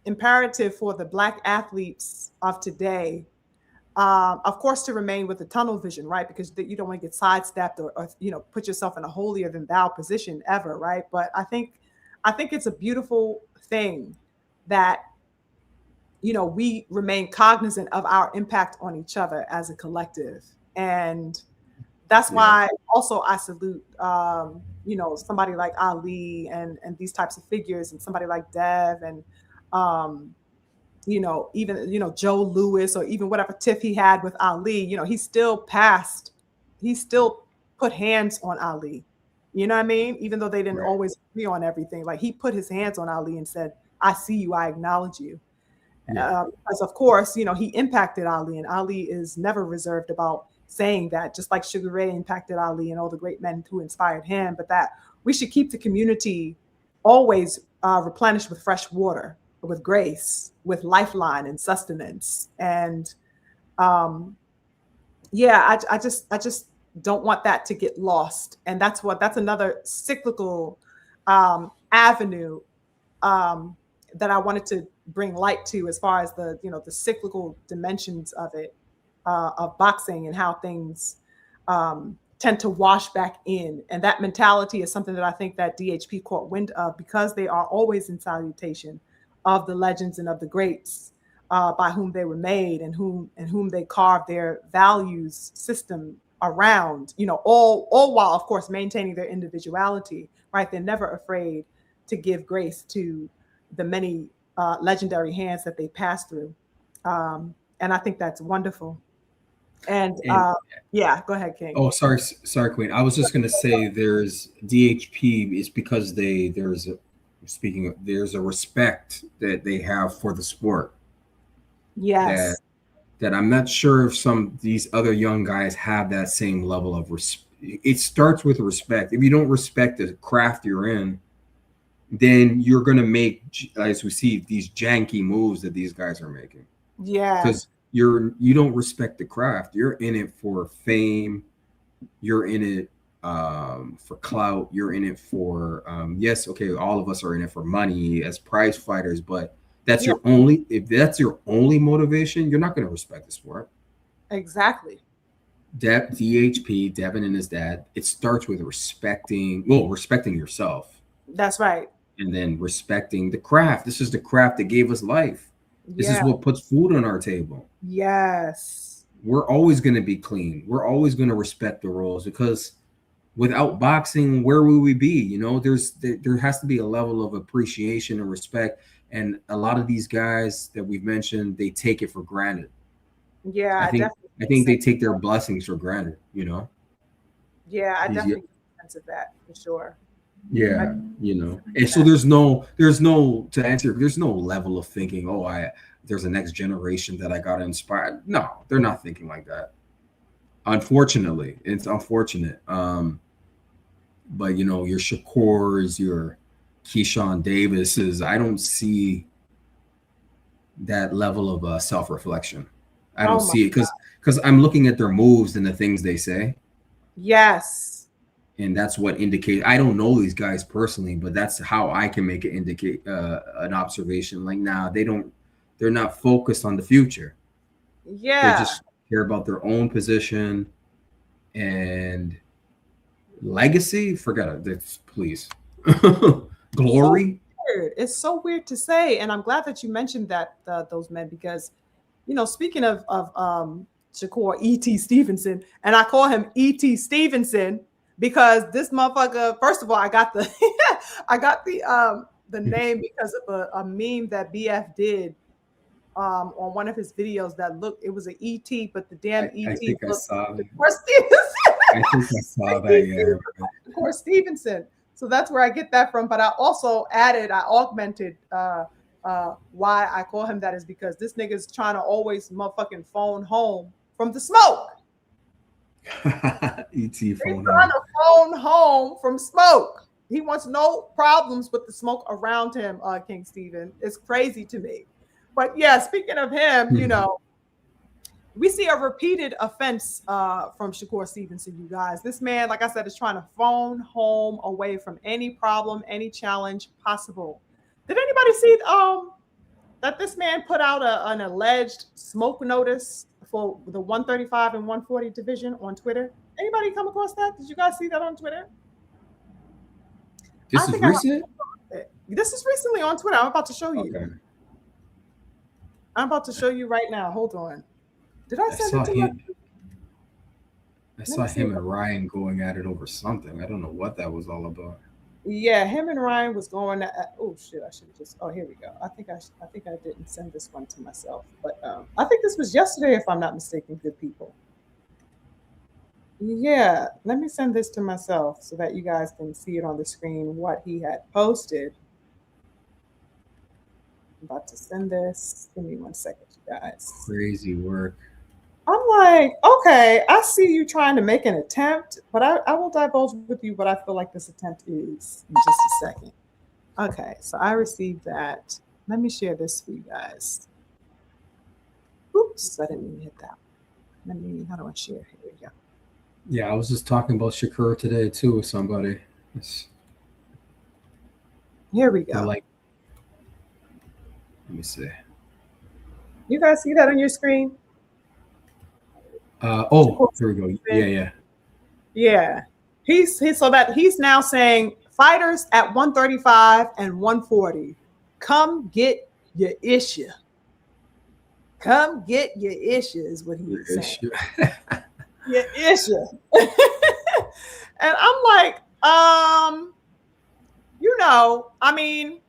imperative for the black athletes of today, of course, to remain with the tunnel vision, right? Because you don't want to get sidestepped or put yourself in a holier than thou position ever, right? But I think it's a beautiful thing that we remain cognizant of our impact on each other as a collective, and that's why also I salute somebody like Ali and these types of figures, and somebody like Dev and even Joe Louis, or even whatever tiff he had with Ali. He still put hands on Ali. You know what I mean? Even though they didn't Right. always agree on everything, like he put his hands on Ali and said, "I see you, I acknowledge you." Yeah. Because of course, he impacted Ali, and Ali is never reserved about saying that. Just like Sugar Ray impacted Ali and all the great men who inspired him, but that we should keep the community always replenished with fresh water, with grace, with lifeline and sustenance, and um, yeah, I just don't want that to get lost, and that's another cyclical avenue um, that I wanted to bring light to, as far as the cyclical dimensions of it, of boxing, and how things tend to wash back in, and that mentality is something that I think that DHP caught wind of, because they are always in salutation of the legends and of the greats by whom they were made, and whom they carved their values system around, all while of course maintaining their individuality, right? They're never afraid to give grace to the many legendary hands that they pass through, and I think that's wonderful. And And yeah, go ahead, King. oh, sorry, Queen. I was just gonna say there's DHP is because there's a respect that they have for the sport that Yes. that I'm not sure if some these other young guys have that same level of respect. It starts with respect. If you don't respect the craft you're in, then you're gonna make, as we see, these janky moves that these guys are making, Yeah. because you don't respect the craft. You're in it for fame. You're in it for clout. You're in it for yes, okay. All of us are in it for money as prize fighters, but Yeah. if that's your only motivation, you're not going to respect the sport. Exactly. DHP, Devin and his dad, it starts with respecting yourself, That's right. and then respecting the craft. This is the craft that gave us life. This is Yeah. what puts food on our table. Yes. We're always going to be clean. We're always going to respect the rules, because without boxing, where would we be? There has to be a level of appreciation and respect. And a lot of these guys that we've mentioned, they take it for granted. Yeah, I I think definitely I get the think they sense. take their blessings for granted. Yeah, I These definitely get the sense of that for sure. I, Yeah. And so there's no to answer, there's no level of thinking, oh, there's a next generation that I gotta inspire. No, they're not thinking like that. Unfortunately, it's unfortunate. But your Shakurs, your Keyshawn Davises, I don't see that level of self-reflection. I don't oh my, see it, because I'm looking at their moves and the things they say, yes. and that's what indicate. I don't know these guys personally, but that's how I can make it indicate an observation. Like, now they're not focused on the future. They Yeah. just care about their own position and legacy. Forget it. Please. So Glory. weird. It's so weird to say, and I'm glad that you mentioned that those men, because speaking of Shakur E.T. Stevenson, and I call him E.T. Stevenson because this motherfucker. First of all, I got the I got the name because of a meme that BF did on one of his videos that looked, it was an ET, but the damn I ET think I looked saw like that. Shakur Stevenson. I think I saw The that. ET Yeah. looked like Shakur Stevenson. So that's where I get that from. But I also I augmented why I call him that is because this nigga's trying to always motherfucking phone home from the smoke. ET He's phone trying home. to phone home from smoke. He wants no problems with the smoke around him, King Stephen. It's crazy to me. But yeah, speaking of him, we see a repeated offense from Shakur Stevenson, you guys. This man, like I said, is trying to phone home away from any problem, any challenge possible. Did anybody see that this man put out an alleged smoke notice for the 135 and 140 division on Twitter? Anybody come across that? Did you guys see that on Twitter? I This is think I have recent. it. This is recently on Twitter. I'm about to show you. Okay. I'm about to show you right now. Hold on. Did I I send it saw to you? him. I Let saw me see. him and Ryan going at it over something. I don't know what that was all about. Yeah, him and Ryan was going. Oh shit! I should have just. Oh, here we go. I think I didn't send this one to myself, but I think this was yesterday, if I'm not mistaken. Good people. Yeah, let me send this to myself so that you guys can see it on the screen what he had posted. I'm about to send this. Give me 1 second, you guys. Crazy work. I'm like, okay, I see you trying to make an attempt, but I will divulge with you what I feel like this attempt is in just a second. Okay, so I received that. Let me share this for you guys. Oops, I didn't mean to hit that. How do I share? Here we go. Yeah, I was just talking about Shakur today too with somebody. It's, Here we they're go. like, let me see. You guys see that on your screen? Oh, here we go. Yeah. Yeah. He's so that he's now saying fighters at 135 and 140, come get your issue. Come get your issue is what he was saying. Your issue. And I'm like, I mean,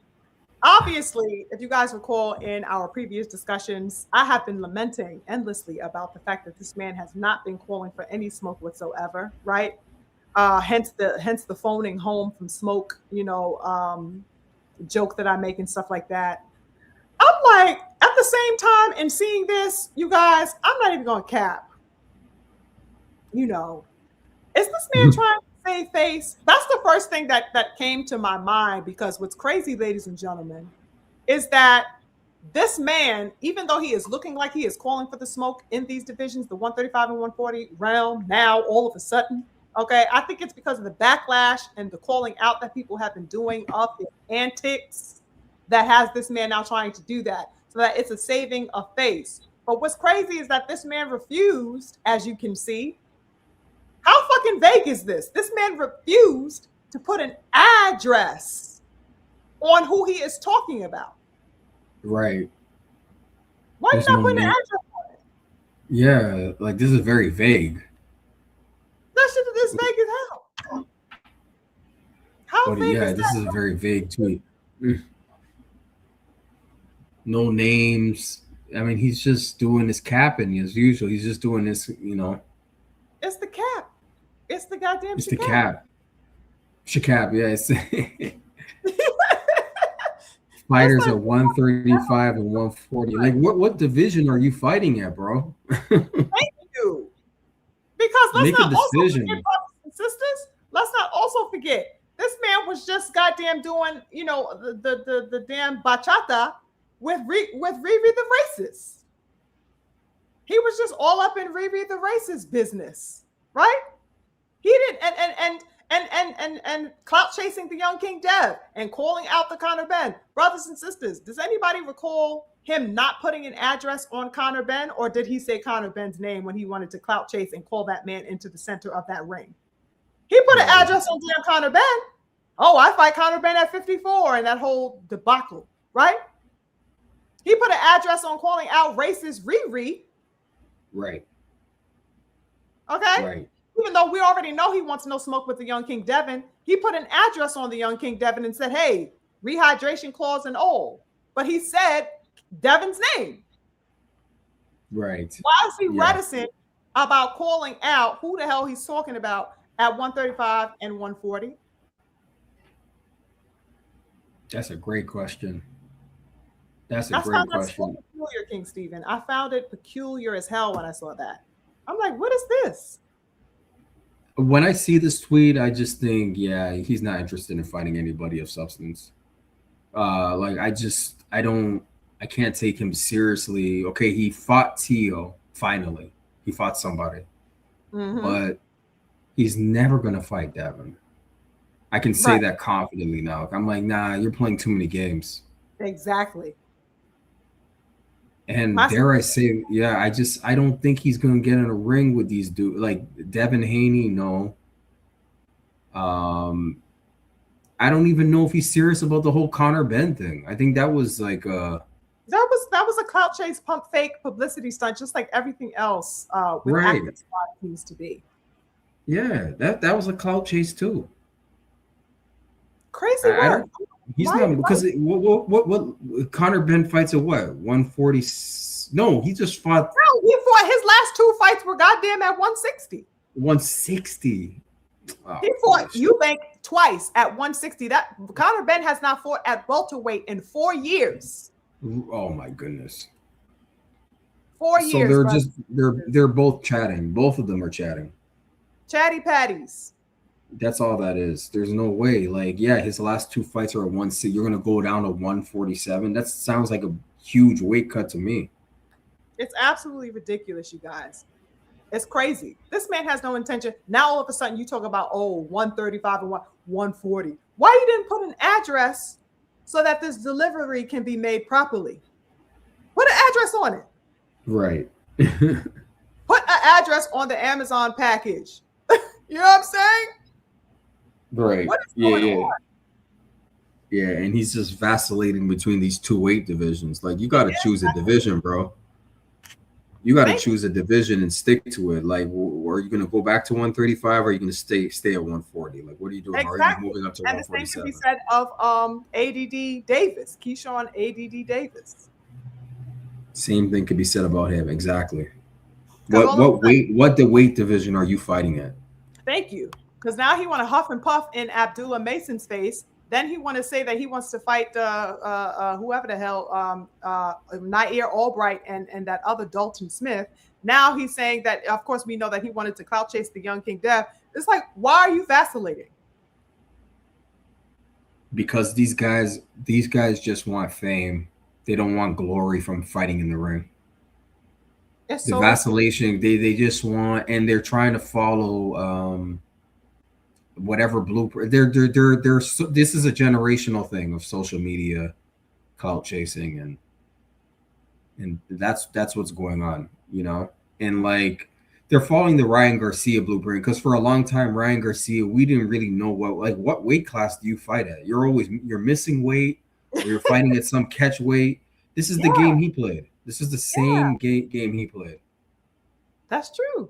obviously, if you guys recall in our previous discussions, I have been lamenting endlessly about the fact that this man has not been calling for any smoke whatsoever, right? Hence the phoning home from smoke, joke that I make and stuff like that. I'm like, at the same time, in seeing this, you guys, I'm not even gonna cap. Is this man trying to save face? That's the first thing that came to my mind, because what's crazy, ladies and gentlemen, is that this man, even though he is looking like he is calling for the smoke in these divisions, the 135 and 140 realm, now all of a sudden, okay, I think it's because of the backlash and the calling out that people have been doing of his antics that has this man now trying to do that, so that it's a saving of face. But what's crazy is that this man refused, as you can see. How fucking vague is this? This man refused to put an address on who he is talking about. Right. Why are you not putting an address on it? Yeah, like this is very vague. That shit is vague as hell. How vague is this is a very vague tweet. No names. I mean, he's just doing his capping as usual. He's just doing this, It's the cap. It's the goddamn It's the cap. Shakab, yeah. It's fighters at 135 and 140. Like, what division are you fighting at, bro? Thank you. Because let's not also forget, brothers and sisters, let's not also forget, this man was just goddamn doing, the damn bachata with Riri the Racist. He was just all up in Riri the Racist business, right? He didn't and clout chasing the young King Dev and calling out the Conor Ben. Brothers and sisters, does anybody recall him not putting an address on Conor Ben, or did he say Conor Ben's name when he wanted to clout chase and call that man into the center of that ring? He put an address on damn Conor Ben. Oh, I fight Conor Ben at 54 and that whole debacle, right? He put an address on calling out racist Riri. Right. Okay? Right. Even though we already know he wants no smoke with the young King Devin, he put an address on the young King Devin and said, hey, rehydration clause and all. But he said Devin's name. Right. Why is he reticent about calling out who the hell he's talking about at 135 and 140? That's a great question. That's a great question. So peculiar, King Stephen. I found it peculiar as hell when I saw that. I'm like, what is this? When I see this tweet, I just think, he's not interested in fighting anybody of substance. I can't take him seriously. Okay, he fought Tio, finally. He fought somebody. Mm-hmm. But he's never going to fight Devin. I can say that confidently now. I'm like, nah, you're playing too many games. Exactly. And dare I say, I don't think he's going to get in a ring with these dudes. Like Devin Haney, no. I don't even know if he's serious about the whole Conor Ben thing. I think that was like a... That was a clout chase, pump fake publicity stunt, just like everything else with active squad seems to be. Yeah, that was a clout chase too. Crazy work. He's not, because what Conor Ben fights at what? 140? No, he just fought. No, he fought, his last 2 fights were goddamn at 160. 160. He Oh, fought bullshit. Eubank twice at 160. That Conor Benn has not fought at welterweight in 4 years. Oh my goodness. 4 years, They're brother. just they're both chatting. Both of them are chatting. Chatty patties. That's all that is. There's no way. Like, yeah, his last two fights are at 160. You're gonna go down to 147. That sounds like a huge weight cut to me. It's absolutely ridiculous, you guys. It's crazy. This man has no intention. Now all of a sudden you talk about 135 and 140. Why you didn't put an address so that this delivery can be made properly? Put an address on it. Right. Put an address on the Amazon package. You know what I'm saying? Right. What is Yeah, going yeah. on? Yeah, and he's just vacillating between these two weight divisions. Like, you got to choose a division, bro. You got to Thank you. choose a division and stick to it. Like, are you going to go back to 135 or are you going to stay at 140? Like, what are you doing? Or are you Exactly. moving up to And the same can be 147? said of ADD Davis, Keyshawn ADD Davis. Same thing could be said about him. Exactly. Because all of a sudden, What the weight division are you fighting at? thank you. Because now he want to huff and puff in Abdullah Mason's face. Then he want to say that he wants to fight whoever the hell, Nair Albright and that other Dalton Smith. Now he's saying that, of course, we know that he wanted to clout chase the young King Dev. It's like, why are you vacillating? Because these guys just want fame. They don't want glory from fighting in the ring. It's The so vacillation, they just want, and they're trying to follow whatever blueprint. This is a generational thing of social media, clout chasing, and that's what's going on, you know. And like, they're following the Ryan Garcia blueprint, because for a long time Ryan Garcia, we didn't really know what weight class do you fight at. You're missing weight, or you're fighting at some catch weight. This is the yeah, game he played. This is the yeah, same game he played that's true.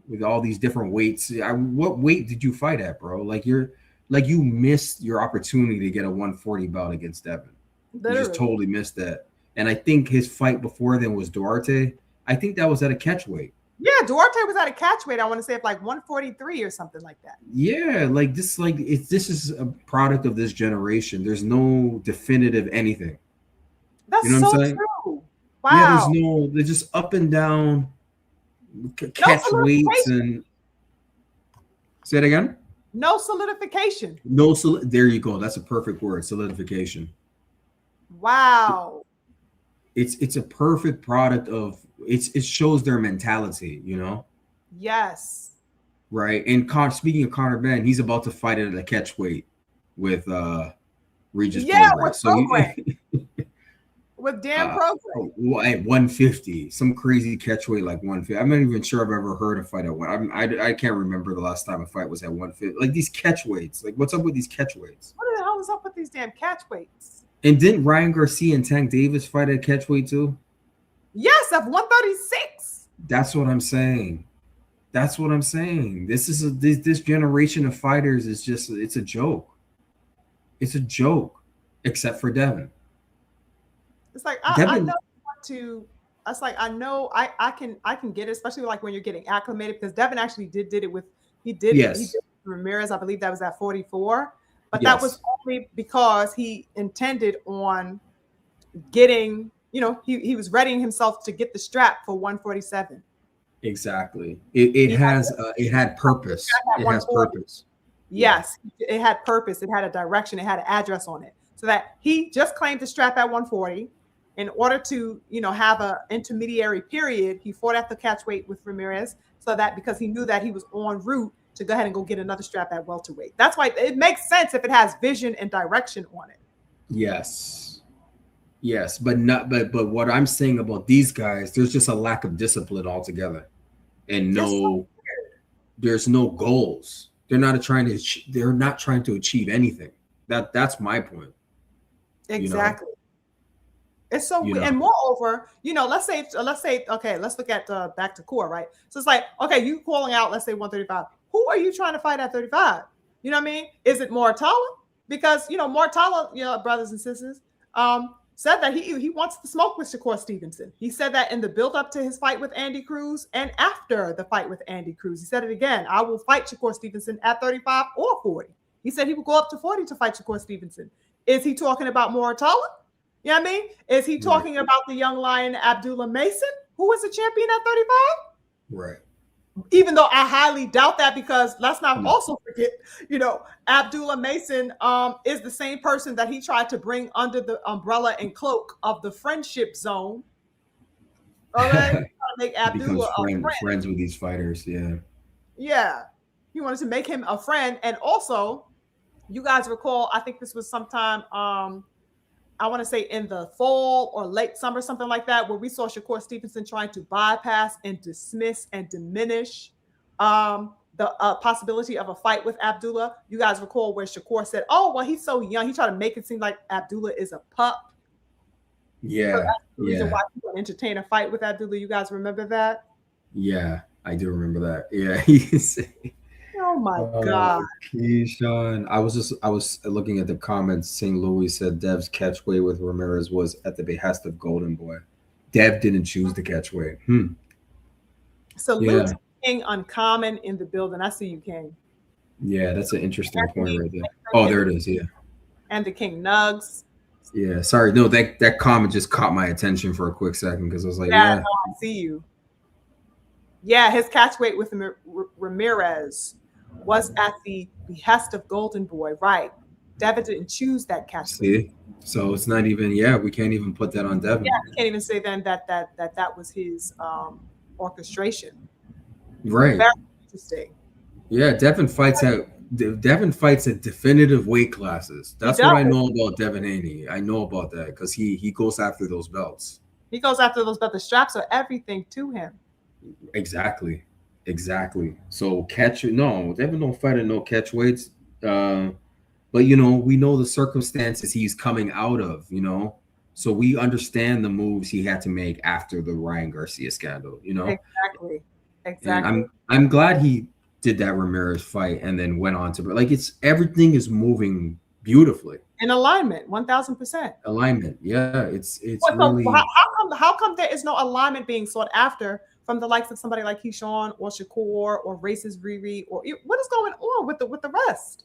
with all these different weights. What weight did you fight at, bro? You missed your opportunity to get a 140 bout against Devin. You just Literally. totally missed that. And I think his fight before then was Duarte. I think that was at a catch weight. Yeah, Duarte was at a catch weight. I want to say like 143 or something like that. Yeah, this is a product of this generation. There's no definitive anything. You That's know what so I'm saying? true. Yeah, Wow. they're just up and down No catch weights. solidification. And say it again. No solidification. No, there you go. That's a perfect word, solidification. Wow. It's a perfect product of it shows their mentality, you know, Yes. right? And speaking of Conor Benn, he's about to fight at a catch weight with Regis Yeah, Prograis. with So Prograis. he With Dan Prograis. at 150, some crazy catch weight like 150. I'm not even sure I've ever heard a fight at one. I can't remember the last time a fight was at 150. Like, these catch weights, like, what's up with these catch weights? What the hell is up with these damn catch weights? And didn't Ryan Garcia and Tank Davis fight at catch weight too? Yes, of 136. That's what I'm saying. That's what I'm saying. This generation of fighters is just, it's a joke. It's a joke, except for Devin. It's like I Devin, know what to. It's like I know I can get it, especially like when you're getting acclimated, because Devin actually did it with he did it yes, with Ramirez. I believe that was at 44, but that was yes, only because he intended on getting, he was readying himself to get the strap for 147. exactly. It He has it had purpose. had It has 140. purpose. Yeah, Yes, it had purpose. It had a direction. It had an address on it. So that he just claimed the strap at 140. In order to, have an intermediary period, he fought at the catch weight with Ramirez. So that because he knew that he was en route to go ahead and go get another strap at welterweight. That's why it makes sense if it has vision and direction on it. yes, yes. But not. But what I'm saying about these guys, there's just a lack of discipline altogether, and there's no goals. They're not trying to achieve anything. That's my point. Exactly. It's so You weird. know. And moreover, let's say, okay, let's look at back to core, right? So it's like, okay, you calling out, let's say 135. Who are you trying to fight at 35? You know what I mean? Is it Mortala? Because, Mortala, brothers and sisters, said that he wants to smoke with Shakur Stevenson. He said that in the build up to his fight with Andy Cruz and after the fight with Andy Cruz. He said it again. I will fight Shakur Stevenson at 35 or 40. He said he would go up to 40 to fight Shakur Stevenson. Is he talking about Moratala? You know what I mean? Is he talking about the young lion Abdullah Mason, who was a champion at 35? Right. Even though I highly doubt that, because let's not also forget, Abdullah Mason is the same person that he tried to bring under the umbrella and cloak of the friendship zone. All right, make Abdullah friends with these fighters. Yeah, he wanted to make him a friend, and also, you guys recall, I think this was sometime I want to say in the fall or late summer, something like that, where we saw Shakur Stevenson trying to bypass and dismiss and diminish the possibility of a fight with Abdullah. You guys recall where Shakur said, "Oh, well, he's so young." He tried to make it seem like Abdullah is a pup. Yeah. So that's the reason why he would entertain a fight with Abdullah. You guys remember that? Yeah, I do remember that. Yeah. Oh my God. Keyshawn. I was looking at the comments. St. Louis said Dev's catchweight with Ramirez was at the behest of Golden Boy. Dev didn't choose the catchweight. Salute to King Uncommon in the building. I see you, King. Yeah, that's an interesting point right there. Oh, there it is. Yeah. And the King Nugs. Yeah, sorry. No, that comment just caught my attention for a quick second because I was like, no, I see you. Yeah, his catchweight with Ramirez was at the behest of Golden Boy, right? Devin didn't choose that catchweight. See? So it's not even, we can't even put that on Devin. Yeah, we can't even say then that was his orchestration. Right. Very interesting. Yeah, Devin fights at definitive weight classes. That's what I know about Devin Haney. I know about that because he goes after those belts. He goes after those belts. The straps are everything to him. Exactly. So Devin don't fight at no catch weights. But we know the circumstances he's coming out of, so we understand the moves he had to make after the Ryan Garcia scandal, Exactly. And I'm glad he did that Ramirez fight and then went on to everything is moving beautifully in alignment. 1000% alignment. Yeah, it's well, really. How come there is no alignment being sought after from the likes of somebody like Keyshawn or Shakur or Racist Riri, or what is going on with the rest?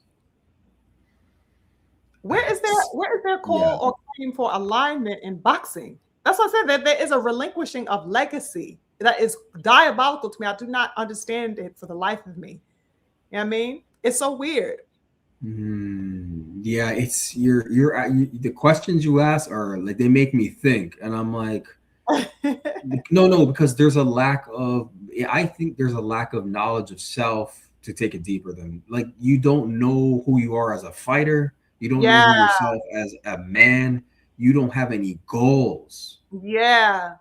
Where is their call or claim for alignment in boxing? That's what I said, that there is a relinquishing of legacy that is diabolical to me. I do not understand it for the life of me. You know what I mean? It's so weird. Yeah, it's the questions you ask are like, they make me think, and I'm like, no, because there's a lack of, I think there's a lack of knowledge of self to take it deeper than, like, you don't know who you are as a fighter. You don't know yourself as a man. You don't have any goals. Yeah.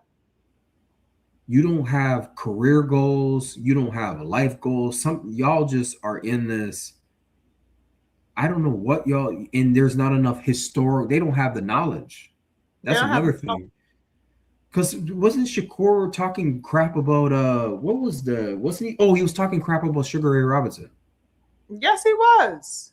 You don't have career goals. You don't have life goals. Y'all just are in this. I don't know what y'all, and there's not enough they don't have the knowledge. That's another thing. Because wasn't Shakur talking crap about he was talking crap about Sugar Ray Robinson. Yes, he was.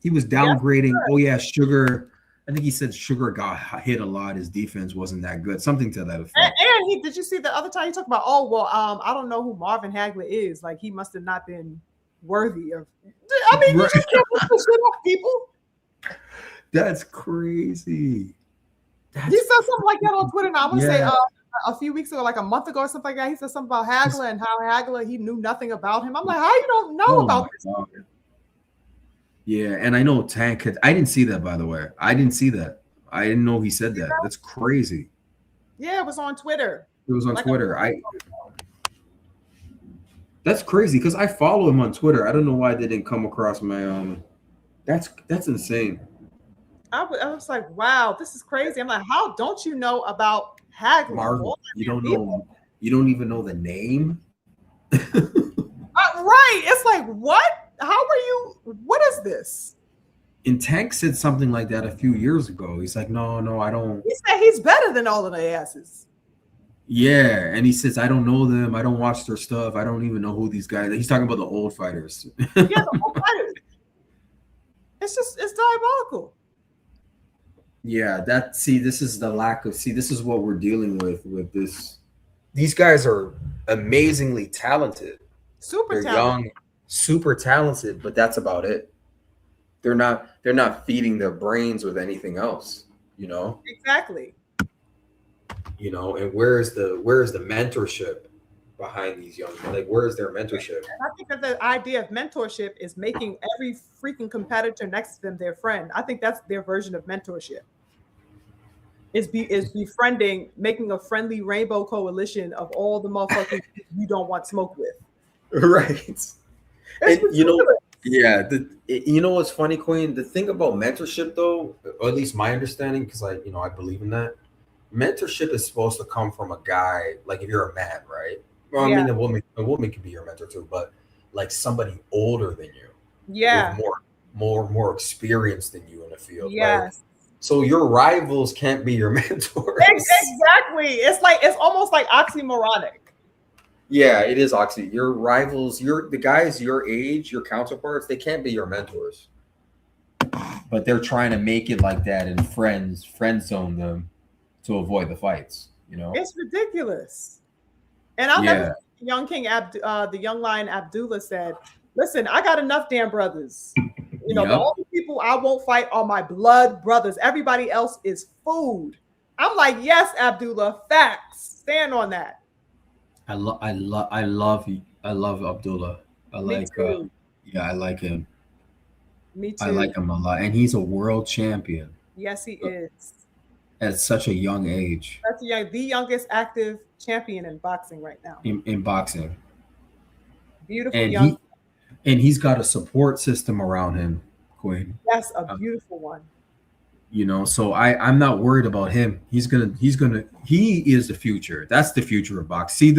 He was downgrading. Sugar. I think he said Sugar got hit a lot. His defense wasn't that good. Something to that effect. And did you see the other time he talked about, I don't know who Marvin Hagler is. Like, he must have not been worthy of. I mean, you just can't put this shit off people. That's crazy. He said something like that on Twitter. Now, I want to say a few weeks ago, like a month ago or something like that. He said something about Hagler and how Hagler, he knew nothing about him. I'm like, how you don't know about this? Yeah, and I know Tank I didn't see that, by the way. I didn't see that. I didn't know he said that. That's crazy. Yeah, it was on Twitter. It was on Twitter. That's crazy because I follow him on Twitter. I don't know why they didn't come across my That's insane. I was like, wow, this is crazy. I'm like, how don't you know about Hagler? Marvel, you don't know. You don't even know the name. Right. It's like, what? What is this? And Tank said something like that a few years ago. He's like, no, I don't. He said he's better than all of the asses. Yeah, and he says, I don't know them. I don't watch their stuff. I don't even know who these guys are. He's talking about the old fighters. The old fighters. It's diabolical. Yeah, this is the lack of this is what we're dealing with this. These guys are amazingly talented. Super They're talented. young, super talented, but that's about it. They're not feeding their brains with anything else, you know? Exactly. You know, and where is the mentorship behind these young, like where is their mentorship? And I think that the idea of mentorship is making every freaking competitor next to them their friend. I think that's their version of mentorship. Is befriending, making a friendly rainbow coalition of all the motherfuckers you don't want smoke with. Right. It's And you know, ridiculous. yeah, you know what's funny, Queen? The thing about mentorship, though, or at least my understanding, because I believe in that. Mentorship is supposed to come from a guy, like if you're a man, right? Well, I Yeah. mean, a woman can be your mentor too, but like somebody older than you, with Yeah. more experience than you in the field. Like, Yes. so your rivals can't be your mentors. Exactly. It's almost like oxymoronic. Yeah, it is Oxy. Your rivals, the guys your age, your counterparts, they can't be your mentors. But they're trying to make it like that and friend zone them to avoid the fights, you know? It's ridiculous. And I'll never Yeah. forget the young lion Abdullah said, "Listen, I got enough damn brothers. You know, the Yep. only people I won't fight are my blood brothers. Everybody else is food." I'm like, yes, Abdullah, facts. Stand on that. I love Abdullah. I Me like too. yeah, I like him. Me I too. like him a lot. And he's a world champion Yes, he is. at such a young age That's the youngest active champion in boxing right now. in boxing. Beautiful And young. he's got a support system around him, Queen. Yes, a Uh, beautiful one. you know, so I'm not worried about him. He is the future. That's the future of box. See,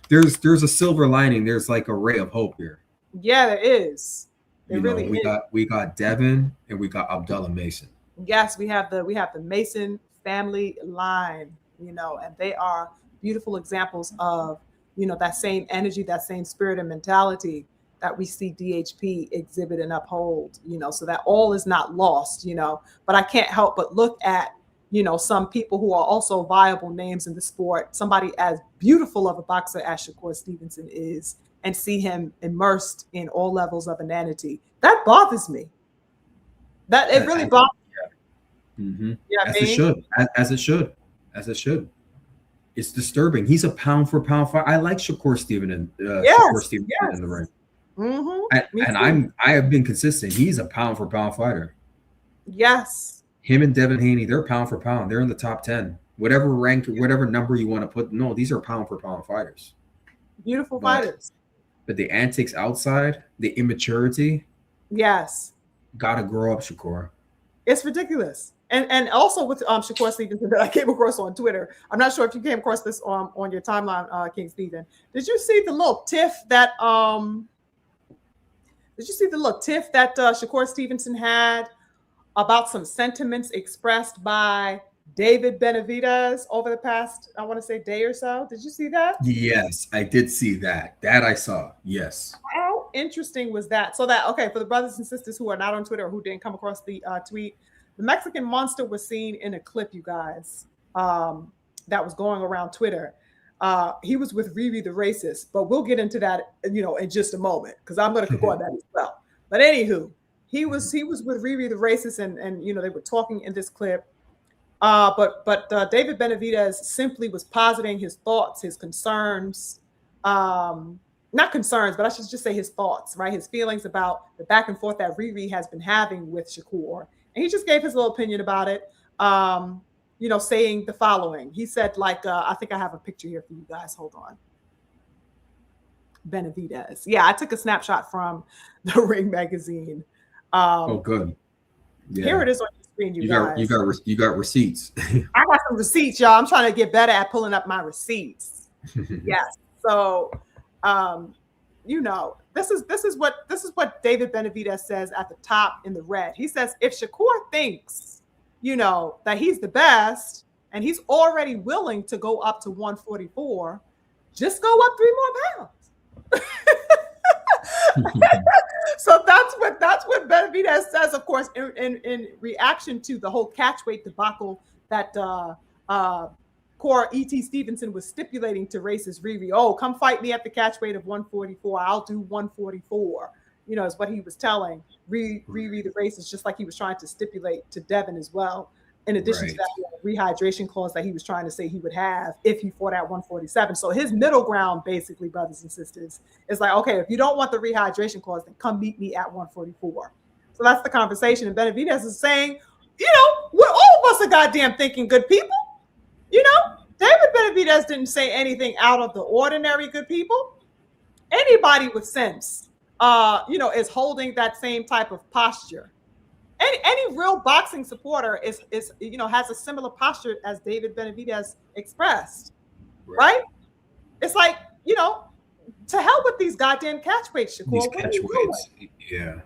there's a silver lining. There's like a ray of hope here. Yeah, there is. There You know, really is. we got Devin and we got Abdullah Mason. Yes, we have the Mason family line, and they are beautiful examples of, that same energy, that same spirit and mentality that we see DHP exhibit and uphold, so that all is not lost, but I can't help but look at, some people who are also viable names in the sport, somebody as beautiful of a boxer as Shakur Stevenson is, and see him immersed in all levels of inanity. That bothers me. That it really As, bothers. mm-hmm. You know what As I it mean? should, as it should, as it should. It's disturbing. He's a pound for pound fight. I like Shakur Yes, Stevenson in yes. the ring, Me and too. I have been consistent. He's a pound for pound fighter. Yes. Him and Devin Haney, they're pound for pound. They're in the top 10. Whatever rank, whatever number you want to put. No, these are pound for pound fighters. Beautiful But fighters. the antics outside, the immaturity, Yes. gotta grow up, Shakur. It's ridiculous. And also with Shakur Stevenson that I came across on Twitter. I'm not sure if you came across this on your timeline, King Steven. Did you see the little tiff that Shakur Stevenson had about some sentiments expressed by David Benavidez over the past, I want to say, day or so? Did you see that? Yes, I did see that. That I saw. Yes. How interesting was that? Okay, for the brothers and sisters who are not on Twitter or who didn't come across the tweet, the Mexican monster was seen in a clip, you guys, that was going around Twitter. He was with Riri the racist, but we'll get into that, in just a moment, because I'm going to go on that as well. But anywho, he was with Riri the racist, and they were talking in this clip. But David Benavidez simply was positing his thoughts, his concerns, not concerns, but I should just say his thoughts, right? His feelings about the back and forth that Riri has been having with Shakur. And he just gave his little opinion about it, saying the following. He said, I think I have a picture here for you guys. Hold on. Benavidez. Yeah, I took a snapshot from the Ring magazine. Oh, good. Yeah. Here it is on your screen, you guys. You got receipts. I got some receipts, y'all. I'm trying to get better at pulling up my receipts. Yes. So, this is what David Benavidez says at the top in the red. He says, if Shakur thinks, that he's the best and he's already willing to go up to 144, just go up 3 more pounds. So that's what Benavidez says, of course, in reaction to the whole catchweight debacle that Core E.T. Stevenson was stipulating to racist Riri. Oh, come fight me at the catchweight of 144. I'll do 144. Is what he was telling Riri the racist, just like he was trying to stipulate to Devin as well. In addition to that rehydration clause that he was trying to say he would have if he fought at 147. So his middle ground, basically, brothers and sisters, is like, okay, if you don't want the rehydration clause, then come meet me at 144. So that's the conversation. And Benavidez is saying, we're all of us are goddamn thinking good people. David Benavidez didn't say anything out of the ordinary, good people. Anybody with sense, is holding that same type of posture. Any real boxing supporter is has a similar posture as David Benavidez expressed, right? It's like, to hell with these goddamn catchweights, Shakur. These catchweights, yeah.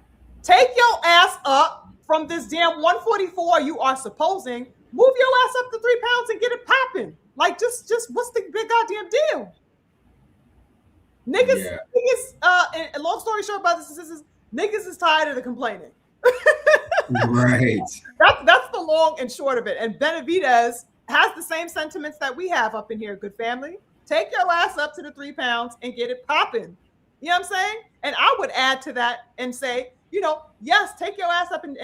Take your ass up from this damn 144 you are supposing. Move your ass up to 3 pounds and get it popping. Like, just what's the big goddamn deal? Niggas, and long story short, brothers and sisters, niggas is tired of the complaining. Right. That's the long and short of it. And Benavidez has the same sentiments that we have up in here, good family. Take your ass up to the 3 pounds and get it popping. You know what I'm saying? And I would add to that and say, yes, take your ass up and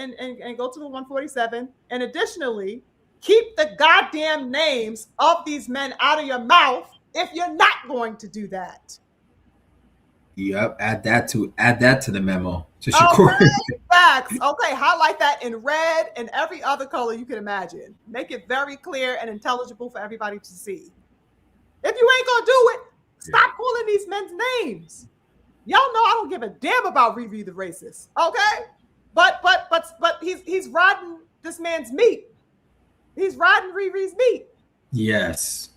go to the 147. And additionally, keep the goddamn names of these men out of your mouth if you're not going to do that. Yep, add that to the memo to Shakur. Okay, facts. Okay, highlight that in red and every other color you can imagine. Make it very clear and intelligible for everybody to see. If you ain't gonna do it, stop calling these men's names. Y'all know I don't give a damn about Riri the racist. Okay, but he's riding this man's meat. He's riding Riri's meat. Yes,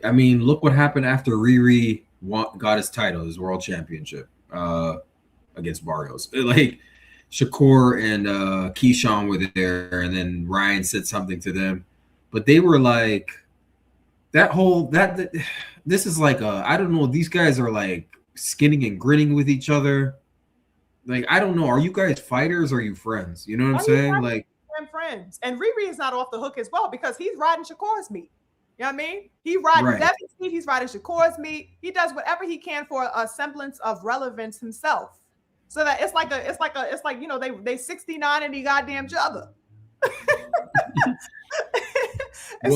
I mean, look what happened after Riri got his title, his world championship, against Barrios. Like, Shakur and Keyshawn were there, and then Ryan said something to them, but they were like, this is like I don't know. These guys are like skinning and grinning with each other. Like, I don't know. Are you guys fighters or are you friends? You know what I'm saying? Like, friends. And Riri is not off the hook as well because he's riding Shakur's meat. You know what I mean? He riding Devin's meat. He's riding Shakur's meat. He does whatever he can for a semblance of relevance himself. So that it's like they 69 and he goddamn each other. That's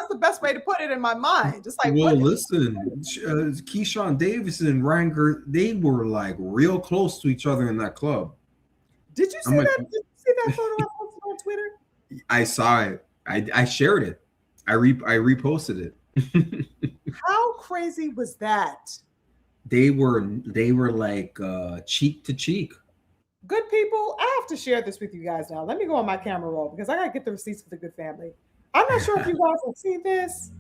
the best way to put it in my mind. Just like, listen, Keyshawn Davis and Ryan, they were like real close to each other in that club. Did you see that? Did you see that photo I posted on Twitter? I saw it. I shared it. I reposted it. How crazy was that? They were like cheek to cheek. Good people, I have to share this with you guys now. Let me go on my camera roll because I gotta get the receipts for the good family. I'm not sure if you guys have seen this,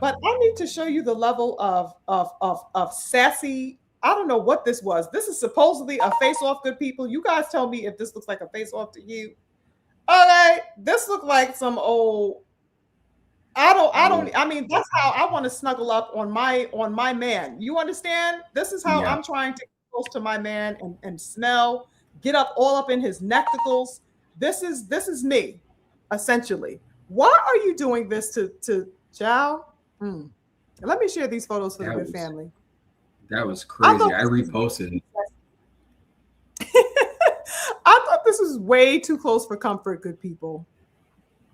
but I need to show you the level of sassy. I don't know what this was. This is supposedly a face-off, good people. You guys tell me if this looks like a face-off to you. Okay, this looked like some old. I mean, that's how I want to snuggle up on my man. You understand? This is how I'm trying to get close to my man and smell, get up all up in his nectacles. This is me, essentially. Why are you doing this to Chow? Let me share these photos for the good family. That was crazy. I reposted it. I thought this was way too close for comfort, good people.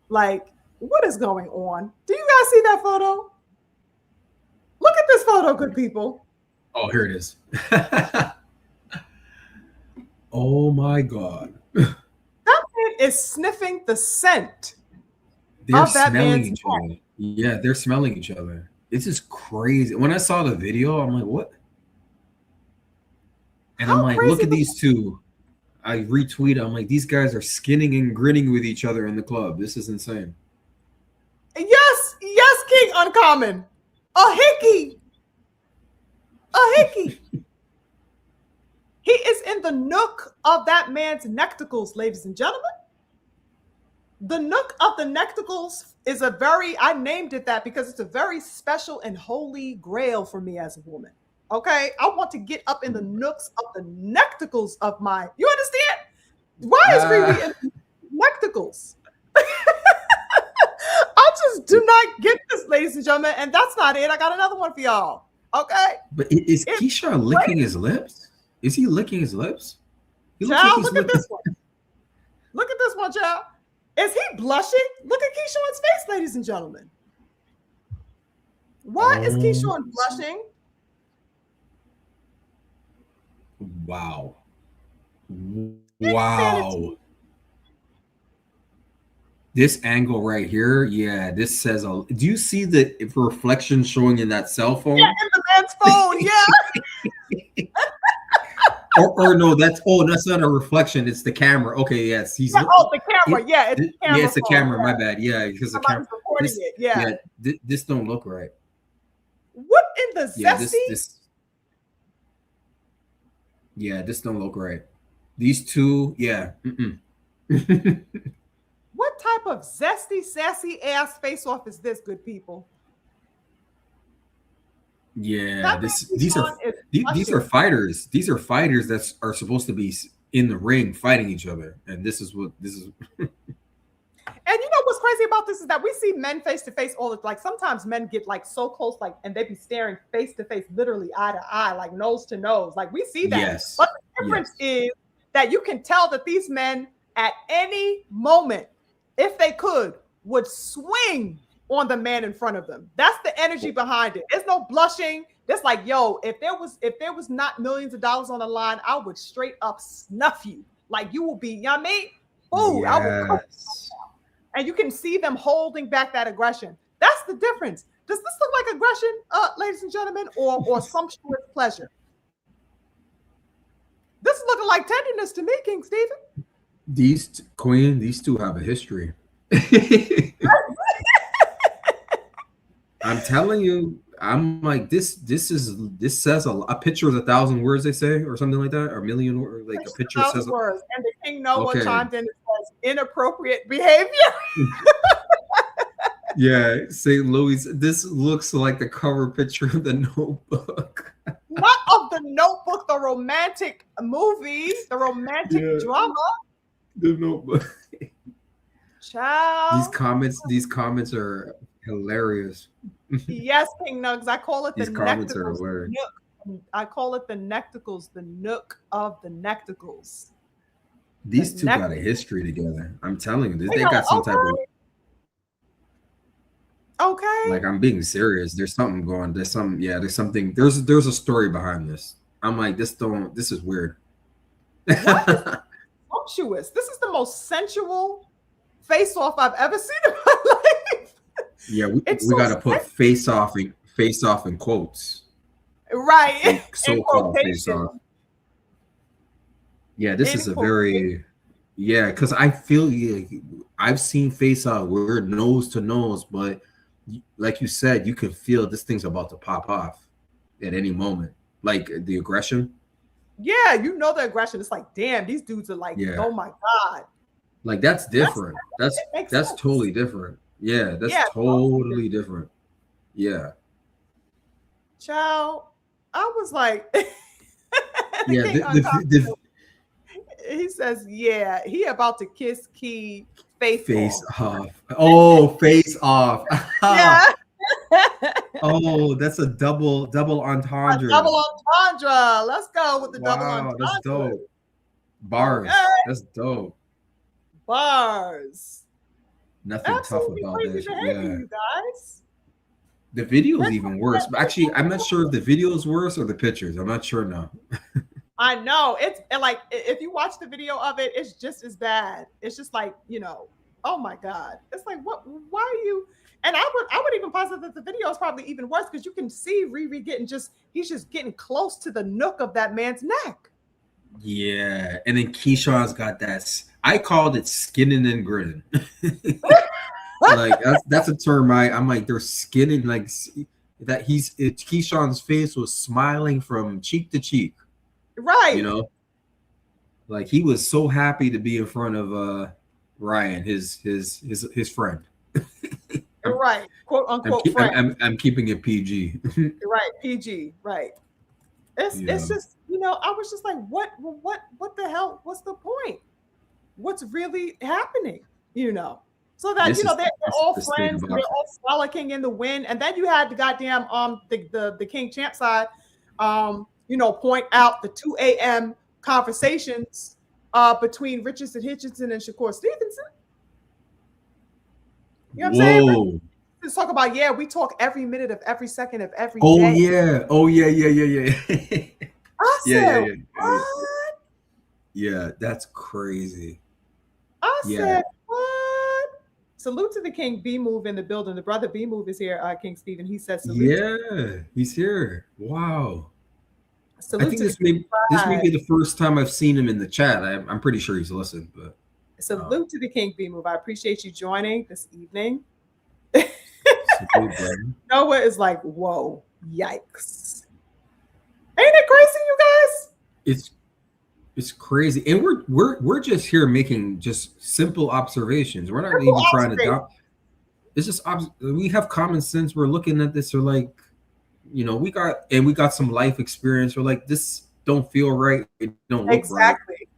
Like, what is going on? Do you guys see that photo? Look at this photo, good people. Oh, here it is. Oh my God. That man is sniffing the scent. They're smelling each other. Yeah, they're smelling each other. This is crazy. When I saw the video, I'm like, what? And I'm like, look at these two. I retweet. I'm like, these guys are skinning and grinning with each other in the club. This is insane. Yes, King Uncommon. A hickey. He is in the nook of that man's nectacles, ladies and gentlemen. The nook of the nectacles is I named it that because it's a very special and holy grail for me as a woman. Okay, I want to get up in the nooks of the nectacles of my. You understand? Why is Riri in nectacles? I just do not get this, ladies and gentlemen, and that's not it. I got another one for y'all. Okay, But is it's Keyshawn licking his lips? Is he licking his lips? He looks like child. he's Look at licking. this one. Look at this one, child. Is he blushing? Look at Keyshawn's face, ladies and gentlemen. Why is Keyshawn blushing? Wow. Insanity. Wow. This angle right here, yeah, this says a. Do you see the reflection showing in that cell phone? Yeah, in the man's phone. Yeah. or no, that's not a reflection. It's the camera. Okay, yes, he's. Yeah, oh, the camera. Yeah, it's the camera. Yeah, it's the phone. camera. My bad. Yeah, because the camera. Recording it. Yeah. This don't look right. What in the zesty? Yeah, this. Yeah, this don't look right. These two, yeah. What type of zesty, sassy ass face off is this, good people? Yeah, these are fighters. These are fighters that are supposed to be in the ring fighting each other, and this is what this is. And you know what's crazy about this is that we see men face to face all the like. Sometimes men get like so close, like, and they be staring face to face, literally eye to eye, like nose to nose. Like we see that. Yes. But the difference is that you can tell that these men at any moment, if they could, would swing on the man in front of them. That's the energy behind it. There's no blushing. There's like, yo, if there was not millions of dollars on the line, I would straight up snuff you. Like you will be, you know what I mean? Ooh, I would come. And you can see them holding back that aggression. That's the difference. Does this look like aggression, ladies and gentlemen, or sumptuous pleasure? This is looking like tenderness to me, King Stephen. These two have a history. I'm telling you, I'm like this says a picture is 1,000 words, they say, or something like that, or a million, or like a picture says words. And the King Noah chimed in and says inappropriate behavior. Yeah, St. Louis. This looks like the cover picture of the Notebook. Not of the Notebook, the romantic movie, the romantic drama. The Notebook. Child. These comments are hilarious. Yes, King Nugs. I call it these the comments are nectacles. hilarious. I call it the nectacles, the nook of the nectacles. These two got a history together. I'm telling you, they got some type of. Okay. Like I'm being serious. There's something going. There's something. There's a story behind this. I'm like, this is weird. Sumptuous. This is the most sensual face off I've ever seen in my life. Yeah, we gotta put face off in quotes. Right. So-called face off. Yeah, this is a very because I feel I've seen face off. We're nose to nose, but like you said, you can feel this thing's about to pop off at any moment. Like the aggression. Yeah, you know the aggression. It's like, damn, these dudes are like, oh my God. Like that's different. That's totally different. Yeah, that's totally different. Yeah. Child, I was like, he says, yeah, he about to kiss Key face off. Oh, face off. Yeah. Oh, that's a double entendre. Double entendre. Let's go with the double entendre. That's dope. Bars. Okay. That's dope. Bars. Nothing Absolutely tough about this. You guys. The video is even worse. But actually, I'm not sure if the video is worse or the pictures. I'm not sure now. I know. It's like if you watch the video of it, it's just as bad. It's just like, oh my God. It's like, what? Why are you? And I would even posit that the video is probably even worse because you can see Riri he's just getting close to the nook of that man's neck. Yeah. And then Keyshawn's got that. I called it skinning and grinning. Like that's a term I'm like, they're skinning like that. Keyshawn's face was smiling from cheek to cheek. Right. Like he was so happy to be in front of Ryan, his friend. Right. Quote unquote friend. I'm keeping it PG. Right. PG. Right. It's Yeah. just, I was just like, what the hell? What's the point? What's really happening? So that they're This is all the state of friends and they're boxing. all frolicking in the wind, and then you had the goddamn the King Champ side, point out the 2 a.m. conversations between Richardson Hitchinson and Shakur Stevenson. You know what I'm saying? Whoa. Let's talk about, yeah, we talk every minute of every second of every Oh day. yeah. Oh yeah. Yeah. Yeah. Yeah. I Yeah. Yeah. said, Yeah. Yeah. what? Yeah. That's crazy. I Yeah. said, what? Salute to the King B Move in the building. The brother B Move is here, King Stephen. He says, Yeah. He's here. Wow. I salute think to the this may pride. be the first time I've seen him in the chat. I'm pretty sure he's listened, but Salute to the King B Move. I appreciate you joining this evening. salute, brother. Noah is like, whoa, yikes. Ain't it crazy, you guys? It's crazy, and we're just here making just simple observations. We're not Triple even trying to observation. doubt. It's just we have common sense. We're looking at this. We're like, we got some life experience. We're like, this don't feel right. It don't look right. Exactly.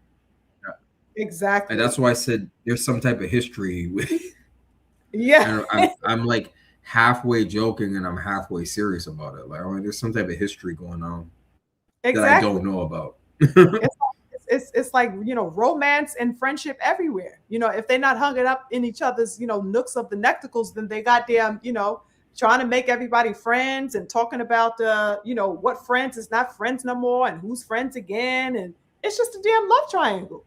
Exactly. And that's why I said there's some type of history with. Yeah. And I'm like halfway joking and I'm halfway serious about it. Like, there's some type of history going on that I Exactly. don't know about. It's like, romance and friendship everywhere. If they're not hung it up in each other's, nooks of the nectacles, then they goddamn, trying to make everybody friends and talking about, what friends is not friends no more and who's friends again. And it's just a damn love triangle.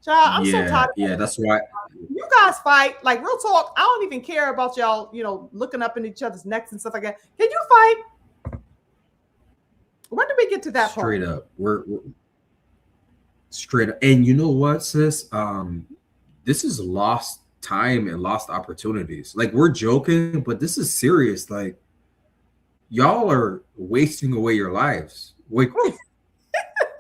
Child, I'm so tired of Yeah, that's why. you guys fight. Like, real talk, I don't even care about y'all, looking up in each other's necks and stuff like that. Can you fight? When do we get to that Straight point? up. We're straight up. And you know what, sis? This is lost time and lost opportunities. Like, we're joking, but this is serious. Like, y'all are wasting away your lives.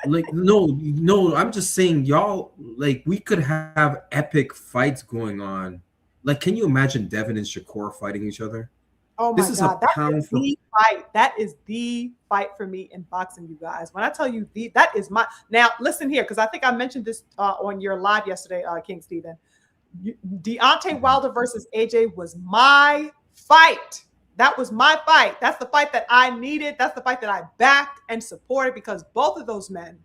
Like, no, I'm just saying, y'all, like, we could have epic fights going on. Like, can you imagine Devin and Shakur fighting each other? Oh This my is a God, that pound is for the fight. That is the fight for me in boxing, you guys. When I tell you that is my. Now listen here, because I think I mentioned this on your live yesterday, King Stephen. Deontay Wilder versus AJ was my fight. That was my fight. That's the fight that I needed. That's the fight that I backed and supported, because both of those men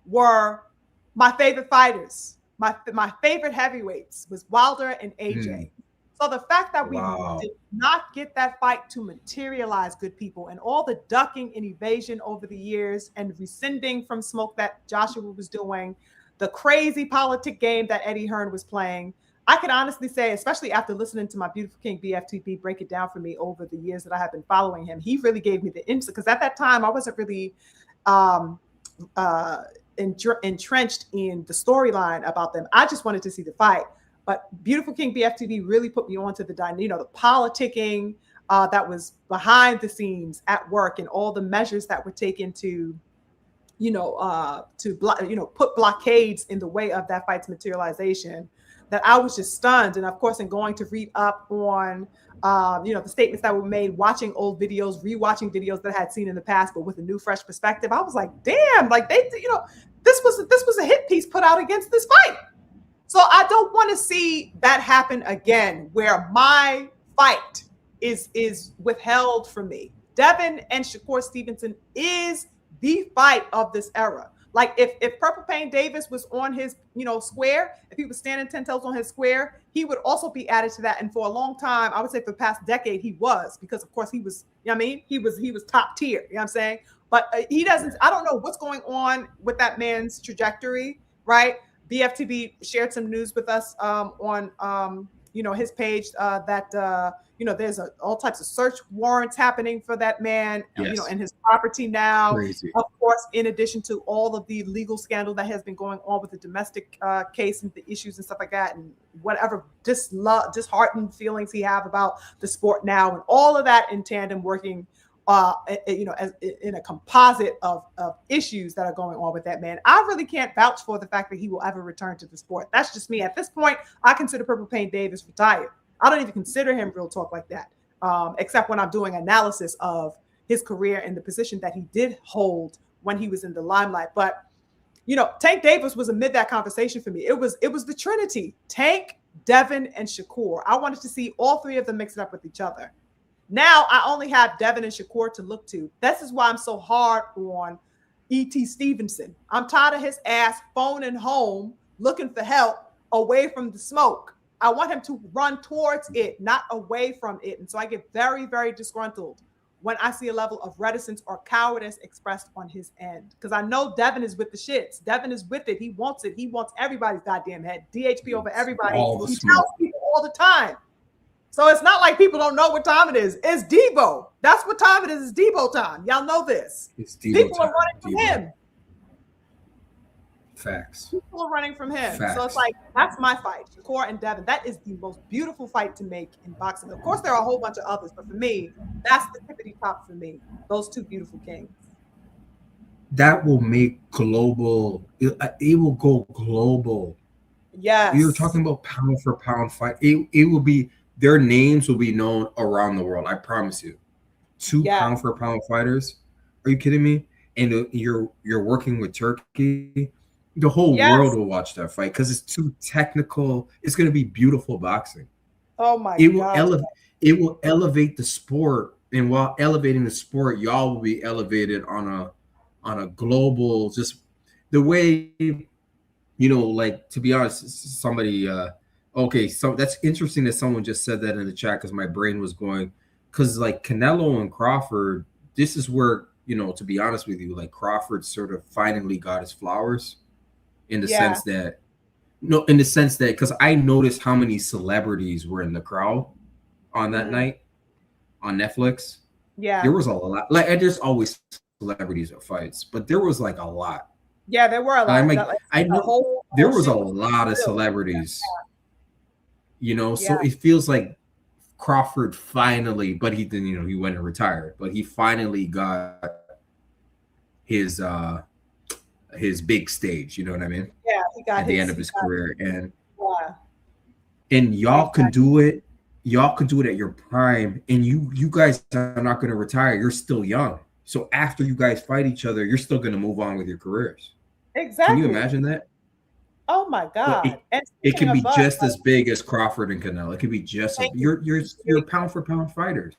were my favorite fighters. My favorite heavyweights was Wilder and AJ. So the fact that we did not get that fight to materialize, good people, and all the ducking and evasion over the years and rescinding from smoke that Joshua was doing, the crazy politic game that Eddie Hearn was playing, I can honestly say, especially after listening to my beautiful King BFTP break it down for me over the years that I have been following him, he really gave me the insight, because at that time I wasn't really entrenched in the storyline about them. I just wanted to see the fight. But beautiful King BFTV really put me on to the politicking that was behind the scenes at work, and all the measures that were taken to put blockades in the way of that fight's materialization, that I was just stunned. And of course, in going to read up on the statements that were made, watching old videos, rewatching videos that I had seen in the past, but with a new, fresh perspective, I was like, damn, like this was a hit piece put out against this fight. So I don't want to see that happen again, where my fight is withheld from me. Devin and Shakur Stevenson is the fight of this era. Like, if Purple Pain Davis was on his square, if he was standing 10 toes on his square, he would also be added to that. And for a long time, I would say for the past decade, he was, because of course he was, he was top tier. You know what I'm saying? But he doesn't. I don't know what's going on with that man's trajectory, right? BFTB shared some news with us on his page that there's all types of search warrants happening for that man, Yes. and his property now. Crazy. Of course, in addition to all of the legal scandal that has been going on with the domestic case and the issues and stuff like that, and whatever disheartened feelings he have about the sport now, and all of that in tandem working as in a composite of issues that are going on with that man. I really can't vouch for the fact that he will ever return to the sport. That's just me. At this point, I consider Purple Pain Davis retired. I don't even consider him real talk like that, except when I'm doing analysis of his career in the position that he did hold when he was in the limelight. But Tank Davis was amid that conversation for me. It was the Trinity: Tank, Devin, and Shakur. I wanted to see all three of them mixed up with each other. Now I only have Devin and Shakur to look to. This is why I'm so hard on E.T. Stevenson. I'm tired of his ass phoning home, looking for help away from the smoke. I want him to run towards it, not away from it. And so I get very, very disgruntled when I see a level of reticence or cowardice expressed on his end. Because I know Devin is with the shits. Devin is with it. He wants it. He wants everybody's goddamn head. DHP over everybody. He tells people all the time. So it's not like people don't know what time it is. It's Debo. That's what time it is. It's Debo time. Y'all know this. It's Debo people time. Are running from him. Facts. People are running from him. Facts. So it's like, that's my fight. Shakur and Devin. That is the most beautiful fight to make in boxing. Of course, there are a whole bunch of others, but for me, that's the tippity top for me. Those two beautiful kings. That will make global. It will go global. Yes. You're talking about pound for pound fight. It will be. Their names will be known around the world. I promise you. Two pound for pound fighters. Are you kidding me? And you're working with Turkey. The whole world will watch that fight because it's too technical. It's going to be beautiful boxing. Oh my God! It will elevate the sport, and while elevating the sport, y'all will be elevated on a global. Just the way, like, to be honest, somebody. Okay, so that's interesting that someone just said that in the chat because my brain was going. Because like Canelo and Crawford, this is where, to be honest with you, like Crawford sort of finally got his flowers. In the sense that, because I noticed how many celebrities were in the crowd on that night on Netflix. Yeah. There was a lot. Like, and there's always celebrities at fights, but there was like a lot. Yeah, there were a lot. I know there was a lot of celebrities. So it feels like Crawford finally, but he didn't, he went and retired, but he finally got his big stage, you know what I mean? Yeah, he got at the end of his career, and y'all can do it. Y'all can do it at your prime, and you guys are not going to retire. You're still young, so after you guys fight each other, you're still going to move on with your careers. Exactly. Can you imagine that? Oh my God! It can be just as big as Crawford and Canelo. It could be just you're pound for pound fighters.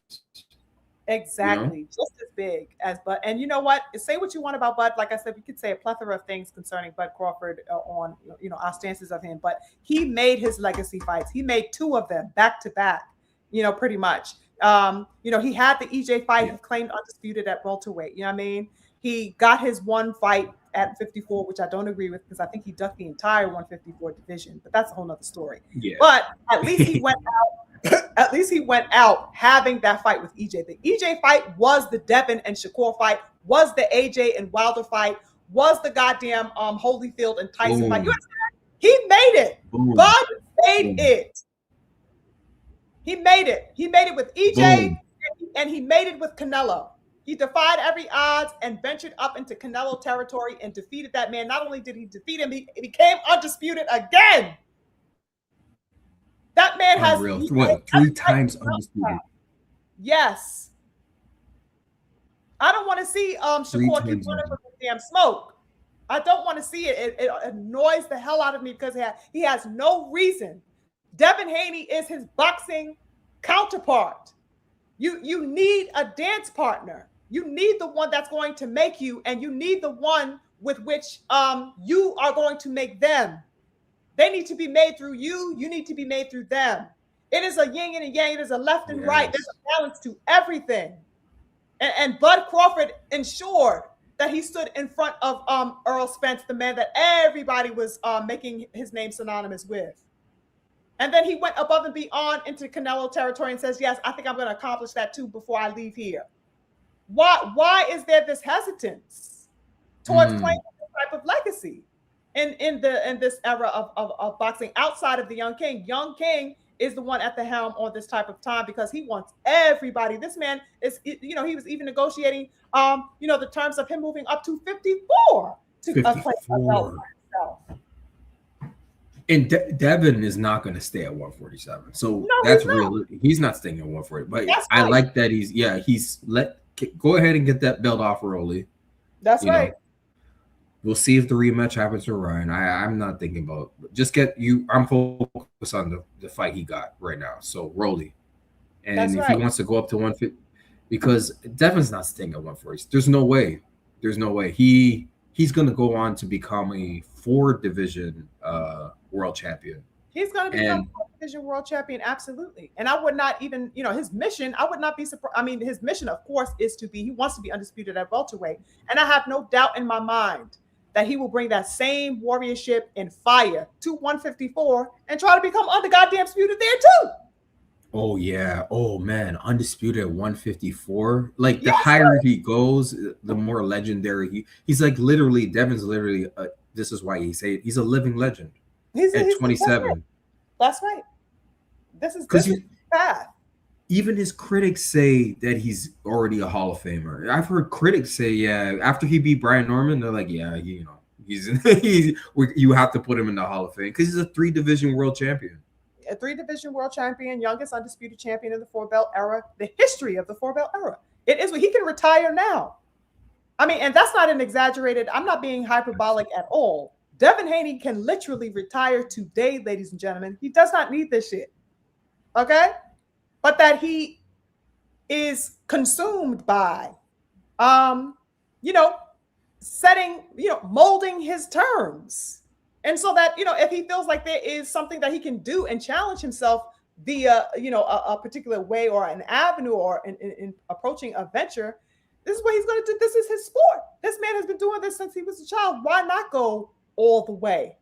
Exactly, just as big as Bud. And you know what? Say what you want about Bud. Like I said, we could say a plethora of things concerning Bud Crawford on our stances of him. But he made his legacy fights. He made two of them back to back. Pretty much. He had the EJ fight. He claimed undisputed at welterweight. You know what I mean? He got his one fight at 54, which I don't agree with because I think he ducked the entire 154 division. But that's a whole nother story. Yeah. But at least he went out. At least he went out having that fight with EJ. The EJ fight was the Devin and Shakur fight, was the AJ and Wilder fight, was the goddamn Holyfield and Tyson fight. He made it. Bud made it. He made it. He made it with EJ and he made it with Canelo. He defied every odds and ventured up into Canelo territory and defeated that man. Not only did he defeat him, he became undisputed again. That man has three times undisputed. Yes. I don't want to see Shakur keep running from the damn smoke. I don't want to see it. It annoys the hell out of me because he has no reason. Devin Haney is his boxing counterpart. You need a dance partner. You need the one that's going to make you, and you need the one with which you are going to make them. They need to be made through you. You need to be made through them. It is a yin and a yang. It is a left and right. There's a balance to everything. And Bud Crawford ensured that he stood in front of Earl Spence, the man that everybody was making his name synonymous with. And then he went above and beyond into Canelo territory and says, yes, I think I'm going to accomplish that too before I leave here. Why is there this hesitance towards claiming this type of legacy in this era of boxing outside of the Young King? Young King is the one at the helm on this type of time because he wants everybody. This man is, he was even negotiating, the terms of him moving up to 54 to claim a belt for himself. And Devin is not going to stay at 147. So that's real. He's not staying at 140. But I like that he's go ahead and get that belt off Rolly. That's You know, right. we'll see if the rematch happens to Ryan. I'm not thinking about just get you. I'm focused on the fight he got right now. So Rolly, and if That's he right. wants to go up to 150, because Devin's not staying at 140. There's no way. There's no way he's gonna go on to become a four division world champion. He's going to become And fourth division world champion, absolutely. And I would not even, his mission. I would not be surprised. I mean, his mission, of course, is to be. He wants to be undisputed at welterweight, and I have no doubt in my mind that he will bring that same warriorship and fire to 154 and try to become under goddamn disputed there too. oh yeah, oh man, undisputed at 154. Like the Yes, higher sir. he goes, the more legendary he's like literally Devin's literally this is why he say it, he's a living legend at That's right. 27. That's right. Because This is the path. even his critics say that he's already a Hall of Famer. I've heard critics say, yeah, after he beat Brian Norman, they're like, yeah, he's you have to put him in the Hall of Fame because he's a three division world champion. A three division world champion, youngest undisputed champion in the four belt era, the history of the four belt era. It is, he can retire now. I mean, and that's not an exaggerated, I'm not being hyperbolic at all. Devin Haney can literally retire today, ladies and gentlemen. He does not need this shit. Okay? But that he is consumed by, you know, setting, molding his terms. And so that, if he feels like there is something that he can do and challenge himself via, a particular way or an avenue or in approaching a venture, this is what he's going to do. This is his sport. This man has been doing this since he was a child. Why not go all the way?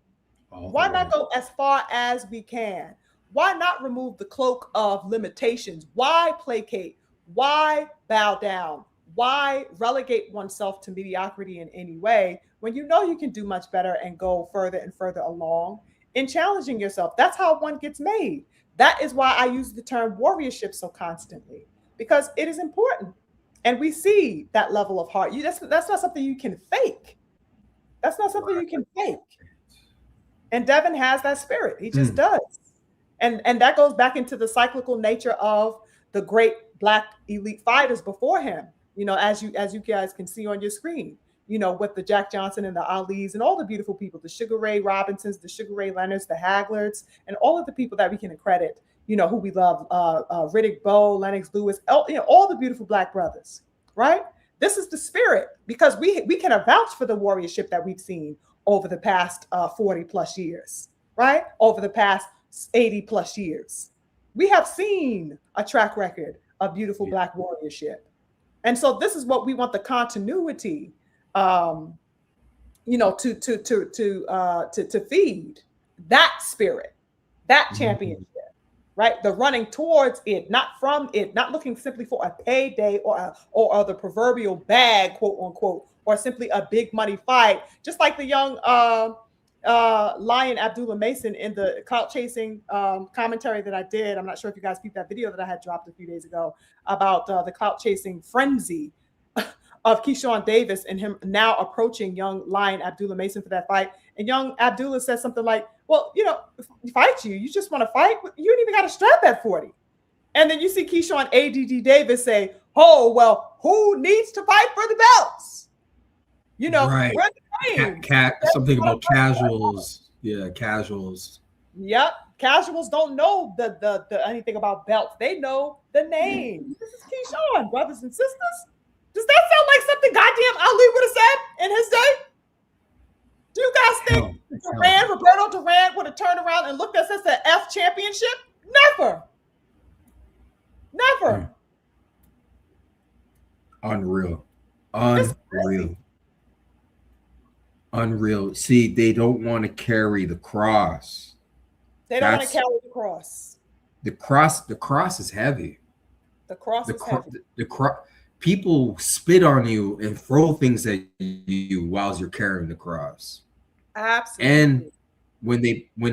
Why not go as far as we can? Why not remove the cloak of limitations? Why placate? Why bow down? Why relegate oneself to mediocrity in any way when you know you can do much better and go further and further along in challenging yourself? That's how one gets made. That is why I use the term warriorship so constantly, because it is important. And we see that level of heart. That's not something you can fake. That's not something you can fake. And Devin has that spirit. He just does. And that goes back into the cyclical nature of the great black elite fighters before him. As you guys can see on your screen, with the Jack Johnson and the Alis and all the beautiful people, the Sugar Ray Robinsons, the Sugar Ray Leonards, the Haglards, and all of the people that we can accredit, who we love, Riddick Bowe, Lennox Lewis, all the beautiful black brothers, right? This is the spirit, because we can vouch for the warriorship that we've seen over the past 40 plus years, right? Over the past 80 plus years. We have seen a track record of beautiful black warriorship. And so this is what we want, the continuity, to feed that spirit, that championship, right? The running towards it, not from it, not looking simply for a payday or the proverbial bag, quote unquote, or simply a big money fight, just like the young Lion Abdullah Mason in the clout chasing commentary that I did. I'm not sure if you guys peeped that video that I had dropped a few days ago about the clout chasing frenzy of Keyshawn Davis and him now approaching young Lion Abdullah Mason for that fight. And young Abdullah says something like, well, fight you just want to fight? You ain't even got a strap at 40. And then you see Keyshawn ADD Davis say, oh, well, who needs to fight for the belts? Right. We're the same. Something about casuals. Yeah, casuals. Yep. Casuals don't know the anything about belts. They know the name. This is Keyshawn, brothers and sisters. Does that sound like something goddamn Ali would have said in his day? Do you guys think Roberto Duran would have turned around and looked at us as the F championship? Never. Never. Unreal. Unreal. See, they don't want to carry the cross. They don't want to carry the cross. The cross is heavy. The cross is heavy. People spit on you and throw things at you while you're carrying the cross. Absolutely. And when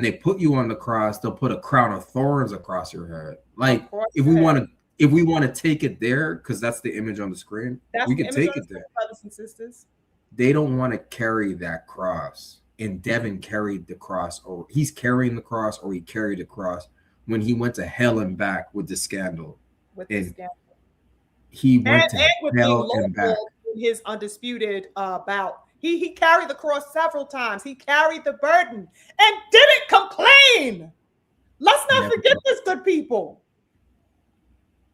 they put you on the cross, they'll put a crown of thorns across your head. Like if we want to take it there, because that's the image on the screen, we can take it there. Brothers and sisters. They don't want to carry that cross. And Devin carried the cross, or he's carrying the cross, or he carried the cross when he went to hell and back with the scandal. With the scandal. Absolutely. Absolutely. Absolutely. Absolutely. Absolutely. Absolutely. Absolutely. Absolutely. Absolutely. Absolutely. Absolutely. Absolutely. Absolutely. Absolutely. Absolutely. Absolutely. Absolutely. And he and went to with being hell and back. local in his undisputed bout. He carried the cross several times. He carried the burden and didn't complain. Let's not Never, forget this, good people.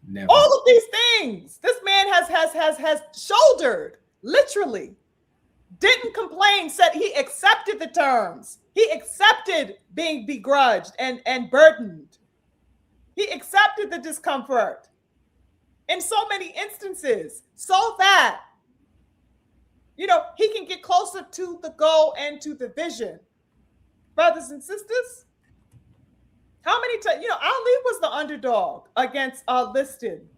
never. All of these things this man has shouldered, literally. Didn't complain, said he accepted the terms. He accepted being begrudged and burdened. He accepted the discomfort in so many instances so that, he can get closer to the goal and to the vision. Brothers and sisters, how many times, Ali was the underdog against Listed.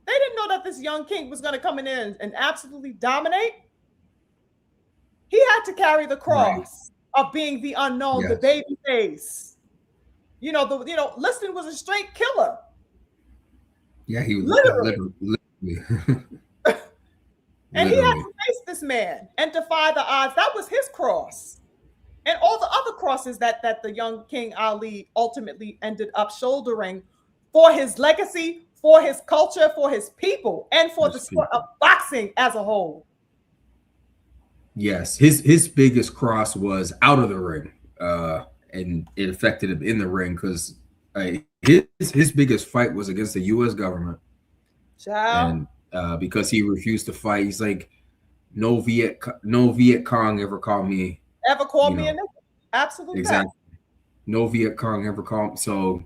They didn't know that this young king was going to come in and absolutely dominate. He had to carry the Right. cross of being the unknown, the Yes. baby face. Liston was a straight killer. Yeah, he was Literally. literally. And he had Literally. to face this man and defy the odds. That was his cross. And all the other crosses that the young King Ali ultimately ended up shouldering for his legacy, for his culture, for his people, and for the sport of boxing as a whole. Yes, his biggest cross was out of the ring, and it affected him in the ring because his biggest fight was against the U.S. government, Child. and because he refused to fight, he's like, no Viet Cong ever called me. Ever called me a nigga? Absolutely. Exactly. No Viet Cong ever called me. So,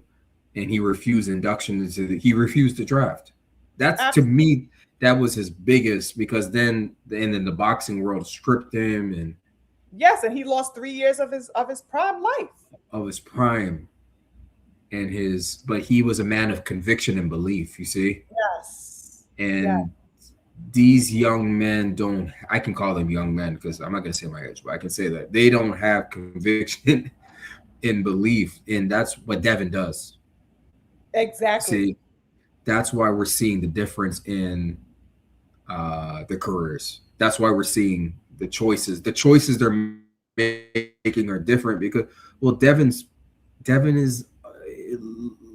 and he refused induction into he refused the draft. That's Absolutely. To me, that was his biggest, because then the boxing world stripped him and yes, and he lost 3 years of his prime life. Of his prime. But he was a man of conviction and belief, you see? Yes. And yes. These young men don't, I can call them young men because I'm not going to say my age, but I can say that they don't have conviction and belief. And that's what Devin does. Exactly. See, that's why we're seeing the difference in the careers. That's why we're seeing the choices. The choices they're making are different because, well, Devin is,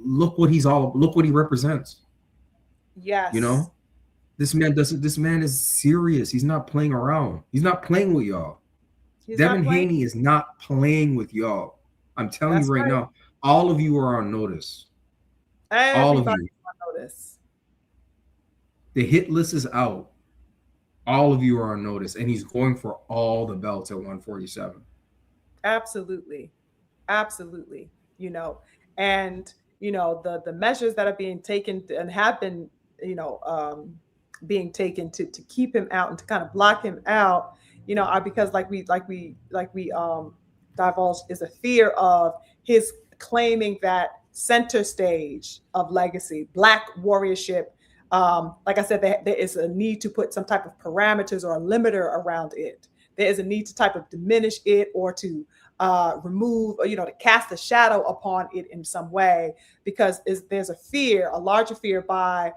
look what he represents. Yes. This man is serious. He's not playing around. He's not playing with y'all. Devin Haney is not playing with y'all. I'm telling you right now, all of you are on notice. All of you. On notice. The hit list is out. All of you are on notice, and he's going for all the belts at 147. Absolutely. Absolutely. And the measures that are being taken and have been, being taken to keep him out and to kind of block him out, are because like we divulged, is a fear of his claiming that center stage of legacy, Black warriorship. Like I said, there is a need to put some type of parameters or a limiter around it. There is a need to type of diminish it or to remove, or, to cast a shadow upon it in some way, because there's a fear, a larger fear by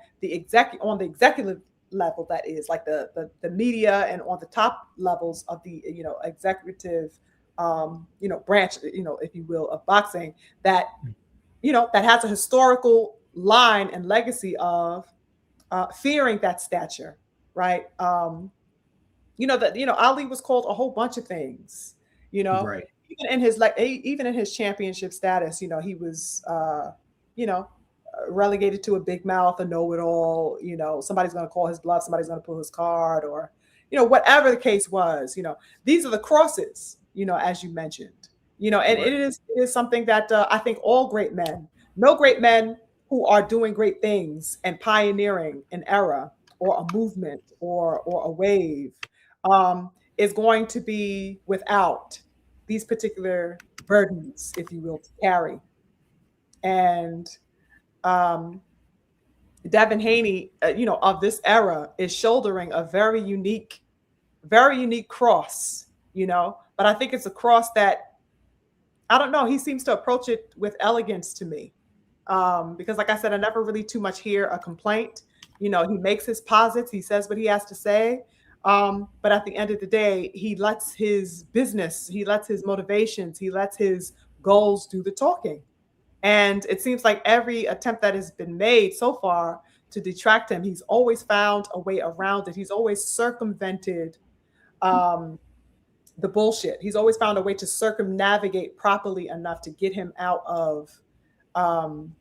on the executive level, that is like the media, and on the top levels of the executive branch, if you will, of boxing, that that has a historical line and legacy of fearing that stature, right? Ali was called a whole bunch of things, Right. even in his championship status, he was relegated to a big mouth, a know-it-all, somebody's going to call his bluff, somebody's going to pull his card, or whatever the case was. These are the crosses, as you mentioned, and right. It is something that I think all great men, no great men who are doing great things and pioneering an era or a movement or a wave is going to be without these particular burdens, if you will, to carry. And Devin Haney, of this era, is shouldering a very unique cross, but I think it's a cross that, I don't know, he seems to approach it with elegance to me. Because like I said, I never really too much hear a complaint. He makes his posits, he says what he has to say. But at the end of the day, he lets his business, he lets his motivations, he lets his goals do the talking. And it seems like every attempt that has been made so far to detract him, he's always found a way around it. He's always circumvented um, the bullshit. He's always found a way to circumnavigate properly enough to get him out of, um,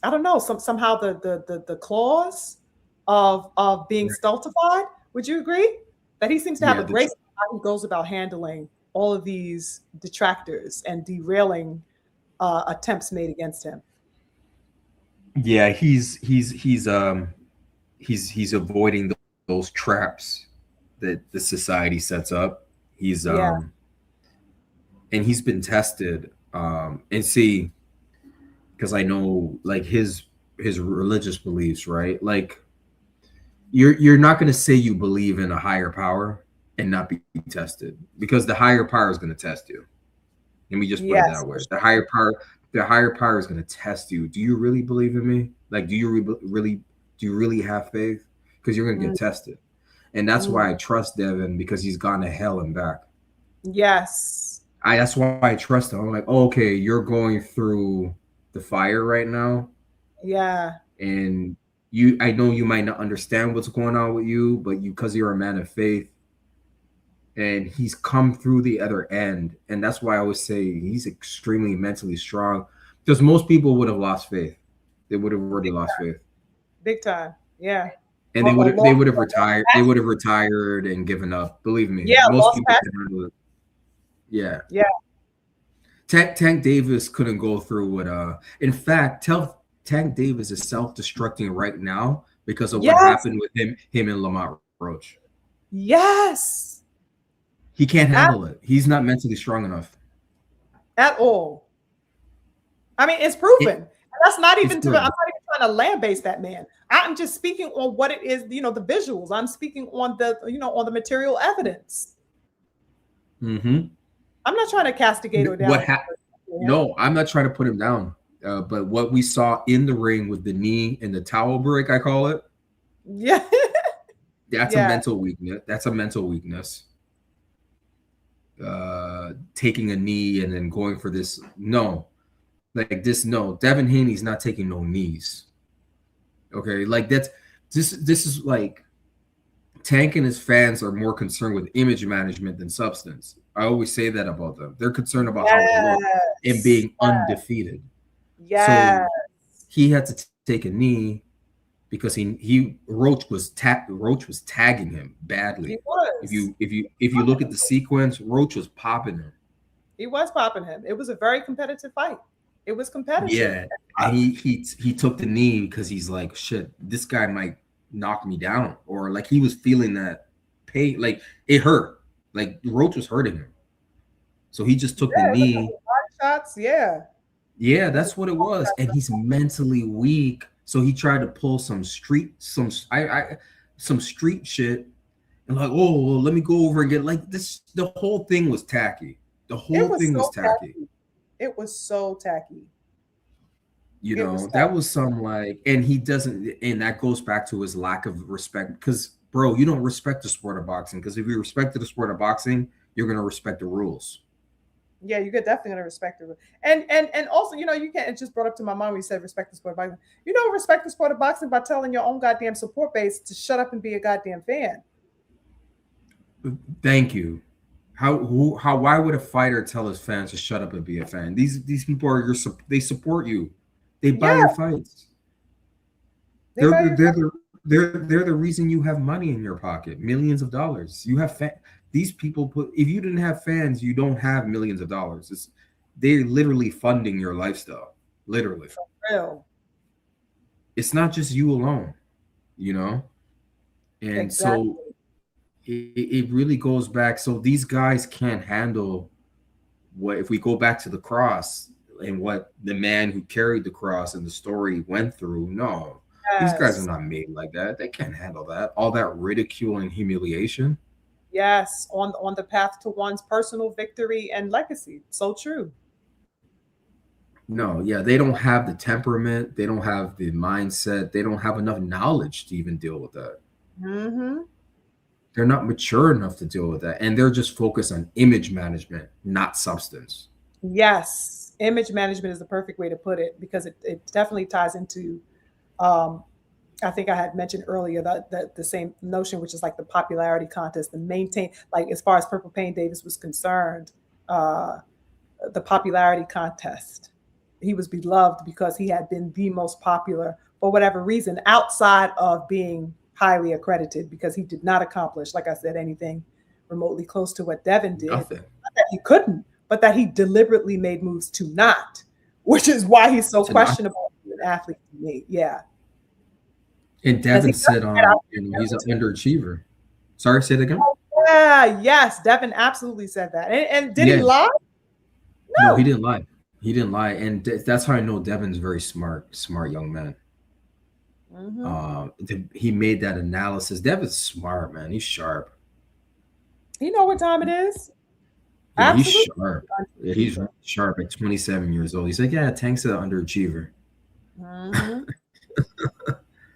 I don't know, somehow the clause of being Right. stultified. Would you agree that he seems to have Yeah, a grace in how he goes about handling all of these detractors and derailing attempts made against him? yeah, he's avoiding those traps that the society sets up. He's Yeah. and he's been tested. And see, because I know like his religious beliefs, right? Like you're not going to say you believe in a higher power and not be tested, because the higher power is going to test you. Let me just put it Yes, that for way. sure. The higher power is going to test you. Do you really believe in me? Like, do you really have faith? Because you're going to Mm, get tested. And that's mm. why I trust Devin, because he's gone to hell and back. Yes. That's why I trust him. I'm like, oh, okay, you're going through the fire right now, Yeah. and I know you might not understand what's going on with you, but because you're a man of faith, and he's come through the other end, and that's why I always say he's extremely mentally strong. Because most people would have lost faith. They would have already Big lost time. faith, Big time. Yeah. and Or they lost, would have or lost retired. They would have passion. retired and given up. Believe me, Yeah, most lost people passion. can handle it. Yeah, Yeah. Tank Davis couldn't go through what. In fact, tell Tank Davis is self-destructing right now because of what Yes. happened with him and Lamont Roach. Yes. He can't At, handle it. He's not mentally strong enough. at all. I mean, it's It, proven. And that's not it's even I'm proven. not even trying to land base that man. I'm just speaking on what it is, the visuals. I'm speaking on on the material evidence. Mm-hmm. I'm not trying to castigate or What down happened? him. No, I'm not trying to put him down. But what we saw in the ring with the knee and the towel break, I call it, Yeah. that's a Yeah. mental weakness. That's a mental weakness. Taking a knee and then going for this. No, like this. No, Devin Haney's not taking no knees. Okay, like that's this is like Tank and his fans are more concerned with image management than substance. I always say that about them. They're concerned about how they look and Yes. being undefeated. Yeah. So he had to take a knee because Roach was tagging him He badly. was. If you look at the sequence, Roach was popping him. He was popping him. It was a very competitive fight. It was competitive. Yeah, and he took the knee because he's like, shit, this guy might knock me down, or like he was feeling that pain, like it hurt, like Roach was hurting him, so he just took the Yeah, it was a knee. couple of body shots. Yeah. Yeah, It was a that's what it was, and he's mentally weak, so he tried to pull some street shit, and like, oh, well, let me go over and get like this. The whole thing was tacky. The it whole was thing was so tacky. tacky. It was so tacky. You It was know, that tacky. was some like, and he doesn't, and that goes back to his lack of respect. Because, bro, you don't respect the sport of boxing. Because if you respected the sport of boxing, you're gonna respect the rules. Yeah, you could definitely gonna respect it. And also, you can't. It just brought up to my mind when you said respect the sport of boxing. You don't respect the sport of boxing by telling your own goddamn support base to shut up and be a goddamn fan. Thank you. Why would a fighter tell his fans to shut up and be a fan? These people are they support you. They buy Yeah, your fights. they buy your fight. They're the reason you have money in your pocket, millions of dollars. You have these people put. If you didn't have fans, you don't have millions of dollars. They're literally funding your lifestyle. Literally, Real. it's not just you alone, you know. And so Exactly. it really goes back. So these guys can't handle what if we go back to the cross and what the man who carried the cross and the story went through. No, these guys are Yes. not made like that. They can't handle that. All that ridicule and humiliation. Yes. On the path to one's personal victory and legacy. So true. No, yeah, they don't have the temperament. They don't have the mindset. They don't have enough knowledge to even deal with that. Mm-hmm. They're not mature enough to deal with that. And they're just focused on image management, not substance. Yes. Image management is the perfect way to put it because it definitely ties into um, I think I had mentioned earlier that the same notion, which is like the popularity contest, the maintain, like as far as Purple Pain Davis was concerned, uh, the popularity contest. He was beloved because he had been the most popular for whatever reason outside of being highly accredited, because he did not accomplish, like I said, anything remotely close to what Devin did. Nothing. Not that he couldn't, but that he deliberately made moves to not, which is why he's so To not. questionable as an athlete to me. Yeah. And Because he Devin doesn't said, get out he's an there. underachiever. Sorry, say it again. Yeah, yes, Devin absolutely said that. And did he Yeah, lie? no, he No. didn't lie. He didn't lie, and that's how I know Devin's very smart young man. Hmm. He made that analysis. Devin's smart, man. He's sharp. You know what time it is? Yeah, he's Absolutely. sharp. Yeah, he's really sharp at 27 years old. He's like, yeah, Tank's an underachiever. Hmm.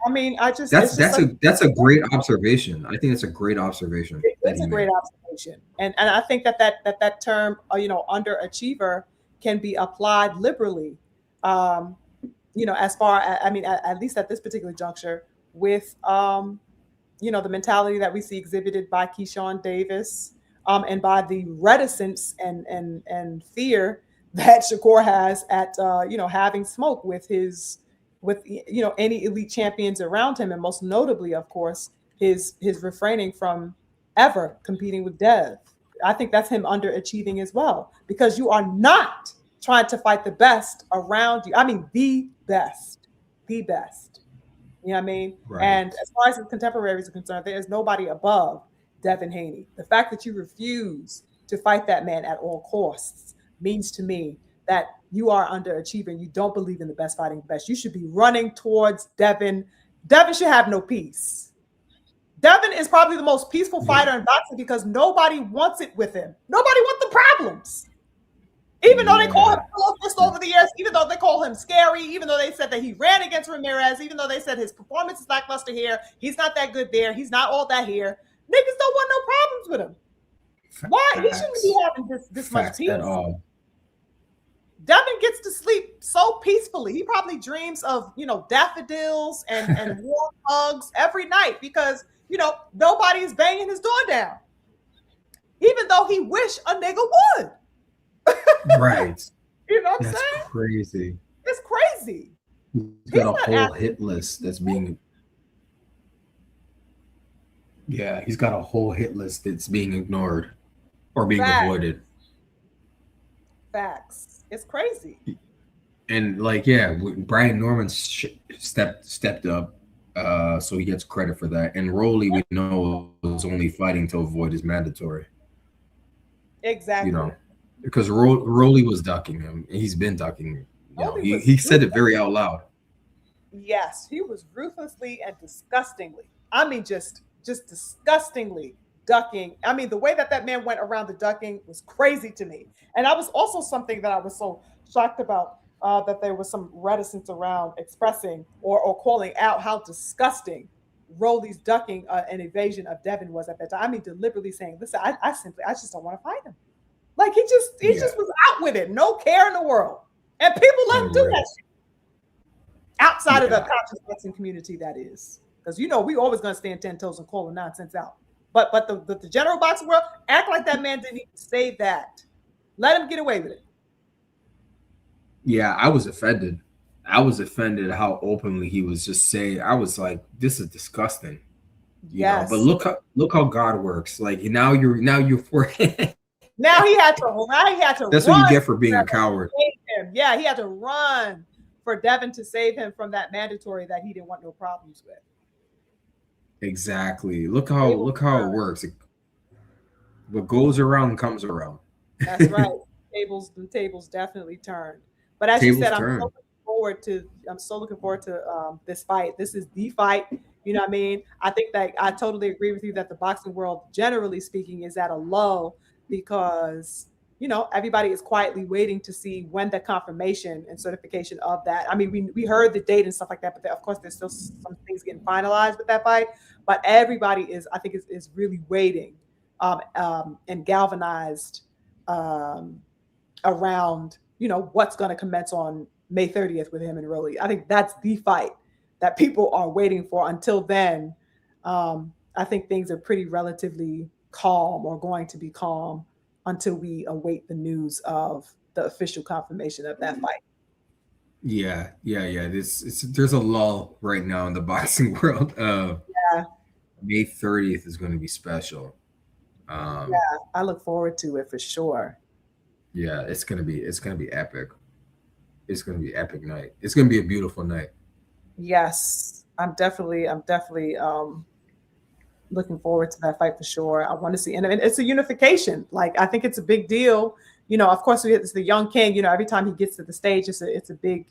I mean, That's it's just like, that's a great observation. I think that's a great observation that it's he a great made. observation, and I think that term, underachiever, can be applied liberally. Um, as far as, I mean, at least at this particular juncture, with the mentality that we see exhibited by Keyshawn Davis, and by the reticence and fear that Shakur has at having smoke with any elite champions around him, and most notably, of course, his refraining from ever competing with Dev. I think that's him underachieving as well, because you are not trying to fight the best around you. I mean, the best, the best. You know what I mean? Right. And as far as his contemporaries are concerned, there is nobody above Devin Haney. The fact that you refuse to fight that man at all costs means to me that you are underachieving. You don't believe in the best fighting the best. You should be running towards Devin. Devin should have no peace. Devin is probably the most peaceful Yeah. fighter in boxing because nobody wants it with him. Nobody wants the problems. Even though they call him fist over the years, even though they call him scary, even though they said that he ran against Ramirez, even though they said his performance is lackluster here, he's not that good there, he's not all that here. Niggas don't want no problems with him. Why? He shouldn't be Facts. having this much Facts at peace. all. Devin gets to sleep so peacefully. He probably dreams of, daffodils and warm hugs every night because, nobody's banging his door down. Even though he wish a nigga would. Right. You know what I'm That's saying? crazy. It's crazy. He's got a whole hit list that's being. Yeah, he's got a whole hit list that's being ignored or being avoided. Facts. It's crazy. And Brian Norman stepped up, so he gets credit for that. And Rolly, we know, was only fighting to avoid his mandatory. Exactly. Because Rolly was ducking him. He's been ducking him. He said it very out loud. Yes, he was ruthlessly and disgustingly. I mean, just disgustingly ducking. I mean, the way that man went around the ducking was crazy to me. And that was also something that I was so shocked about, that there was some reticence around expressing or calling out how disgusting Rolly's ducking and evasion of Devin was at that time. I mean, deliberately saying, listen, I just don't want to fight him. Like he just was out with it. No care in the world. And people let him do that shit. Outside of the conscious boxing community, that is. Because we always gonna stand 10 toes and call the nonsense out. But the general boxing world act like that man didn't even say that. Let him get away with it. Yeah, I was offended. I was offended how openly he was just saying. I was like, this is disgusting. Yes. But look how God works. Like now you're for Now he had to That's what you get for being a coward. Yeah, he had to run for Devin to save him from that mandatory that he didn't want no problems with. Exactly. Look how it works. What goes around comes around. That's right. The tables definitely turned. But as you said, I'm so looking forward to this fight. This is the fight. You know what I mean? I think that I totally agree with you that the boxing world, generally speaking, is at a lull because everybody is quietly waiting to see when the confirmation and certification of that. I mean, we heard the date and stuff like that, but of course there's still some things getting finalized with that fight. But everybody is really waiting and galvanized around what's going to commence on May 30th with him and Rolly. I think that's the fight that people are waiting for. Until then, I think things are pretty relatively calm, or going to be calm, until we await the news of the official confirmation of that fight. Yeah. There's a lull right now in the boxing world. Yeah, May 30th is going to be special. Um, yeah, I look forward to it for sure. yeah, it's gonna be epic. It's gonna be epic night. It's gonna be a beautiful night. Yes, I'm definitely looking forward to that fight for sure. I want to see, and it's a unification. Like, I think it's a big deal. Of course, it's the young king. Every time he gets to the stage, it's a big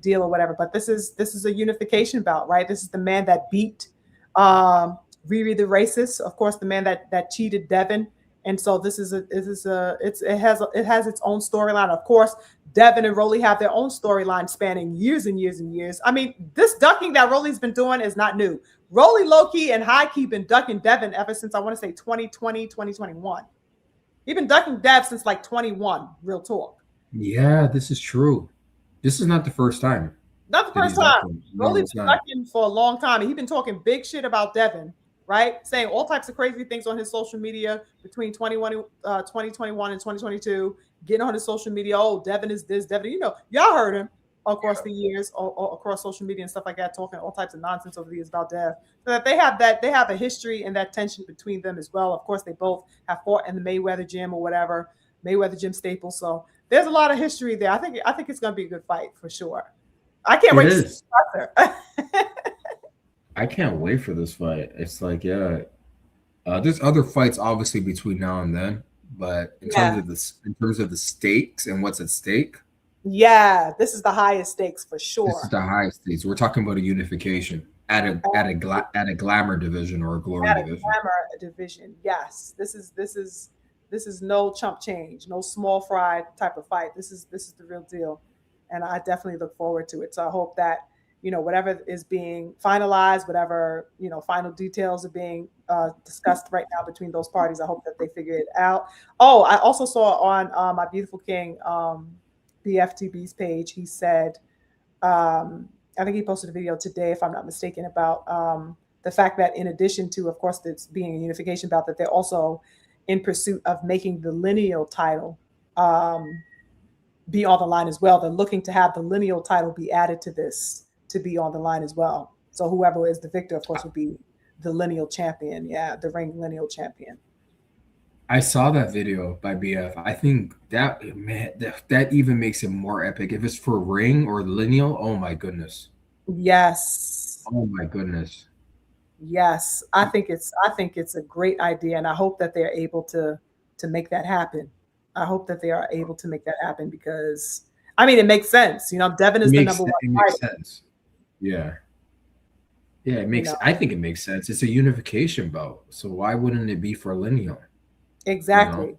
deal or whatever. But this is a unification bout, right? This is the man that beat Riri the racist, of course, the man that cheated Devin. And so it has its own storyline. Of course, Devin and Rolly have their own storyline spanning years and years and years. I mean, this ducking that Rolly's been doing is not new. Rolly low key and high key been ducking Devin ever since, I want to say, 2020, 2021. He been ducking Dev since like 21. Real talk. Yeah, this is true. This is not the first time Not the that first he's time. ducking. No, Rolly's it's been not. ducking for a long time. And he's been talking big shit about Devin, right? Saying all types of crazy things on his social media between 2021 and 2022. Getting on his social media, oh, Devin is this, Devin. Y'all heard him across the years, or across social media and stuff like that, talking all types of nonsense over the years about Dev. So that they have a history and that tension between them as well. Of course, they both have fought in the Mayweather gym or whatever, Mayweather gym Staples. So there's a lot of history there. I think it's going to be a good fight for sure. I can't It wait to see is. Arthur. I can't wait for this fight. It's like, yeah, there's other fights obviously between now and then, but in terms Yeah. of this, in terms of the stakes and what's at stake, Yeah, this is the highest stakes for this is sure. the highest stakes. We're talking about a unification at a glamour division or a glory At a division. glamour division, yes. This is no chump change, no small fry type of fight. This is the real deal, and I definitely look forward to it. So I hope that whatever is being finalized, whatever final details are being discussed right now between those parties. I hope that they figure it out. Oh, I also saw on my beautiful king BFTB's page. He said, I think he posted a video today, if I'm not mistaken, about the fact that, in addition to, of course, this being a unification bout, that they're also in pursuit of making the lineal title um, be on the line as well. They're looking to have the lineal title be added to this, to be on the line as well. So whoever is the victor, of course, would be the lineal champion. Yeah, the ring lineal champion. I saw that video by BF. I think that, man, that even makes it more epic. If it's for ring or lineal, oh my goodness. Yes. Oh my goodness. Yes, I think it's a great idea, and I hope that they're able to make that happen. I hope that they are able to make that happen, because I mean, it makes sense. Devin It is the makes number one it makes fighter. sense. Yeah. Yeah, it You makes know I think it makes sense. It's a unification bout. So why wouldn't it be for lineal? You know? exactly,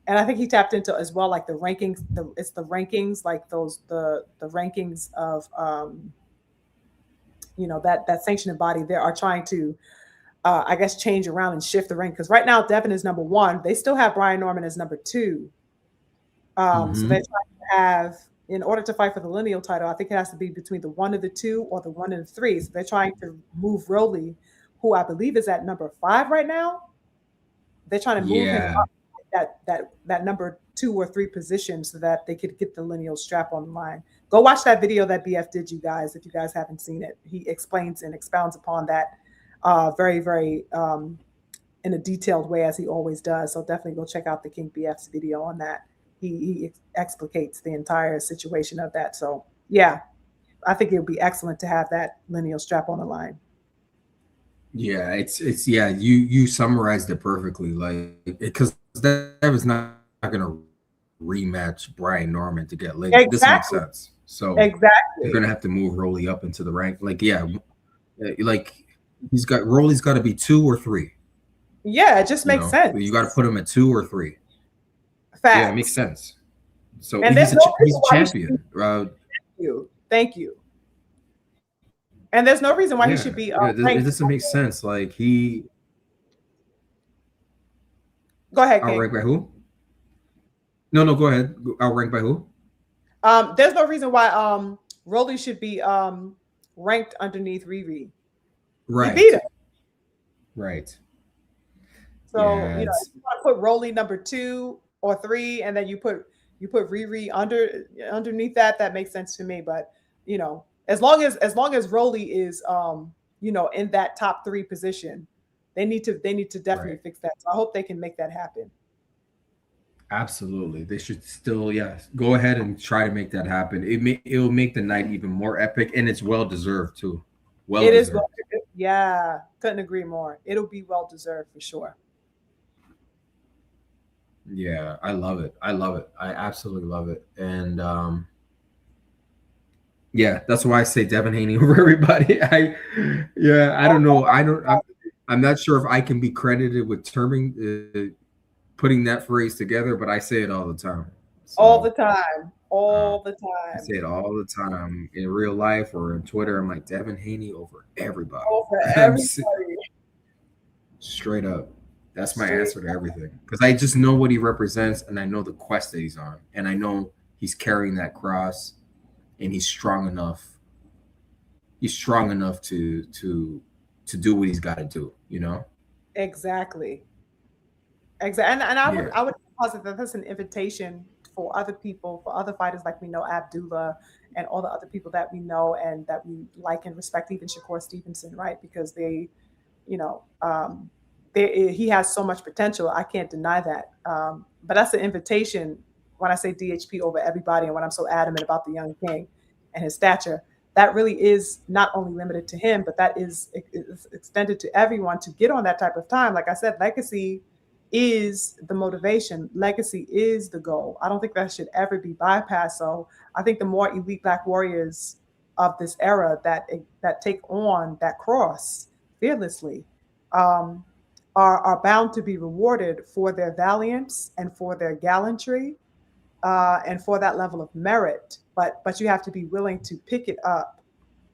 and I think he tapped into as well, like the rankings. It's the rankings, like those the rankings of that sanctioning body. They are trying to I guess change around and shift the rank, because right now Devin is number one. They still have Brian Norman as number two. So they're Hmm. trying to have, in order to fight for the lineal title, I think it has to be between the one and the two, or the one and the three. So they're trying to move Rowley, who I believe is at number five right now. They're trying to move him Yeah. up that number two or three position, so that they could get the lineal strap on the line. Go watch that video that BF did, you guys, if you guys haven't seen it. He explains and expounds upon that very, very in a detailed way, as he always does. So definitely go check out the King BF's video on that. He explicates the entire situation of that. So yeah, I think it would be excellent to have that lineal strap on the line. Yeah, it's yeah, you summarized it perfectly. Like, because that was not gonna rematch Brian Norman to get lineal. This makes sense. Exactly. So they're gonna have Exactly. to move Rolly up into the rank. Like, yeah, like Rolly's got to be two or three. Yeah, it just makes You got to sense. put him at two or three. Yeah, it makes Facts. sense. So And there's no he's reason a why he should be. champion. You. Thank you. And there's no reason why he Yeah, should be yeah. It ranked. doesn't make sense. Like, he Go ahead, King. outranked by who? No, no, go ahead. Outranked by who? There's no reason why Rolly should be ranked underneath Riri. He beat Right. her. Right. So, Yeah. if you want to put Rolly number 2 or 3, and then you put Riri underneath that, that makes sense to me. But as long as Rolly is in that top 3 position, they need to definitely Right. fix that. So I hope they can make that happen. Absolutely. They should still, yes, go ahead and try to make that happen. It'll make the night even more epic, and it's well deserved too. Well It is deserved. well, yeah, couldn't agree more. It'll be well deserved for sure. Yeah, I love it. I love it. I absolutely love it. And yeah, that's why I say Devin Haney over everybody. Yeah, I don't know. I'm not sure if I can be credited with putting that phrase together, but I say it all the time. All So the time, uh, all the I time, say it all the time in real life or in Twitter. I'm like Devin Haney over everybody. over I'm everybody. straight up. That's my Straight. answer to everything because I just know what he represents and I know the quest that he's on and I know he's carrying that cross and he's strong enough. He's strong enough to do what he's got to do. You know? Exactly. Exactly. And I would Yeah. I would posit that that's an invitation for other people, for other fighters like we know Abdullah and all the other people that we know and that we like and respect, even Shakur Stevenson, right? Because you know, he has so much potential. I can't deny that. But that's an invitation when I say DHP over everybody and when I'm so adamant about the young king and his stature. That really is not only limited to him, but that is extended to everyone to get on that type of time. Like I said, legacy is the motivation. Legacy is the goal. I don't think that should ever be bypassed. So I think the more elite Black warriors of this era that take on that cross fearlessly, um, are bound to be rewarded for their valiance and for their gallantry, and for that level of merit. But you have to be willing to pick it up,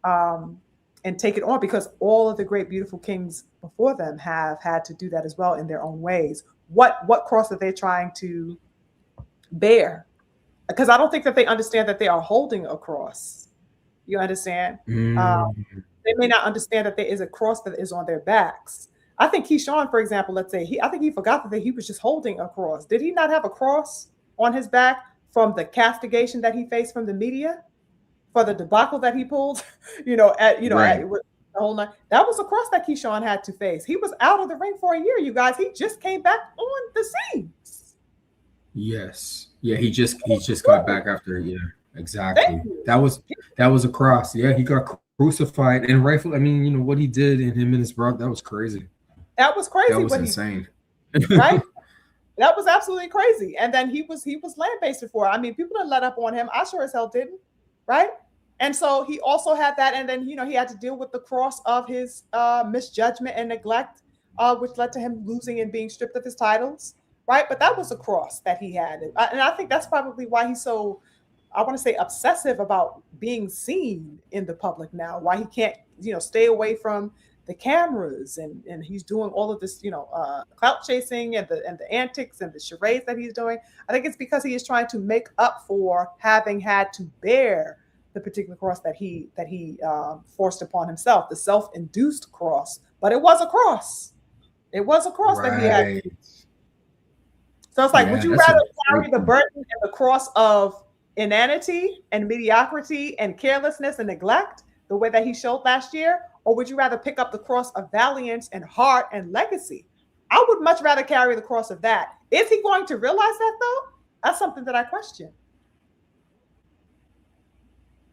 um, and take it on, because all of the great beautiful kings before them have had to do that as well in their own ways. What cross are they trying to bear? Because I don't think that they understand that they are holding a cross. You understand? Uh, Mm, they may not understand that there is a cross that is on their backs. I think Keyshawn, for example, let's say I think he forgot that he was just holding a cross. Did he not have a cross on his back from the castigation that he faced from the media for the debacle that he pulled? At right. the whole night. That was a cross that Keyshawn had to face. He was out of the ring for a year, you guys. He just came back on the scenes. Yes. Yeah. He just got back after. Yeah. Thank Exactly. you. That was a cross. Yeah. He got crucified and rightfully. I mean, what he did in him and his brother. That was crazy. That was That crazy was what he insane. right. That was absolutely crazy. And then he was lambasted for it. I mean, people didn't let up on him. I sure as hell didn't, right? And so he also had that, and then he had to deal with the cross of his misjudgment and neglect, which led to him losing and being stripped of his titles, right? But that was a cross that he had, and I think that's probably why he's so, I want to say, obsessive about being seen in the public now. Why he can't stay away from the cameras, and he's doing all of this clout chasing and the antics and the charades that he's doing. I think it's because he is trying to make up for having had to bear the particular cross that he forced upon himself, the self-induced cross. But it was a cross. It was a cross that he had. Right. So it's like, would Yeah. you That's a rather great carry the point. burden and the cross of inanity and mediocrity and carelessness and neglect the way that he showed last year? Or would you rather pick up the cross of valiance and heart and legacy? I would much rather carry the cross of that. Is he going to realize that though? That's something that I question.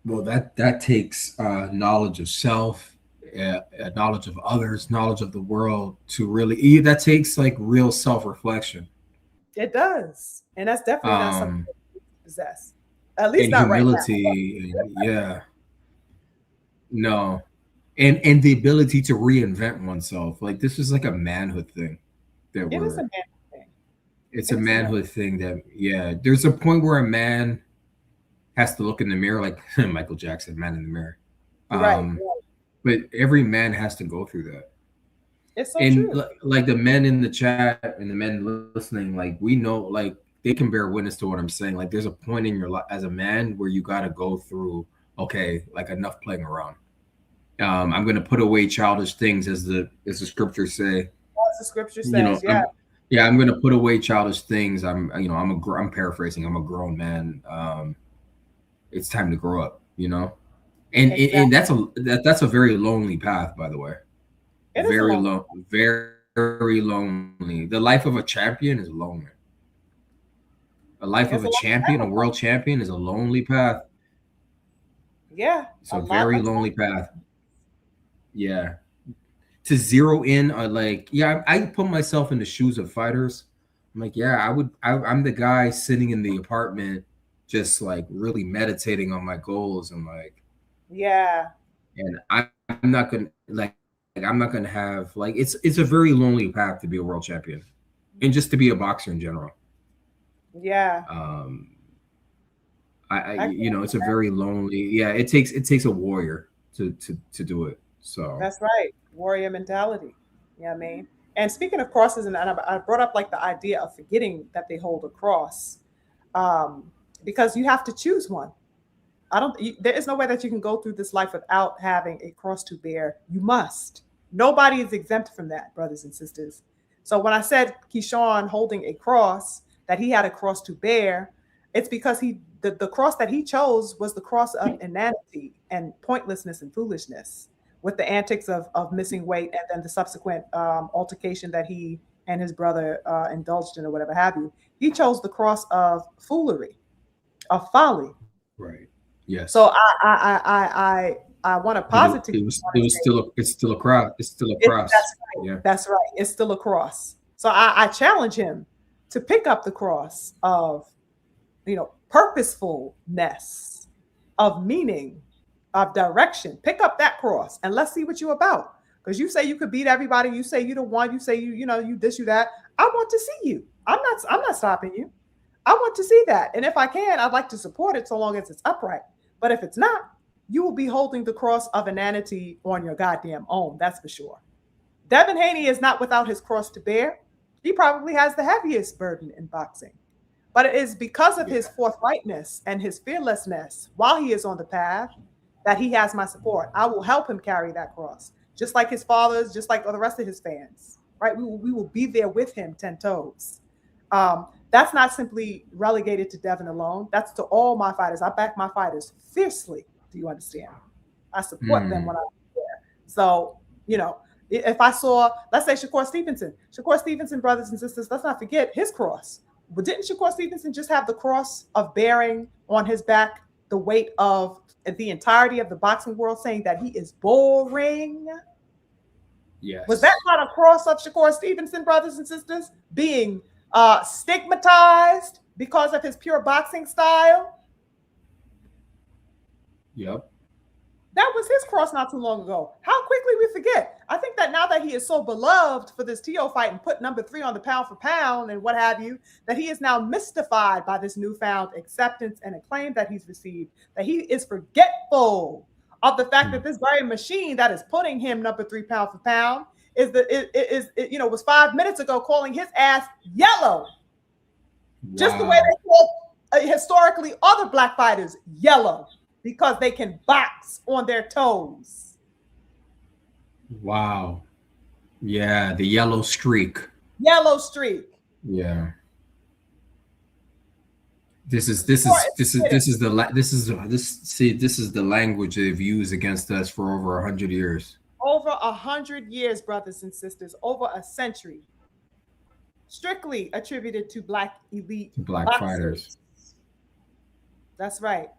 Well, that takes knowledge of self, knowledge of others, knowledge of the world to really. That takes like real self reflection, It does. And that's definitely not something um, that we possess. At least and not right now. humility, and yeah, no, and the ability to reinvent oneself. Like this is like a manhood thing that It is a we're. man thing. It's a It is a man. manhood thing that yeah. There's a point where a man has to look in the mirror, like Michael Jackson, man in the mirror. Right. Um, but every man has to go through that. It's so And true. like the men in the chat and the men listening, like we know, like they can bear witness to what I'm saying. Like there's a point in your life as a man where you got to go through, okay, like enough playing around. I'm going to put away childish things, as the scriptures say. As the scripture You know, says, yeah, I'm going to put away childish things. I'm paraphrasing. I'm a grown man. It's time to grow up. And exactly. that's a very lonely path, by the way. It is a long. Very lonely. The life of a champion is lonely. A life of It's a a long champion, a world sacrifice. champion, is a lonely path. Yeah, It's a a lot very of lonely sacrifice. path. Yeah. To zero in on, like, yeah, I put myself in the shoes of fighters. I'm like, yeah, I'm the guy sitting in the apartment, just like really meditating on my goals, and like, Yeah, and I'm not gonna I'm not gonna have, like, it's a very lonely path to be a world champion, and just to be a boxer in general. yeah. Um, I can it's a very lonely. Yeah, it takes a warrior to do it. So That's right. Warrior mentality. You know what I mean? And speaking of crosses, and I brought up like the idea of forgetting that they hold a cross, um, because you have to choose one. There is no way that you can go through this life without having a cross to bear. You must. Nobody is exempt from that, brothers and sisters. So when I said Keyshawn holding a cross, that he had a cross to bear, it's because the cross that he chose was the cross of inanity and pointlessness and foolishness, with the antics of missing weight and then the subsequent altercation that he and his brother indulged in or whatever have you. He chose the cross of foolery, of folly. right, yes, So I want to but it, posit to it you was on it and was say still it's still a cross. It's still a it, cross. that's right. Yeah. That's right. It's still a cross. So I challenge him to pick up the cross of, purposefulness, of meaning, of direction. Pick up that cross and let's see what you're about. Because you say you could beat everybody. You say you the one. You say you this, you that. I want to see you. I'm not stopping you. I want to see that. And if I can, I'd like to support it so long as it's upright. But if it's not, you will be holding the cross of inanity on your goddamn own. That's for sure. Devin Haney is not without his cross to bear. He probably has the heaviest burden in boxing. But it is because of his Yeah. forthrightness and his fearlessness while he is on the path that he has my support. I will help him carry that cross, just like his fathers, just like the rest of his fans. Right? We will be there with him 10 toes. That's not simply relegated to Devin alone. That's to all my fighters. I back my fighters fiercely. Do you understand? I support them when Mm, I'm there. So, if I saw, let's say Shakur Stevenson, brothers and sisters, let's not forget his cross. But didn't Shakur Stevenson just have the cross of bearing on his back the weight of the entirety of the boxing world, saying that he is boring? Was that yes. not a cross of Shakur Stevenson, brothers and sisters, being stigmatized because of his pure boxing style? Yep. That was his cross not too long ago. How quickly we forget. I think that now that he is so beloved for this Tio fight and put number 3 on the pound for pound and what have you, that he is now mystified by this newfound acceptance and acclaim that he's received, that he is forgetful of the fact that Mm. this very machine that is putting him number 3 pound for pound was 5 minutes ago calling his ass yellow, just the way Wow. they call historically other black fighters yellow because they can box on their toes. Wow. Yeah, the yellow streak. Yellow streak. Yeah. This is this Shakur is is this is kidding. this is the la- this is the language they've used against us for over 100 years. Over 100 years, brothers and sisters, over a century, strictly attributed to black elite Black fighters. boxers. That's right.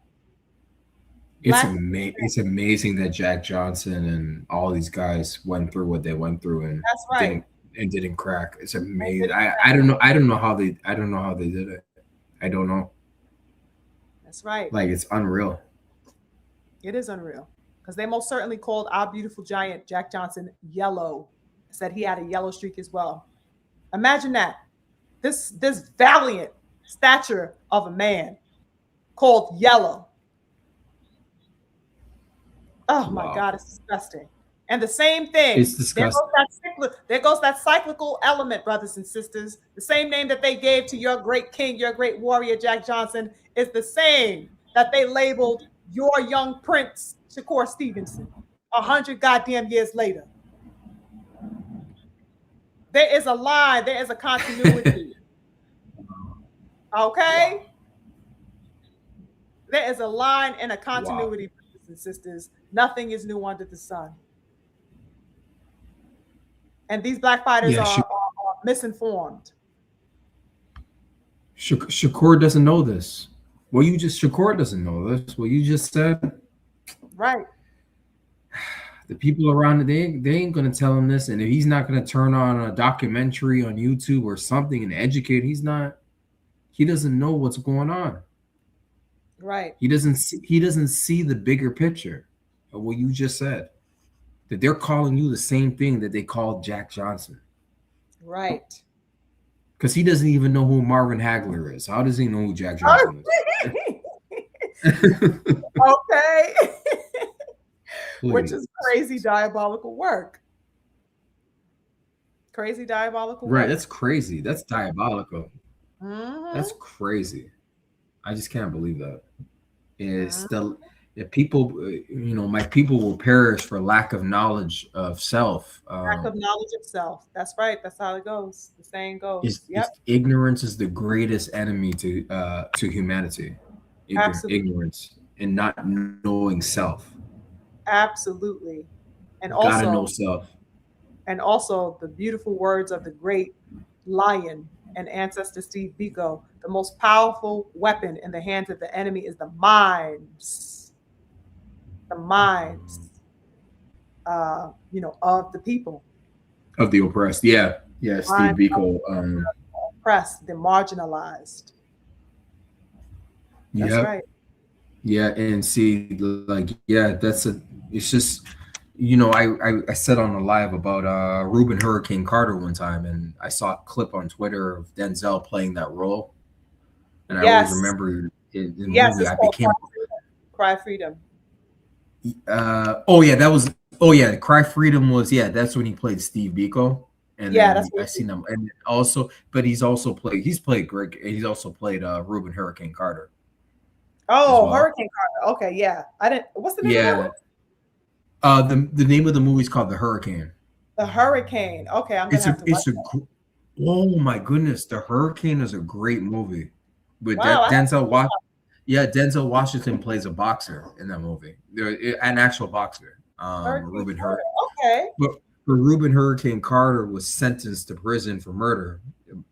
It's Black. it's amazing that Jack Johnson and all these guys went through what they went through, That's right. didn't didn't crack. It's And amazing. did it I don't know how they did it. I don't know. That's right. Like, it's unreal. It is unreal. Because they most certainly called our beautiful giant Jack Johnson yellow. Said he had a yellow streak as well. Imagine that. This valiant stature of a man called yellow. Oh my Wow. God, it's disgusting. And the same thing. It's disgusting. There goes that cyclical element, brothers and sisters. The same name that they gave to your great king, your great warrior, Jack Johnson, is the same that they labeled your young prince, Shakur Stevenson. 100 goddamn years later. There is a line, there is a continuity. Okay? There is a line and a Wow. continuity, brothers and sisters. Nothing is new under the sun. And these black fighters Yeah, are misinformed. Shakur doesn't know this. Well, you just Shakur doesn't know this. Well, you just said Right. the people around it, they ain't gonna tell him this, and if he's not gonna turn on a documentary on YouTube or something and educate, he doesn't know what's going on. Right. He doesn't see the bigger picture of what you just said. That they're calling you the same thing that they called Jack Johnson. Right. Because he doesn't even know who Marvin Hagler is. How does he know who Jack Johnson is? Okay. Which Please. is crazy diabolical work. Crazy diabolical Right, work. that's crazy. That's diabolical. Mm-hmm. That's crazy. I just can't believe that. It's Mm-hmm. the people, my people will perish for lack of knowledge of self. Lack of knowledge of self. That's right. That's how it goes. The saying goes. Is Yep. ignorance is the greatest enemy to humanity. Absolutely. Ignorance and not knowing self. Absolutely. And Gotta know also, self. the beautiful words of the great lion and ancestor Steve Biko, the most powerful weapon in the hands of the enemy is the minds. The minds, of the people. Of the oppressed. Yeah. Yeah, Steve Minds of Biko. the oppressed, the marginalized. That's Yeah. right. Yeah, and see, like, yeah, it's just, I said on the live about Ruben Hurricane Carter one time, and I saw a clip on Twitter of Denzel playing that role, and I always Yes. remember in the Yes, movie it's I called became, Cry Freedom. oh yeah, Cry Freedom was, yeah, that's when he played Steve Biko, and Yeah, then that's I what seen him, and also, but he's played Greg, he's also played Ruben Hurricane Carter as Oh, well. Hurricane Carter. Okay, yeah. I didn't what's the name of that one? Yeah, the name of the movie is called The Hurricane. The Hurricane. Okay, I'm gonna It's have a to watch it's a that. gr- oh my goodness, The Hurricane is a great movie with Wow, I have to Denzel Wash. Yeah, Denzel Washington plays a boxer in that movie. An actual boxer. Hurricane Ruben Hur, Carter. Okay. but Ruben Hurricane Carter was sentenced to prison for murder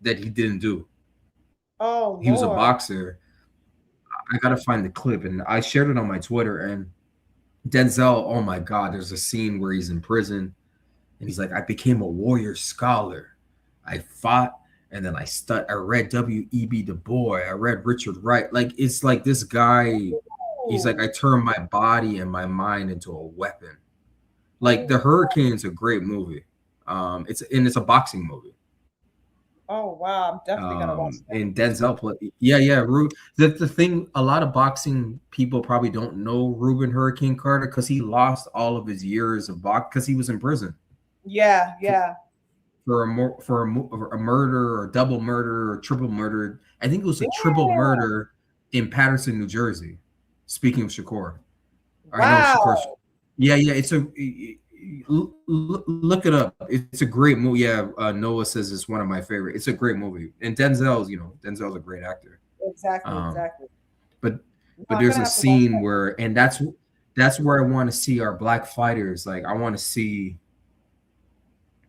that he didn't do. Oh He was a Lord. boxer. I gotta find the clip, and I shared it on my Twitter. And Denzel, oh my God, there's a scene where he's in prison and he's like, I became a warrior scholar. I fought, and then I read W.E.B. Du Bois. I read Richard Wright. Like, it's like this guy, he's like, Ooh. I turned my body and my mind into a weapon. Like, Oh, The Hurricane's a great movie. It's a boxing movie. oh wow. I'm definitely gonna watch that. And Denzel play, yeah. The thing, a lot of boxing people probably don't know Ruben Hurricane Carter because he lost all of his years of box because he was in prison Yeah, yeah. for a murder or double murder or triple murder. I think it was a triple Yeah. murder in Patterson, New Jersey. Speaking of Shakur, I know Shakur. Wow. Yeah, look it up. It's a great movie. Yeah, Noah says it's one of my favorite. It's a great movie, and Denzel's a great actor. Exactly, Um, exactly. but No, but I'm there's gonna a have to watch scene that. where, and that's where I want to see our black fighters. Like, I want to see,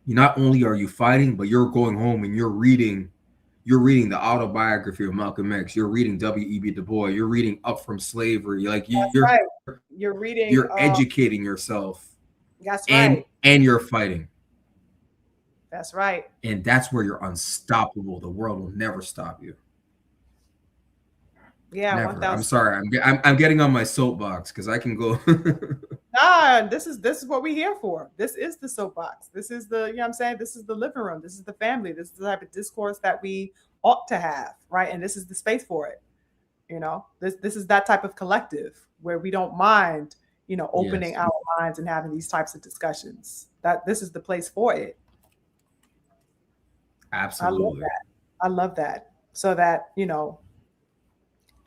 not only are you fighting, but you're going home and you're reading the autobiography of Malcolm X. You're reading W.E.B. Du Bois. You're reading Up from Slavery. Like, That's you're right. You're reading you're educating yourself, that's and right. you're fighting, That's right. and that's where you're unstoppable. The world will never stop you. Yeah, Never. I'm 1000. sorry. I'm getting on my soapbox because I can go. Nah, this is what we're here for. This is the soapbox. This is the, you know what I'm saying? This is the living room. This is the family. This is the type of discourse that we ought to have, right? And this is the space for it. This is that type of collective where we don't mind, opening Yes, our minds and having these types of discussions. That this is the place for it. I love absolutely. that. I love that. So that,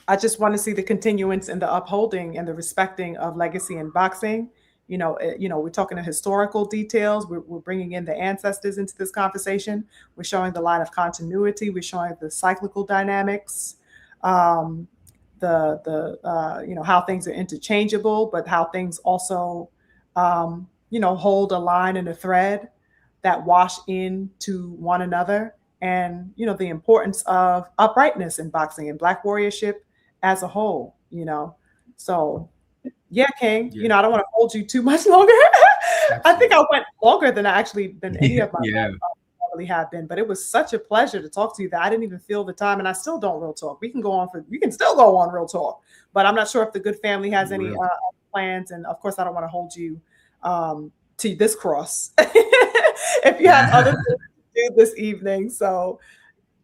I just want to see the continuance and the upholding and the respecting of legacy in boxing We're talking to historical details. We're bringing in the ancestors into this conversation. We're showing the line of continuity. We're showing the cyclical dynamics, um, how things are interchangeable, but how things also, hold a line and a thread that wash into one another, and the importance of uprightness in boxing and Black warriorship as a whole. So yeah, King. Yeah, I don't want to hold you too much longer. I think I absolutely. went longer than any of my Yeah, probably have been, but it was such a pleasure to talk to you that I didn't even feel the time, and I still don't real talk. We can still go on real talk, but I'm not sure if the good family has any real. plans, and of course I don't want to hold you to this cross if you have other things to do this evening. So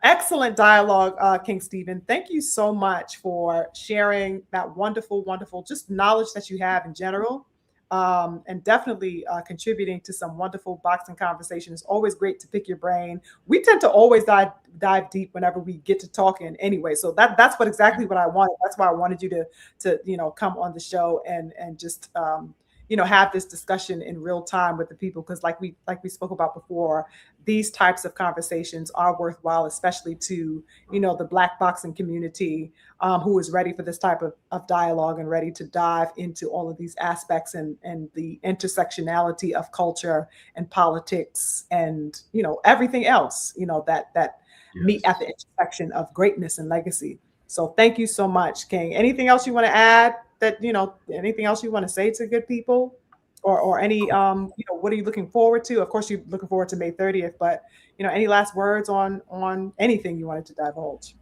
excellent dialogue, King Stephen. Thank you so much for sharing that wonderful, wonderful just knowledge that you have in general, and definitely contributing to some wonderful boxing conversation. It's always great to pick your brain. We tend to always dive deep whenever we get to talking anyway. So that's exactly what I wanted. That's why I wanted you to come on the show and just have this discussion in real time with the people, because like we spoke about before, these types of conversations are worthwhile, especially to the Black boxing community, who is ready for this type of dialogue and ready to dive into all of these aspects and the intersectionality of culture and politics and everything else that meet Yes. at the intersection of greatness and legacy. So thank you so much, King. Anything else you want to add, anything else you want to say to good people, or any what are you looking forward to? Of course you're looking forward to May 30th, but any last words on anything you wanted to divulge?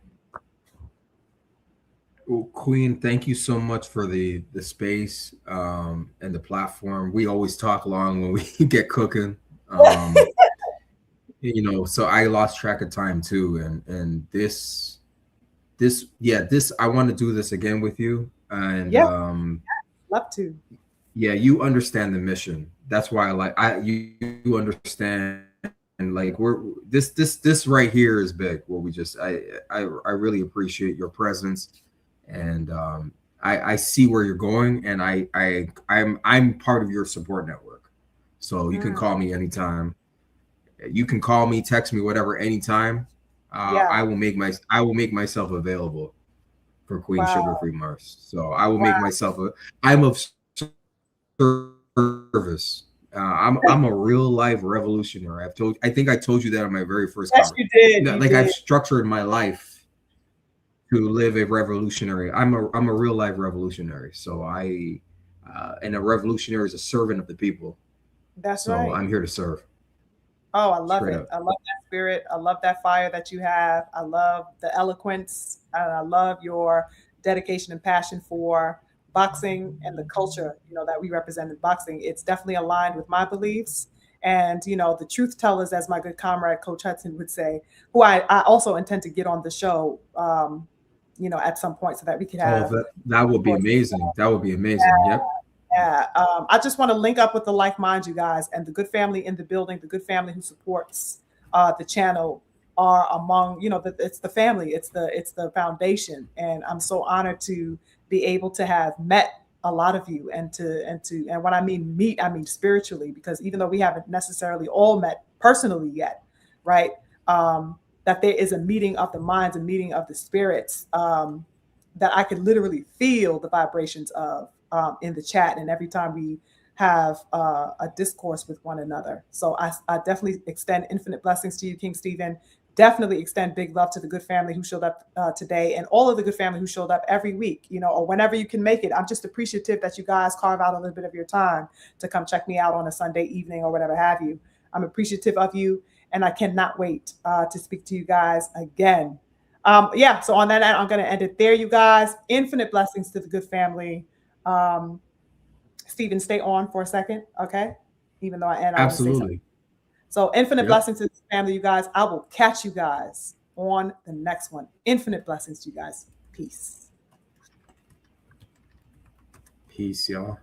Well, Queen, thank you so much for the space and the platform. We always talk long when we get cooking. Um, so I lost track of time too, and this I want to do this again with you, and Yeah, love to. yeah, you understand the mission. That's why you understand, and like this right here is big. What we just I really appreciate your presence, and I see where you're going, and I'm part of your support network. So you can Mm, call me anytime. You can call me, text me, whatever, anytime. yeah. I will make myself available for Queen Wow. Sugar Free Mars. So I will Wow. make myself I'm of service. I'm a real life revolutionary. I think I told you that on my very first Yes, conversation. you did. You Like I've did. structured my life to live a revolutionary. I'm a real life revolutionary. So and a revolutionary is a servant of the people. That's So right. I'm here to serve. Oh, I love Straight it. up. I love that spirit. I love that fire that you have. I love the eloquence. And I love your dedication and passion for boxing and the culture, that we represent in boxing. It's definitely aligned with my beliefs. And, the truth tellers, as my good comrade, Coach Hudson would say, who I also intend to get on the show, at some point so that we could Oh, have, that of would be course, amazing. That would be amazing. Yep. yeah, I just want to link up with the like mind, you guys, and the good family in the building, the good family who supports the channel are among, it's the family, it's the foundation, and I'm so honored to be able to have met a lot of you, and when I mean meet, I mean spiritually, because even though we haven't necessarily all met personally yet, right? That there is a meeting of the minds, a meeting of the spirits, that I could literally feel the vibrations of, in the chat, and every time we have a discourse with one another. So I definitely extend infinite blessings to you, King Stephen. Definitely extend big love to the good family who showed up today, and all of the good family who showed up every week, or whenever you can make it. I'm just appreciative that you guys carve out a little bit of your time to come check me out on a Sunday evening or whatever have you. I'm appreciative of you, and I cannot wait to speak to you guys again. Yeah, so on that end, I'm going to end it there, you guys. Infinite blessings to the good family. Um, Stephen, stay on for a second, okay? Even though I want to say something. Absolutely. So, infinite Yep. blessings to the family, you guys. I will catch you guys on the next one. Infinite blessings to you guys. Peace. Peace, y'all.